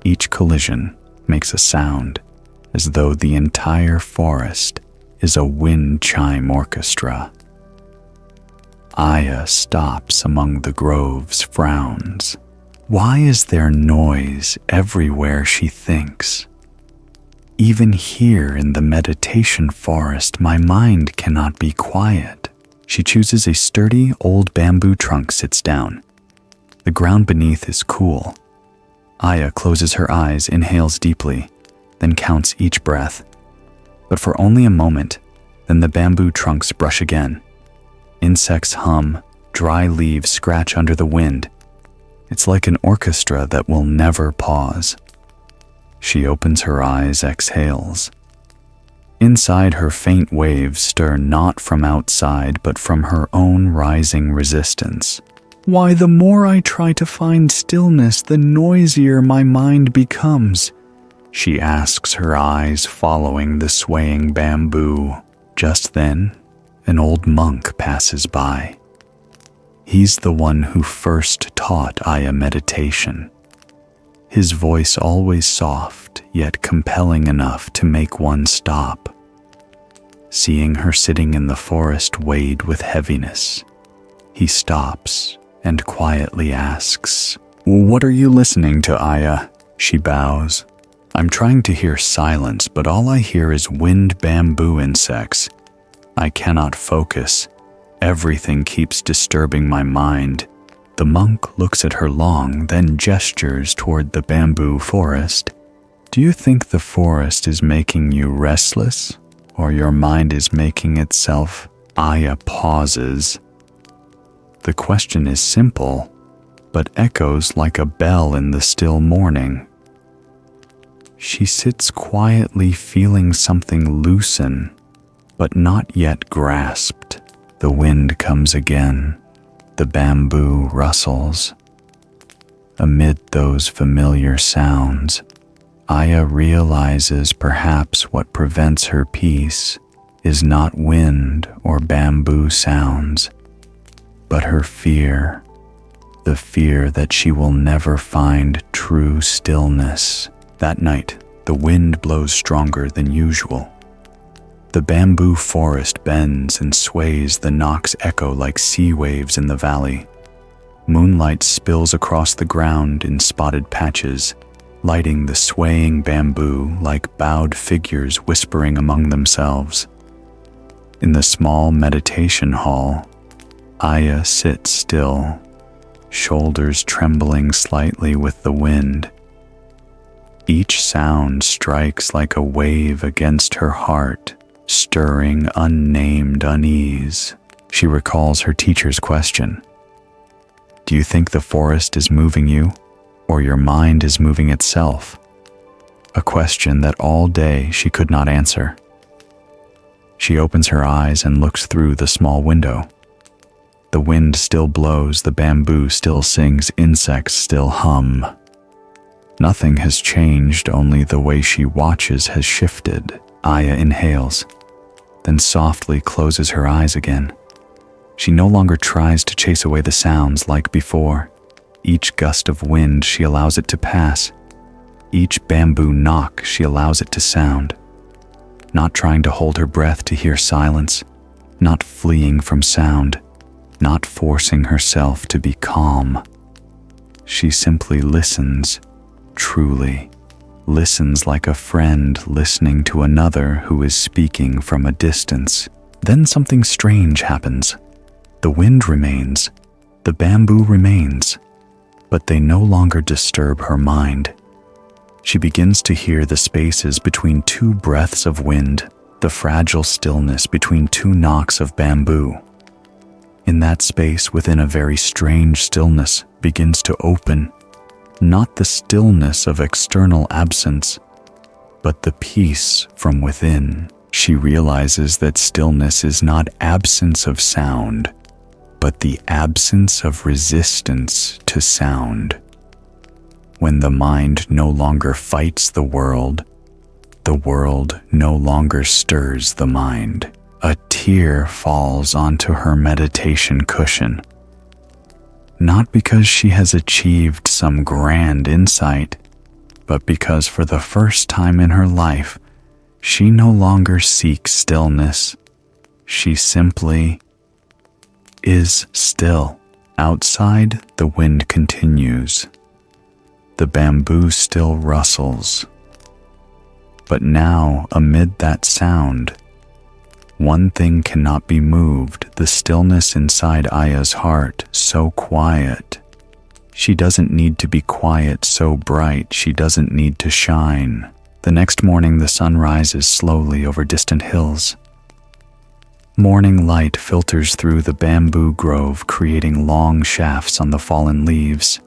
Each collision makes a sound, as though the entire forest is a wind chime orchestra. Aya stops among the groves, frowns. Why is there noise everywhere, she thinks? Even here in the meditation forest, my mind cannot be quiet. She chooses a sturdy old bamboo trunk, sits down. The ground beneath is cool. Aya closes her eyes, inhales deeply, then counts each breath. But for only a moment, then the bamboo trunks brush again. Insects hum, dry leaves scratch under the wind. It's like an orchestra that will never pause. She opens her eyes, exhales. Inside her, faint waves stir not from outside, but from her own rising resistance. Why, the more I try to find stillness, the noisier my mind becomes, she asks, her eyes following the swaying bamboo. Just then, an old monk passes by. He's the one who first taught Aya meditation. His voice always soft, yet compelling enough to make one stop. Seeing her sitting in the forest weighed with heaviness, he stops and quietly asks, "What are you listening to, Aya?" She bows. "I'm trying to hear silence, but all I hear is wind bamboo insects. I cannot focus. Everything keeps disturbing my mind." The monk looks at her long, then gestures toward the bamboo forest. "Do you think the forest is making you restless, or your mind is making itself?" Aya pauses. The question is simple, but echoes like a bell in the still morning. She sits quietly, feeling something loosen, but not yet grasped. The wind comes again. The bamboo rustles. Amid those familiar sounds, Aya realizes perhaps what prevents her peace is not wind or bamboo sounds, but her fear, the fear that she will never find true stillness. That night, the wind blows stronger than usual. The bamboo forest bends and sways, the knocks echo like sea waves in the valley. Moonlight spills across the ground in spotted patches, lighting the swaying bamboo like bowed figures whispering among themselves. In the small meditation hall, Aya sits still, shoulders trembling slightly with the wind. Each sound strikes like a wave against her heart, stirring unnamed unease. She recalls her teacher's question. Do you think the forest is moving you, or your mind is moving itself? A question that all day she could not answer. She opens her eyes and looks through the small window. The wind still blows, the bamboo still sings, insects still hum. Nothing has changed, only the way she watches has shifted. Aya inhales. then softly closes her eyes again. She no longer tries to chase away the sounds like before. Each gust of wind, she allows it to pass. Each bamboo knock, she allows it to sound. Not trying to hold her breath to hear silence, not fleeing from sound, not forcing herself to be calm. She simply listens, truly, listens like a friend listening to another who is speaking from a distance. Then something strange happens. The wind remains, the bamboo remains, but they no longer disturb her mind. She begins to hear the spaces between two breaths of wind, the fragile stillness between two knocks of bamboo. In that space, within a very strange stillness, begins to open, not the stillness of external absence, but the peace from within. She realizes that stillness is not absence of sound, but the absence of resistance to sound. When the mind no longer fights the world no longer stirs the mind. A tear falls onto her meditation cushion. Not because she has achieved some grand insight, but because for the first time in her life, she no longer seeks stillness. She simply is still. Outside, the wind continues. The bamboo still rustles. But now, amid that sound, one thing cannot be moved, the stillness inside Aya's heart, so quiet. She doesn't need to be quiet, so bright, she doesn't need to shine. The next morning, the sun rises slowly over distant hills. Morning light filters through the bamboo grove, creating long shafts on the fallen leaves.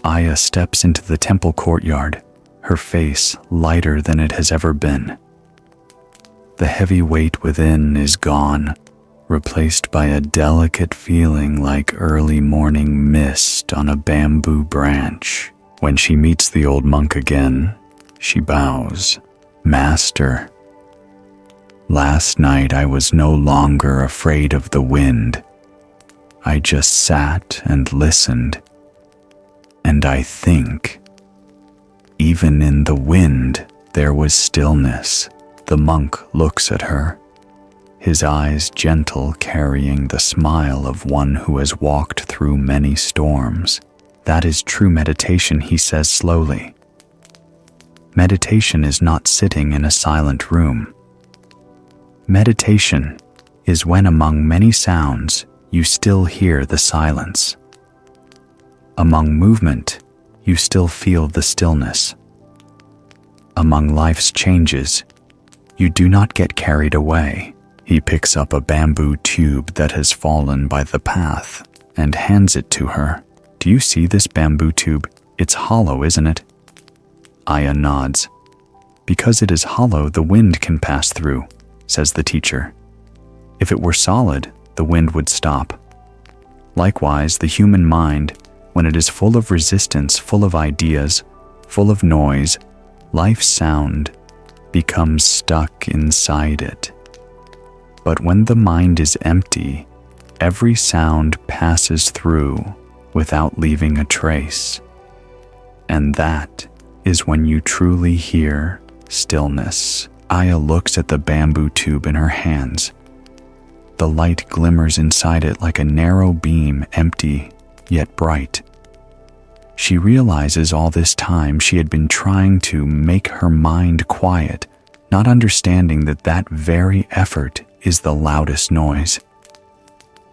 Aya steps into the temple courtyard, her face lighter than it has ever been. The heavy weight within is gone, replaced by a delicate feeling like early morning mist on a bamboo branch. When she meets the old monk again, she bows. "Master, last night I was no longer afraid of the wind. I just sat and listened. And I think, even in the wind, there was stillness." The monk looks at her, his eyes gentle, carrying the smile of one who has walked through many storms. "That is true meditation," he says slowly. Meditation is not sitting in a silent room. Meditation is when among many sounds you still hear the silence. Among movement, you still feel the stillness. Among life's changes, you do not get carried away. He picks up a bamboo tube that has fallen by the path and hands it to her. "Do you see this bamboo tube? It's hollow, isn't it?" Aya nods. "Because it is hollow, the wind can pass through," says the teacher. "If it were solid, the wind would stop." Likewise, the human mind, when it is full of resistance, full of ideas, full of noise, life's sound becomes stuck inside it. But when the mind is empty, every sound passes through without leaving a trace. And that is when you truly hear stillness. Aya looks at the bamboo tube in her hands. The light glimmers inside it like a narrow beam, empty yet bright. She realizes all this time she had been trying to make her mind quiet, not understanding that that very effort is the loudest noise.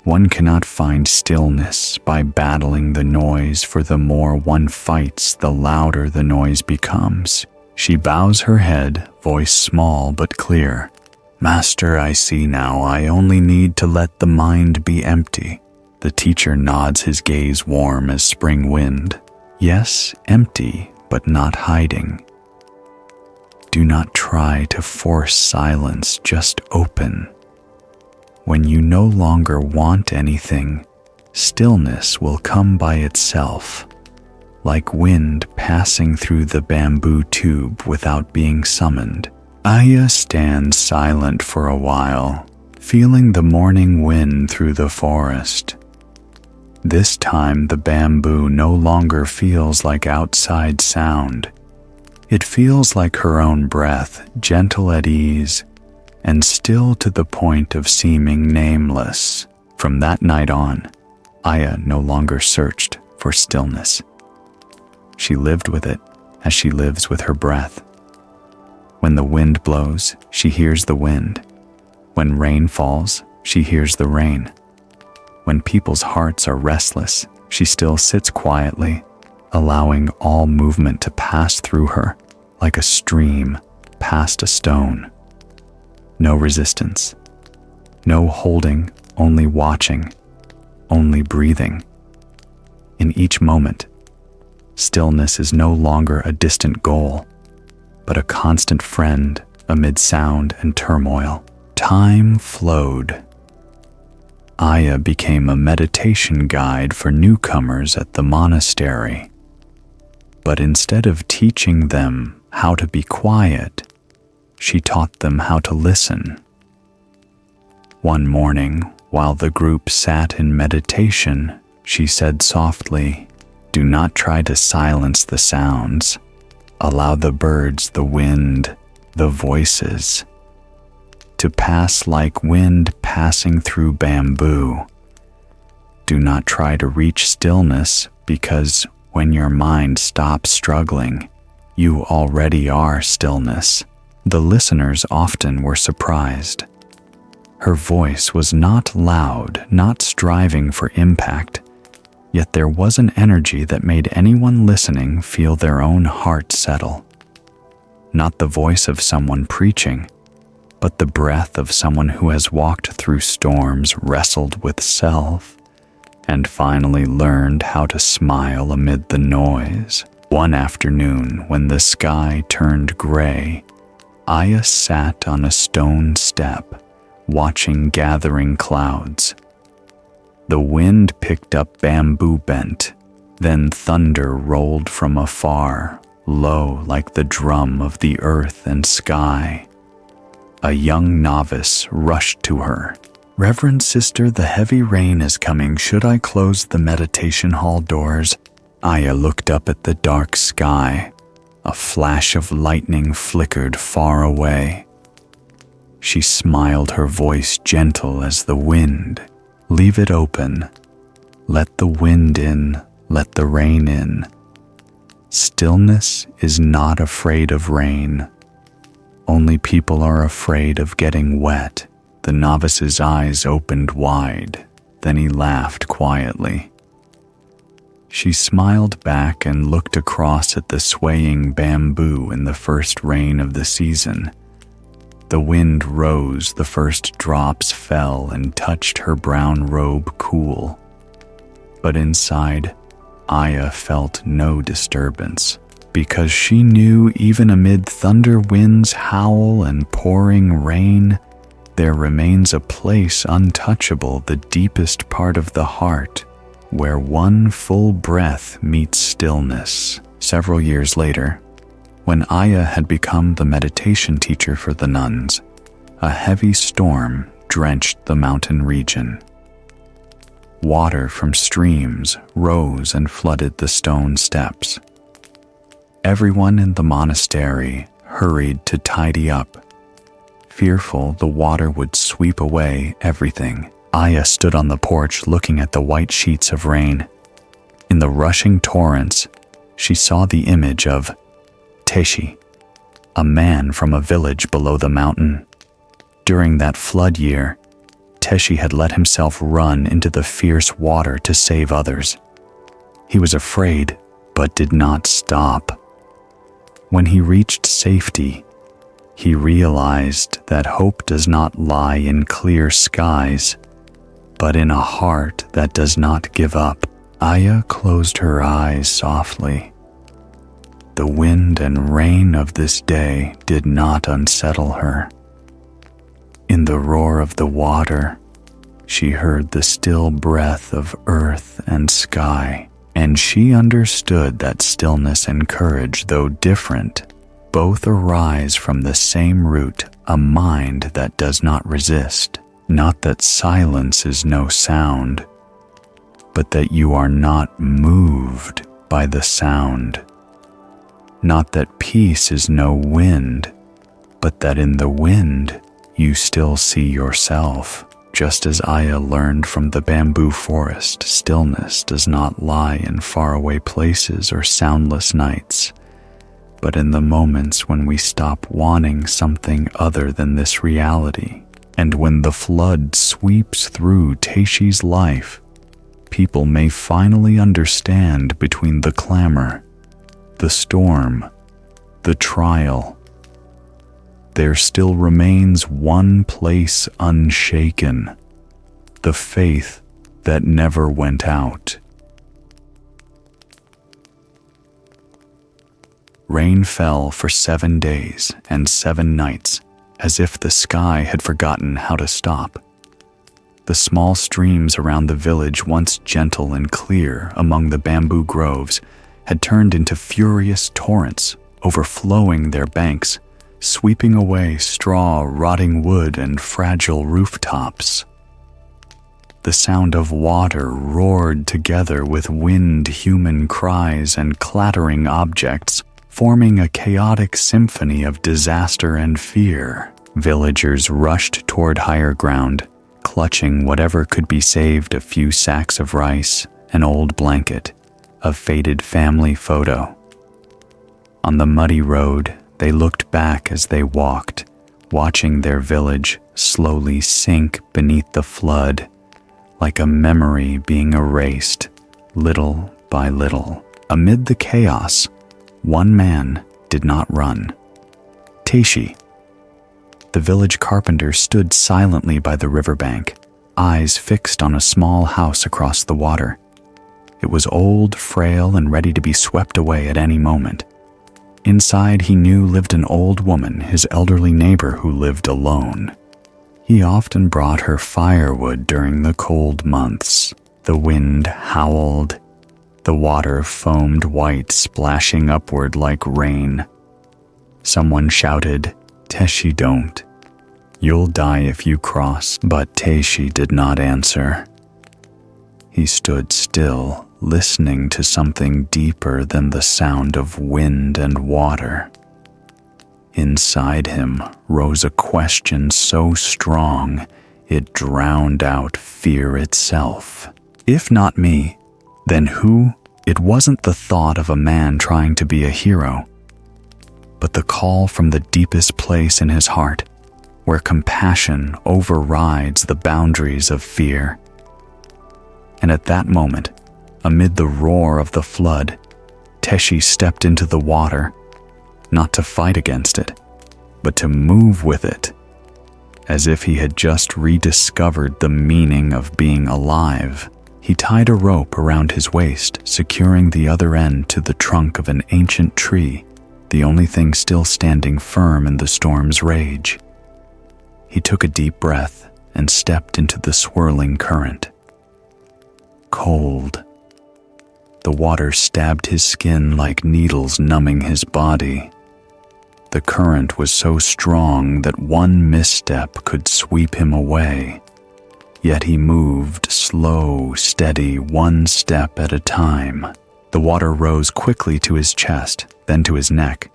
One cannot find stillness by battling the noise, for the more one fights, the louder the noise becomes. She bows her head, voice small but clear. "Master, I see now. I only need to let the mind be empty." The teacher nods, his gaze warm as spring wind. "Yes, empty, but not hiding. Do not try to force silence, just open. When you no longer want anything, stillness will come by itself, like wind passing through the bamboo tube without being summoned." Aya stands silent for a while, feeling the morning wind through the forest. This time the bamboo no longer feels like outside sound. It feels like her own breath, gentle at ease, and still to the point of seeming nameless. From that night on, Aya no longer searched for stillness. She lived with it as she lives with her breath. When the wind blows, she hears the wind. When rain falls, she hears the rain. When people's hearts are restless, she still sits quietly, allowing all movement to pass through her like a stream past a stone. No resistance, no holding, only watching, only breathing. In each moment, stillness is no longer a distant goal, but a constant friend amid sound and turmoil. Time flowed. Aya became a meditation guide for newcomers at the monastery. But instead of teaching them how to be quiet, she taught them how to listen. One morning, while the group sat in meditation, she said softly, "Do not try to silence the sounds. Allow the birds, the wind, the voices to pass like wind passing through bamboo. Do not try to reach stillness, because when your mind stops struggling, you already are stillness." The listeners often were surprised. Her voice was not loud, not striving for impact, yet there was an energy that made anyone listening feel their own heart settle. Not the voice of someone preaching, but the breath of someone who has walked through storms, wrestled with self, and finally learned how to smile amid the noise. One afternoon, when the sky turned gray, Aya sat on a stone step, watching gathering clouds. The wind picked up bamboo bent, then thunder rolled from afar, low like the drum of the earth and sky. A young novice rushed to her. "Reverend Sister, the heavy rain is coming. Should I close the meditation hall doors?" Aya looked up at the dark sky. A flash of lightning flickered far away. She smiled, her voice gentle as the wind. "Leave it open. Let the wind in, let the rain in. Stillness is not afraid of rain. Only people are afraid of getting wet." The novice's eyes opened wide, then he laughed quietly. She smiled back and looked across at the swaying bamboo in the first rain of the season. The wind rose, the first drops fell and touched her brown robe cool. But inside, Aya felt no disturbance, because she knew even amid thunder winds howl and pouring rain, there remains a place untouchable, the deepest part of the heart, where one full breath meets stillness. Several years later, when Aya had become the meditation teacher for the nuns, a heavy storm drenched the mountain region. Water from streams rose and flooded the stone steps. Everyone in the monastery hurried to tidy up. Fearful the water would sweep away everything, Aya stood on the porch looking at the white sheets of rain. In the rushing torrents, she saw the image of Teshi, a man from a village below the mountain. During that flood year, Teshi had let himself run into the fierce water to save others. He was afraid, but did not stop. When he reached safety, he realized that hope does not lie in clear skies, but in a heart that does not give up. Aya closed her eyes softly. The wind and rain of this day did not unsettle her. In the roar of the water, she heard the still breath of earth and sky, and she understood that stillness and courage, though different, Both arise from the same root, a mind that does not resist. Not that silence is no sound, but that you are not moved by the sound. Not that peace is no wind, but that in the wind you still see yourself. Just as Aya learned from the bamboo forest, stillness does not lie in faraway places or soundless nights, but in the moments when we stop wanting something other than this reality. And when the flood sweeps through Teishi's life, people may finally understand between the clamor, the storm, the trial, there still remains one place unshaken, the faith that never went out. Rain fell for 7 days and 7 nights, as if the sky had forgotten how to stop. The small streams around the village, once gentle and clear among the bamboo groves, had turned into furious torrents, overflowing their banks, sweeping away straw, rotting wood, and fragile rooftops. The sound of water roared together with wind, human cries, and clattering objects, forming a chaotic symphony of disaster and fear. Villagers rushed toward higher ground, clutching whatever could be saved: a few sacks of rice, an old blanket, a faded family photo. On the muddy road, they looked back as they walked, watching their village slowly sink beneath the flood, like a memory being erased, little by little. Amid the chaos, one man did not run. Teishi. The village carpenter stood silently by the riverbank, eyes fixed on a small house across the water. It was old, frail, and ready to be swept away at any moment. Inside, he knew, lived an old woman, his elderly neighbor who lived alone. He often brought her firewood during the cold months. The wind howled. The water foamed white, splashing upward like rain. Someone shouted, "Teishi, don't. You'll die if you cross." But Teishi did not answer. He stood still, listening to something deeper than the sound of wind and water. Inside him rose a question so strong it drowned out fear itself. If not me, then who? It wasn't the thought of a man trying to be a hero, but the call from the deepest place in his heart, where compassion overrides the boundaries of fear. And at that moment, amid the roar of the flood, Teishi stepped into the water, not to fight against it, but to move with it, as if he had just rediscovered the meaning of being alive. He tied a rope around his waist, securing the other end to the trunk of an ancient tree, the only thing still standing firm in the storm's rage. He took a deep breath and stepped into the swirling current. Cold. The water stabbed his skin like needles, numbing his body. The current was so strong that one misstep could sweep him away. Yet he moved slow, steady, one step at a time. The water rose quickly to his chest, then to his neck.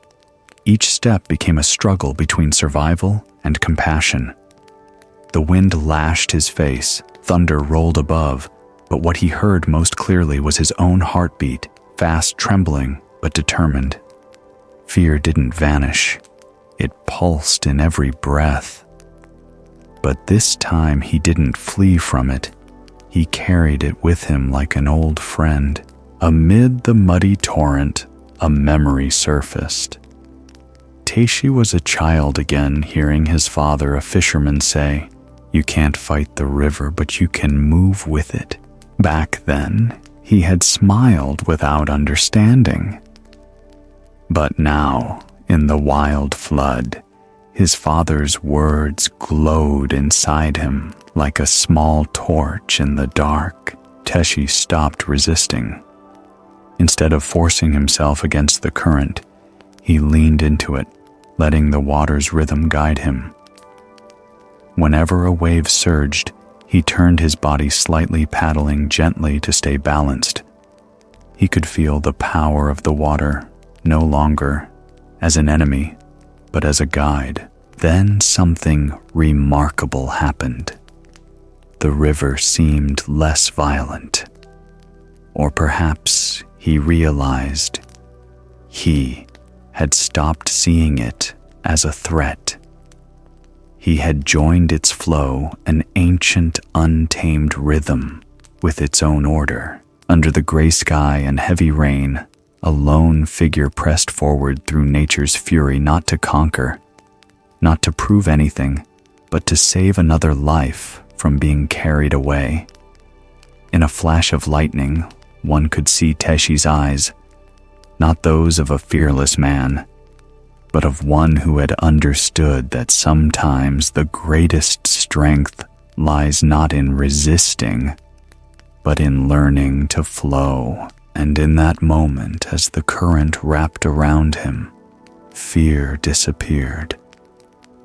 Each step became a struggle between survival and compassion. The wind lashed his face, thunder rolled above, but what he heard most clearly was his own heartbeat, fast, trembling, but determined. Fear didn't vanish. It pulsed in every breath. But this time he didn't flee from it. He carried it with him like an old friend. Amid the muddy torrent, a memory surfaced. Teishi was a child again, hearing his father, a fisherman, say, "You can't fight the river, but you can move with it." Back then, he had smiled without understanding. But now, in the wild flood, his father's words glowed inside him like a small torch in the dark. Teishi stopped resisting. Instead of forcing himself against the current, he leaned into it, letting the water's rhythm guide him. Whenever a wave surged, he turned his body slightly, paddling gently to stay balanced. He could feel the power of the water, no longer as an enemy, but as a guide. Then something remarkable happened. The river seemed less violent. Or perhaps he realized he had stopped seeing it as a threat. He had joined its flow, an ancient, untamed rhythm with its own order. Under the gray sky and heavy rain, a lone figure pressed forward through nature's fury, not to conquer, not to prove anything, but to save another life from being carried away. In a flash of lightning, one could see Teshi's eyes, not those of a fearless man, but of one who had understood that sometimes the greatest strength lies not in resisting, but in learning to flow. And in that moment, as the current wrapped around him, fear disappeared.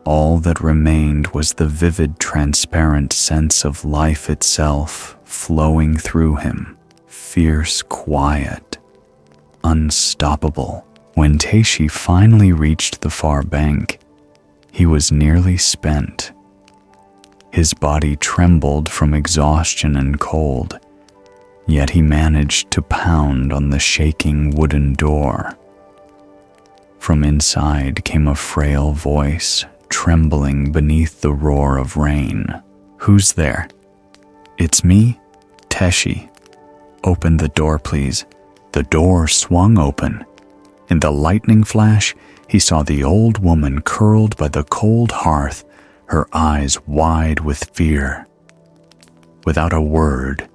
All that remained was the vivid, transparent sense of life itself flowing through him, fierce, quiet, unstoppable. When Teishi finally reached the far bank, he was nearly spent. His body trembled from exhaustion and cold, yet he managed to pound on the shaking wooden door. From inside came a frail voice, trembling beneath the roar of rain. "Who's there?" "It's me, Teishi." "Open the door, please." The door swung open. In the lightning flash, he saw the old woman curled by the cold hearth, her eyes wide with fear. Without a word,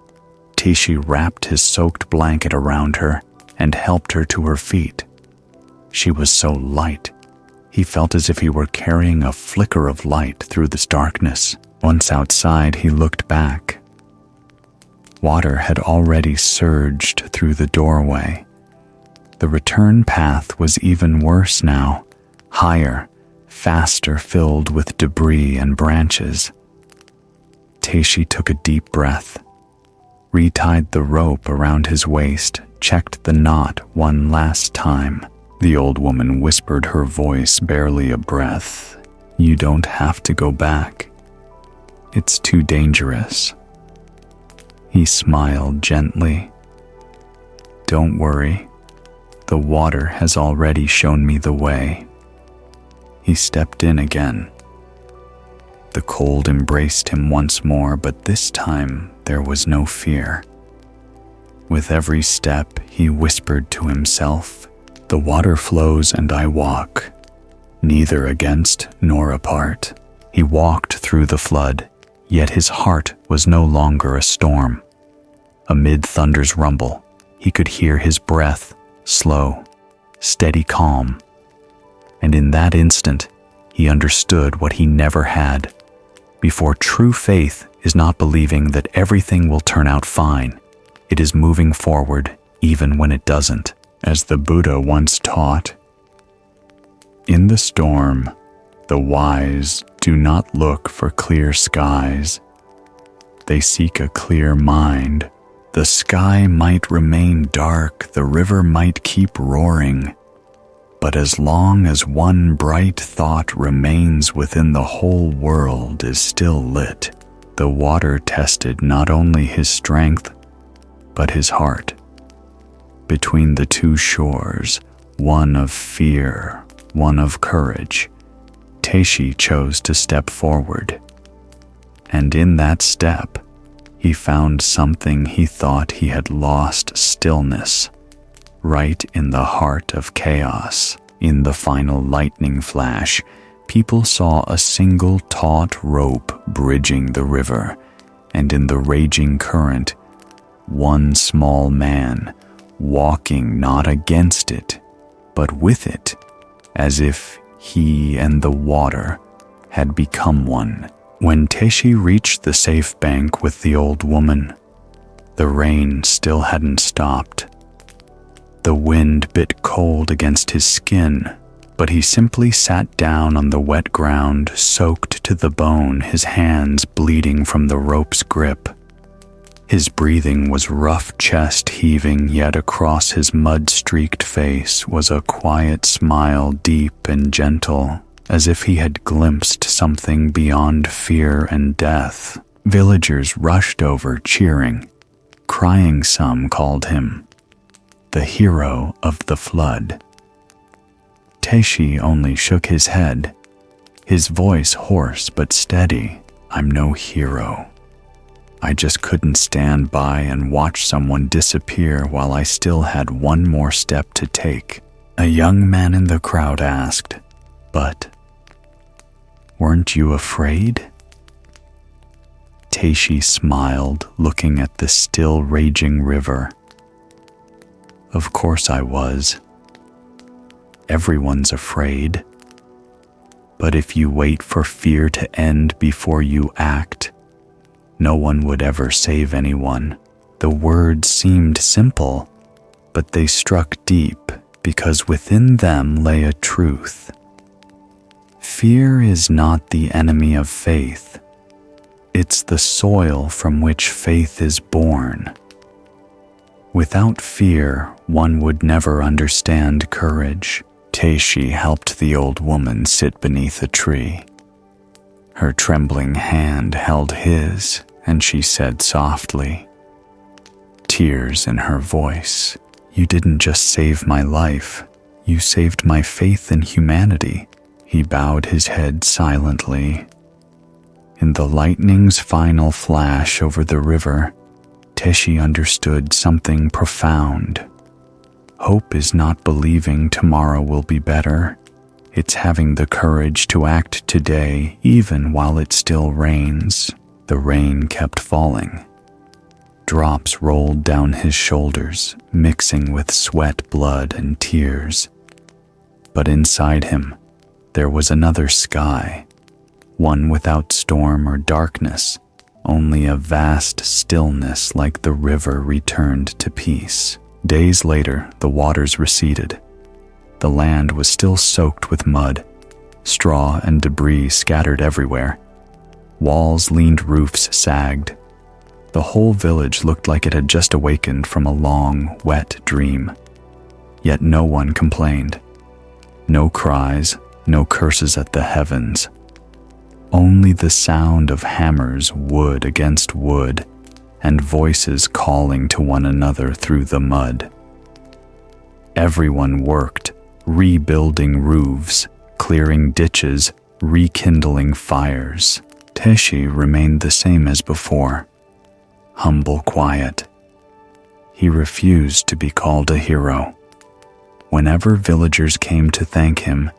Teishi wrapped his soaked blanket around her and helped her to her feet. She was so light, he felt as if he were carrying a flicker of light through this darkness. Once outside, he looked back. Water had already surged through the doorway. The return path was even worse now, higher, faster, filled with debris and branches. Teishi took a deep breath, retied the rope around his waist, checked the knot one last time. The old woman whispered, her voice barely a breath, "You don't have to go back. It's too dangerous." He smiled gently. "Don't worry. The water has already shown me the way." He stepped in again. The cold embraced him once more, but this time there was no fear. With every step, he whispered to himself, "The water flows and I walk, neither against nor apart." He walked through the flood, yet his heart was no longer a storm. Amid thunder's rumble, he could hear his breath, slow, steady calm. And in that instant, he understood what he never had. Before true faith is not believing that everything will turn out fine. It is moving forward even when it doesn't. As the Buddha once taught, "In the storm, the wise do not look for clear skies. They seek a clear mind. The sky might remain dark, the river might keep roaring, but as long as one bright thought remains within, the whole world is still lit." The water tested not only his strength, but his heart. Between the two shores, one of fear, one of courage, Teishi chose to step forward. And in that step, he found something he thought he had lost: stillness, right in the heart of chaos. In the final lightning flash, people saw a single taut rope bridging the river, and in the raging current, one small man walking not against it, but with it, as if he and the water had become one. When Teishi reached the safe bank with the old woman, the rain still hadn't stopped. The wind bit cold against his skin, but he simply sat down on the wet ground, soaked to the bone, his hands bleeding from the rope's grip. His breathing was rough, chest heaving, yet across his mud-streaked face was a quiet smile, deep and gentle, as if he had glimpsed something beyond fear and death. Villagers rushed over, cheering. Crying, some called him the hero of the flood. Teishi only shook his head, his voice hoarse but steady. "I'm no hero. I just couldn't stand by and watch someone disappear while I still had one more step to take." A young man in the crowd asked, "But weren't you afraid?" Teishi smiled, looking at the still raging river. "Of course I was. Everyone's afraid. But if you wait for fear to end before you act, no one would ever save anyone." The words seemed simple, but they struck deep because within them lay a truth. Fear is not the enemy of faith. It's the soil from which faith is born. Without fear, one would never understand courage. Teishi helped the old woman sit beneath a tree. Her trembling hand held his, and she said softly, tears in her voice, "You didn't just save my life, you saved my faith in humanity." He bowed his head silently. In the lightning's final flash over the river, Teishi understood something profound. Hope is not believing tomorrow will be better. It's having the courage to act today, even while it still rains. The rain kept falling. Drops rolled down his shoulders, mixing with sweat, blood, and tears. But inside him, there was another sky, one without storm or darkness, only a vast stillness like the river returned to peace. Days later, the waters receded. The land was still soaked with mud, straw and debris scattered everywhere. Walls leaned, roofs sagged. The whole village looked like it had just awakened from a long, wet dream. Yet no one complained. No cries, no curses at the heavens. Only the sound of hammers, wood against wood, and voices calling to one another through the mud. Everyone worked, rebuilding roofs, clearing ditches, rekindling fires. Teishi remained the same as before, humble, quiet. He refused to be called a hero. Whenever villagers came to thank him,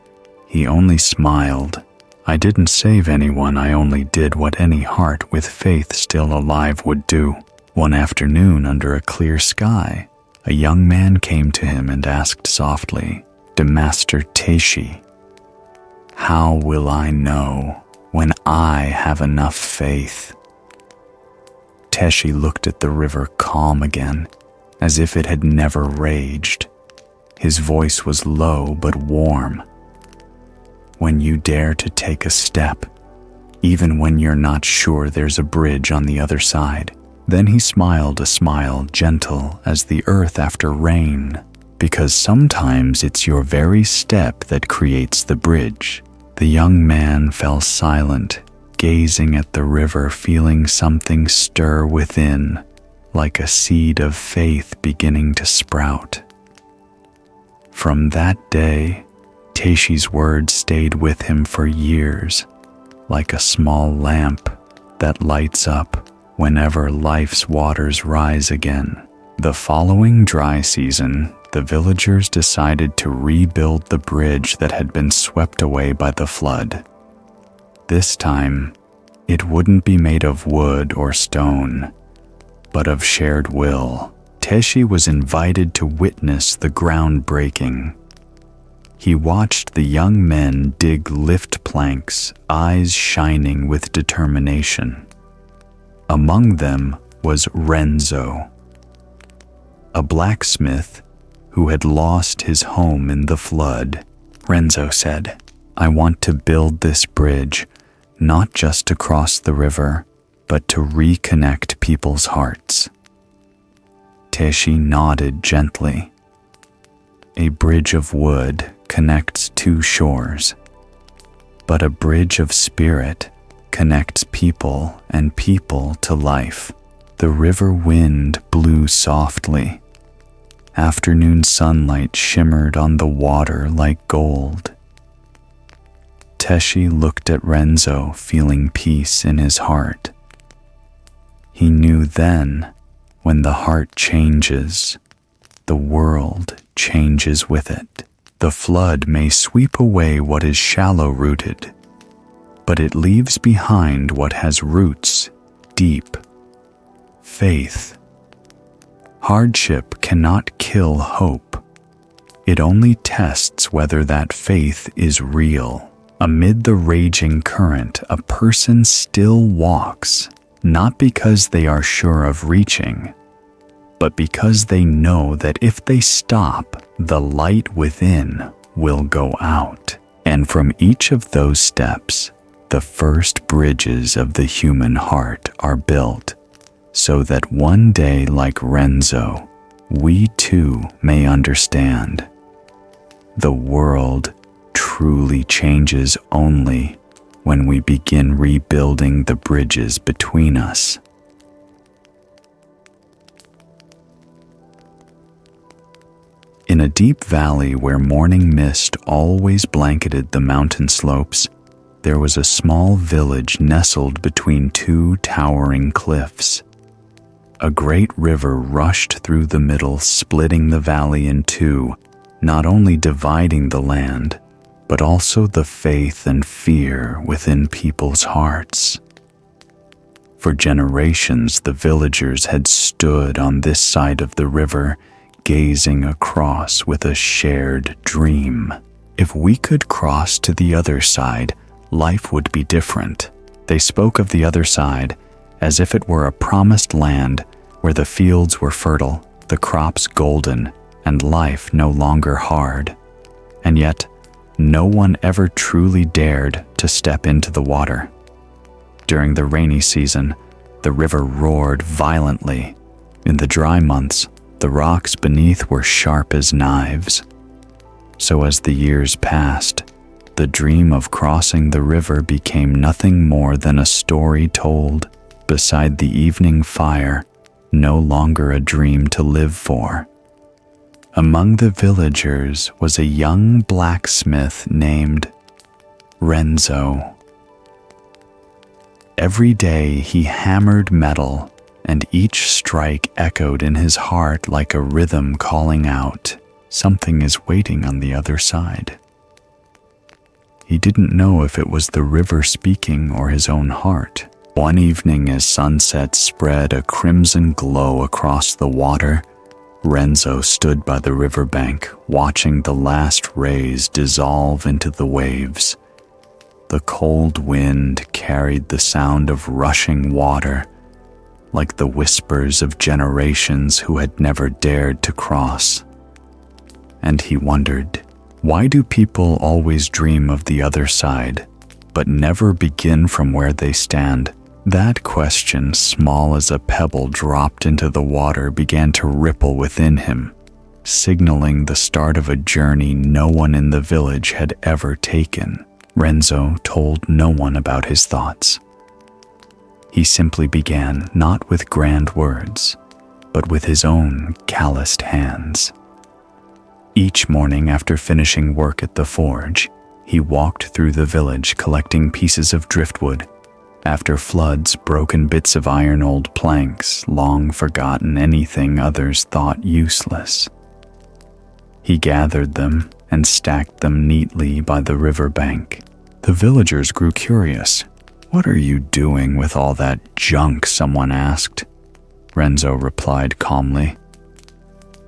he only smiled. "I didn't save anyone, I only did what any heart with faith still alive would do." One afternoon, under a clear sky, a young man came to him and asked softly, "Master Teishi, how will I know when I have enough faith?" Teishi looked at the river, calm again, as if it had never raged. His voice was low but warm. "When you dare to take a step, even when you're not sure there's a bridge on the other side." Then he smiled, a smile gentle as the earth after rain, because sometimes it's your very step that creates the bridge. The young man fell silent, gazing at the river, feeling something stir within, like a seed of faith beginning to sprout. From that day, Teishi's words stayed with him for years, like a small lamp that lights up whenever life's waters rise again. The following dry season, the villagers decided to rebuild the bridge that had been swept away by the flood. This time, it wouldn't be made of wood or stone, but of shared will. Teishi was invited to witness the ground breaking. He watched the young men dig lift planks, eyes shining with determination. Among them was Renzo, a blacksmith who had lost his home in the flood. Renzo said, "I want to build this bridge, not just to cross the river, but to reconnect people's hearts." Teshi nodded gently. A bridge of wood connects two shores, but a bridge of spirit connects people and people to life. The river wind blew softly. Afternoon sunlight shimmered on the water like gold. Teshi looked at Renzo, feeling peace in his heart. He knew then, when the heart changes, the world changes with it. The flood may sweep away what is shallow-rooted, but it leaves behind what has roots deep. Faith. Hardship cannot kill hope. It only tests whether that faith is real. Amid the raging current, a person still walks, not because they are sure of reaching, but because they know that if they stop, the light within will go out. And from each of those steps, the first bridges of the human heart are built, so that one day, like Renzo, we too may understand. The world truly changes only when we begin rebuilding the bridges between us. In a deep valley where morning mist always blanketed the mountain slopes, there was a small village nestled between two towering cliffs. A great river rushed through the middle, splitting the valley in two, not only dividing the land, but also the faith and fear within people's hearts. For generations, the villagers had stood on this side of the river, gazing across with a shared dream. If we could cross to the other side, life would be different. They spoke of the other side as if it were a promised land where the fields were fertile, the crops golden, and life no longer hard. And yet, no one ever truly dared to step into the water. During the rainy season, the river roared violently. In the dry months, the rocks beneath were sharp as knives. So as the years passed, the dream of crossing the river became nothing more than a story told beside the evening fire, no longer a dream to live for. Among the villagers was a young blacksmith named Renzo. Every day he hammered metal, and each strike echoed in his heart like a rhythm calling out, "Something is waiting on the other side." He didn't know if it was the river speaking or his own heart. One evening, as sunset spread a crimson glow across the water, Renzo stood by the riverbank, watching the last rays dissolve into the waves. The cold wind carried the sound of rushing water, like the whispers of generations who had never dared to cross. And he wondered, why do people always dream of the other side, but never begin from where they stand? That question, small as a pebble dropped into the water, began to ripple within him, signaling the start of a journey no one in the village had ever taken. Renzo told no one about his thoughts. He simply began, not with grand words, but with his own calloused hands. Each morning after finishing work at the forge, he walked through the village collecting pieces of driftwood. After floods, broken bits of iron-old planks, long forgotten, anything others thought useless. He gathered them and stacked them neatly by the riverbank. The villagers grew curious. "What are you doing with all that junk?" someone asked. Renzo replied calmly,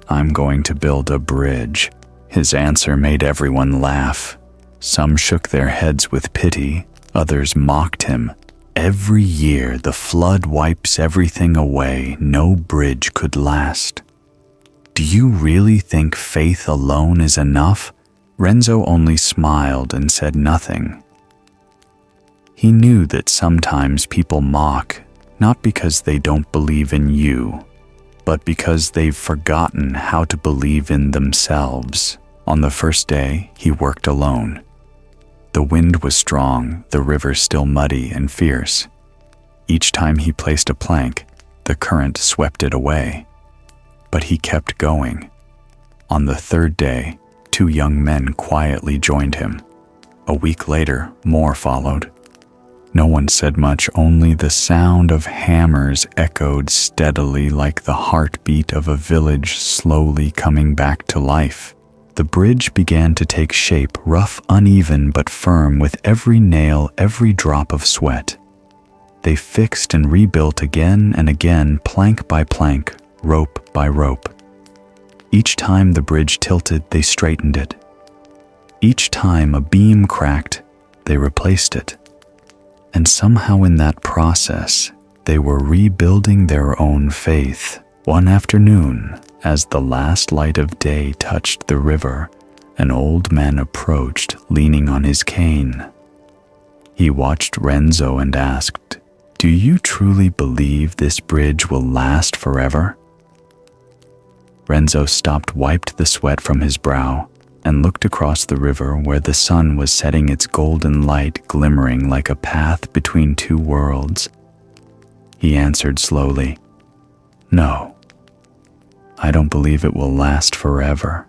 "I'm going to build a bridge." His answer made everyone laugh. Some shook their heads with pity, others mocked him. Every year the flood wipes everything away, no bridge could last. Do you really think faith alone is enough? Renzo only smiled and said nothing. He knew that sometimes people mock, not because they don't believe in you, but because they've forgotten how to believe in themselves. On the first day, he worked alone. The wind was strong, the river still muddy and fierce. Each time he placed a plank, the current swept it away. But he kept going. On the third day, 2 young men quietly joined him. A week later, more followed. No one said much, only the sound of hammers echoed steadily like the heartbeat of a village slowly coming back to life. The bridge began to take shape, rough, uneven, but firm, with every nail, every drop of sweat. They fixed and rebuilt again and again, plank by plank, rope by rope. Each time the bridge tilted, they straightened it. Each time a beam cracked, they replaced it. And somehow in that process, they were rebuilding their own faith. One afternoon, as the last light of day touched the river, an old man approached, leaning on his cane. He watched Renzo and asked, "Do you truly believe this bridge will last forever?" Renzo stopped, wiped the sweat from his brow, and looked across the river where the sun was setting its golden light, glimmering like a path between 2 worlds. He answered slowly, "No, I don't believe it will last forever.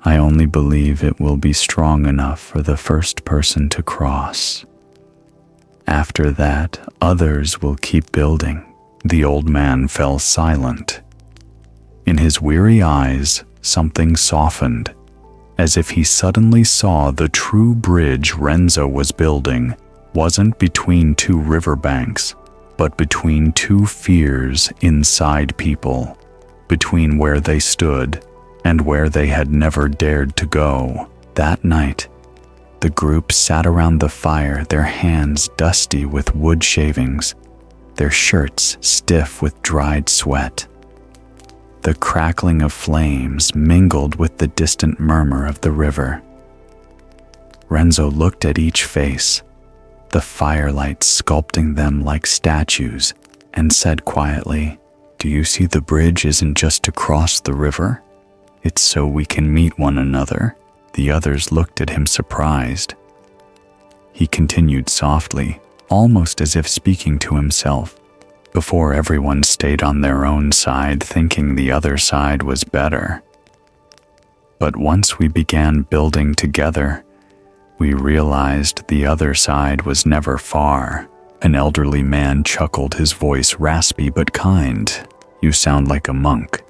I only believe it will be strong enough for the first person to cross. After that, others will keep building." The old man fell silent. In his weary eyes, something softened, as if he suddenly saw the true bridge Renzo was building wasn't between 2 riverbanks, but between 2 fears inside people, between where they stood and where they had never dared to go. That night, the group sat around the fire, their hands dusty with wood shavings, their shirts stiff with dried sweat. The crackling of flames mingled with the distant murmur of the river. Renzo looked at each face, the firelight sculpting them like statues, and said quietly, "Do you see the bridge isn't just to cross the river? It's so we can meet one another." The others looked at him surprised. He continued softly, almost as if speaking to himself. Before, everyone stayed on their own side, thinking the other side was better. But once we began building together, we realized the other side was never far. An elderly man chuckled, his voice raspy but kind. "You sound like a monk.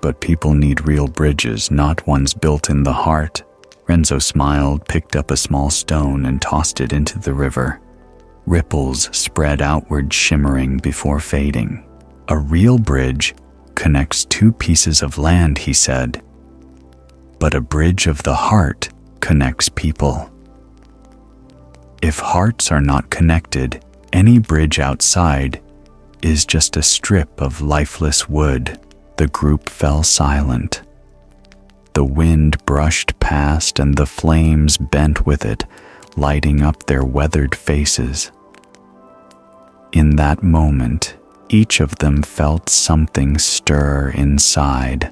But people need real bridges, not ones built in the heart." Renzo smiled, picked up a small stone and tossed it into the river. Ripples spread outward, shimmering before fading. "A real bridge connects 2 pieces of land," he said. "But a bridge of the heart connects people. If hearts are not connected, any bridge outside is just a strip of lifeless wood." The group fell silent. The wind brushed past and the flames bent with it, lighting up their weathered faces. In that moment, each of them felt something stir inside.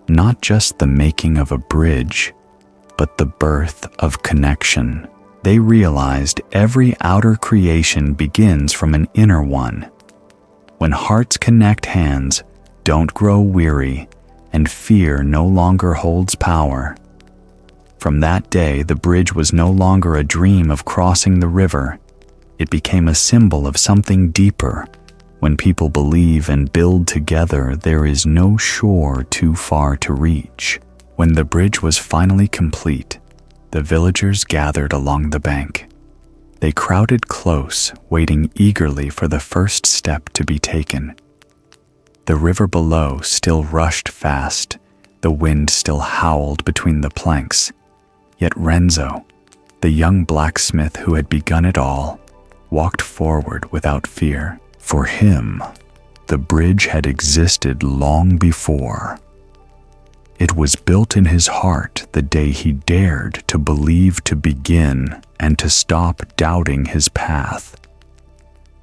Not just the making of a bridge, but the birth of connection. They realized every outer creation begins from an inner one. When hearts connect, hands don't grow weary, and fear no longer holds power. From that day, the bridge was no longer a dream of crossing the river. It became a symbol of something deeper. When people believe and build together, there is no shore too far to reach. When the bridge was finally complete, the villagers gathered along the bank. They crowded close, waiting eagerly for the first step to be taken. The river below still rushed fast. The wind still howled between the planks. Yet Renzo, the young blacksmith who had begun it all, walked forward without fear. For him, the bridge had existed long before. It was built in his heart the day he dared to believe to begin and to stop doubting his path.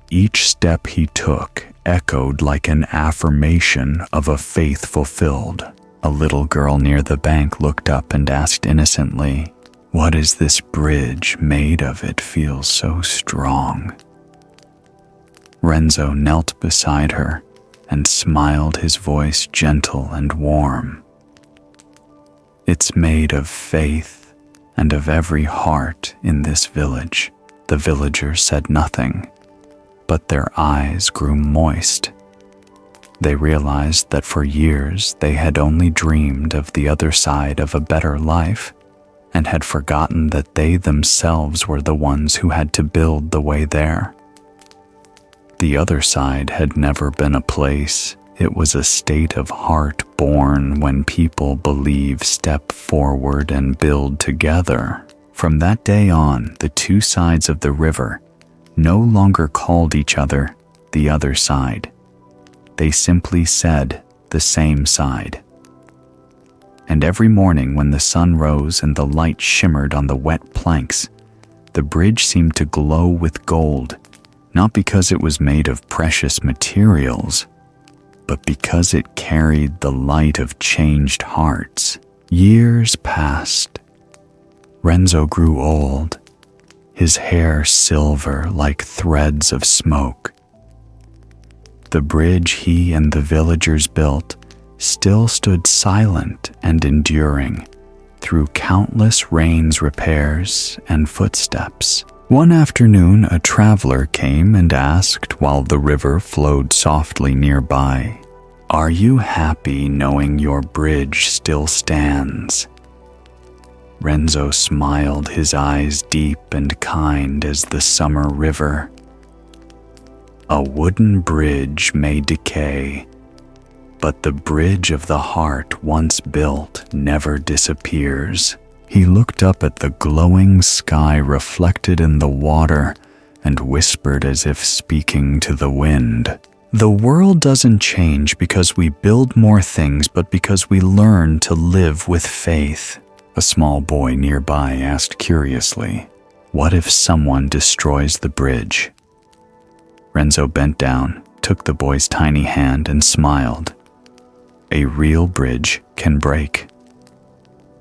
Each step he took echoed like an affirmation of a faith fulfilled. A little girl near the bank looked up and asked innocently, "What is this bridge made of? It feels so strong." Renzo knelt beside her and smiled, his voice gentle and warm. "It's made of faith and of every heart in this village." The villagers said nothing, but their eyes grew moist. They realized that for years they had only dreamed of the other side of a better life and had forgotten that they themselves were the ones who had to build the way there. The other side had never been a place. It was a state of heart born when people believe, step forward, and build together. From that day on, the two sides of the river no longer called each other the other side. They simply said the same side. And every morning when the sun rose and the light shimmered on the wet planks, the bridge seemed to glow with gold, not because it was made of precious materials, but because it carried the light of changed hearts. Years passed. Renzo grew old, his hair silver like threads of smoke. The bridge he and the villagers built still stood silent and enduring through countless rains, repairs, and footsteps. One afternoon, a traveler came and asked while the river flowed softly nearby, "Are you happy knowing your bridge still stands?" Renzo smiled, his eyes deep and kind as the summer river. "A wooden bridge may decay, but the bridge of the heart once built never disappears." He looked up at the glowing sky reflected in the water and whispered as if speaking to the wind, "The world doesn't change because we build more things, but because we learn to live with faith." A small boy nearby asked curiously, "What if someone destroys the bridge?" Renzo bent down, took the boy's tiny hand, and smiled. "A real bridge can break.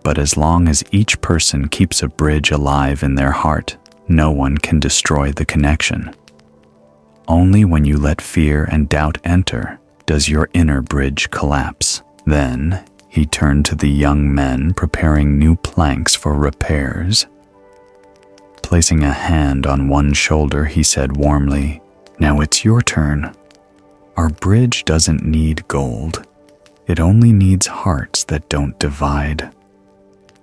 But as long as each person keeps a bridge alive in their heart, no one can destroy the connection. Only when you let fear and doubt enter does your inner bridge collapse." Then he turned to the young men preparing new planks for repairs. Placing a hand on one shoulder, he said warmly, "Now it's your turn. Our bridge doesn't need gold. It only needs hearts that don't divide.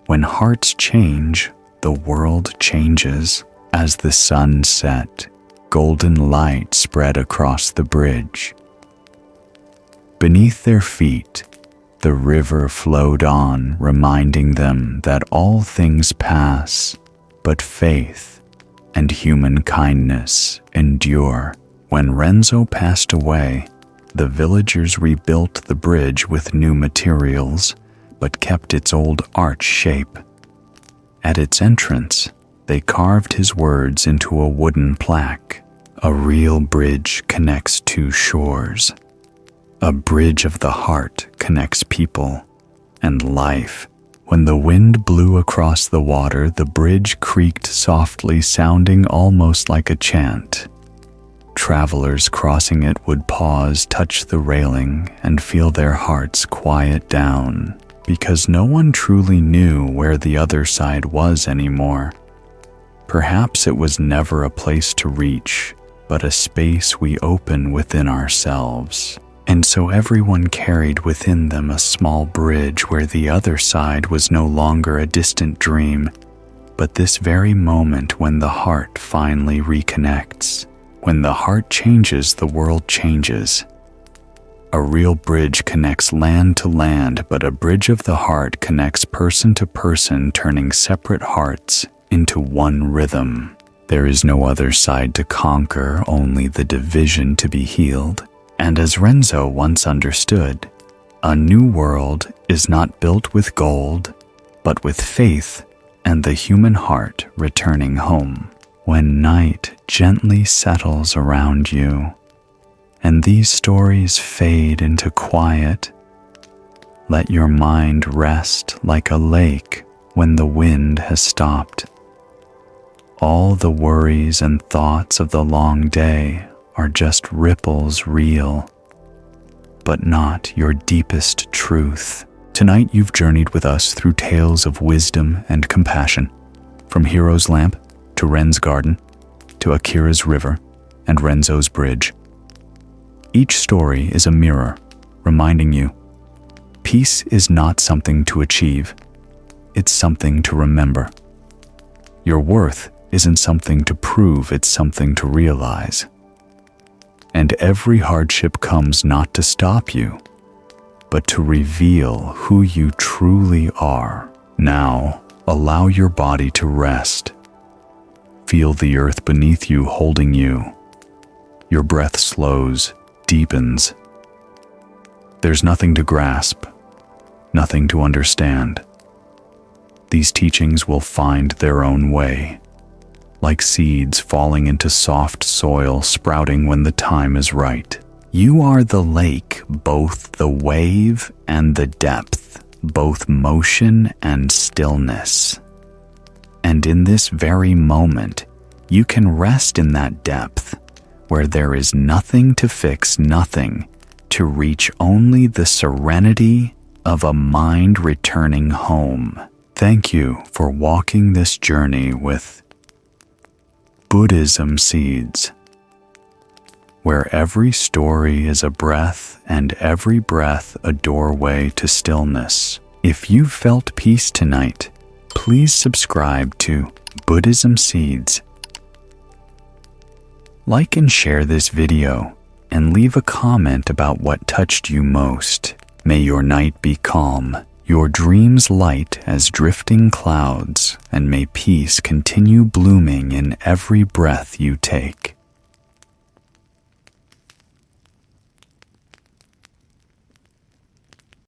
When hearts change, the world changes." As the sun set, golden light spread across the bridge. Beneath their feet, the river flowed on, reminding them that all things pass, but faith and human kindness endure. When Renzo passed away, the villagers rebuilt the bridge with new materials, but kept its old arch shape. At its entrance, they carved his words into a wooden plaque. "A real bridge connects two shores. A bridge of the heart connects people and life." When the wind blew across the water, the bridge creaked softly, sounding almost like a chant. Travelers crossing it would pause, touch the railing, and feel their hearts quiet down, because no one truly knew where the other side was anymore. Perhaps it was never a place to reach, but a space we open within ourselves. And so everyone carried within them a small bridge where the other side was no longer a distant dream, but this very moment when the heart finally reconnects. When the heart changes, the world changes. A real bridge connects land to land, but a bridge of the heart connects person to person, turning separate hearts into one rhythm. There is no other side to conquer, only the division to be healed. And as Renzo once understood, A new world is not built with gold, but with faith and the human heart returning home. When night gently settles around you, and these stories fade into quiet, let your mind rest like a lake when the wind has stopped. All the worries and thoughts of the long day are just ripples real, but not your deepest truth. Tonight you've journeyed with us through tales of wisdom and compassion, from Hero's Lamp to Ren's Garden to Akira's River and Renzo's Bridge. Each story is a mirror, reminding you, peace is not something to achieve, it's something to remember. Your worth isn't something to prove, it's something to realize. And every hardship comes not to stop you, but to reveal who you truly are. Now, allow your body to rest. Feel the earth beneath you holding you. Your breath slows, deepens. There's nothing to grasp, nothing to understand. These teachings will find their own way, like seeds falling into soft soil, sprouting when the time is right. You are the lake, both the wave and the depth, both motion and stillness. And in this very moment, you can rest in that depth, where there is nothing to fix, nothing to reach, only the serenity of a mind returning home. Thank you for walking this journey with Buddhism Seeds, where every story is a breath and every breath a doorway to stillness. If you felt peace tonight, please subscribe to Buddhism Seeds. Like and share this video, and leave a comment about what touched you most. May your night be calm, your dreams light as drifting clouds, and may peace continue blooming in every breath you take.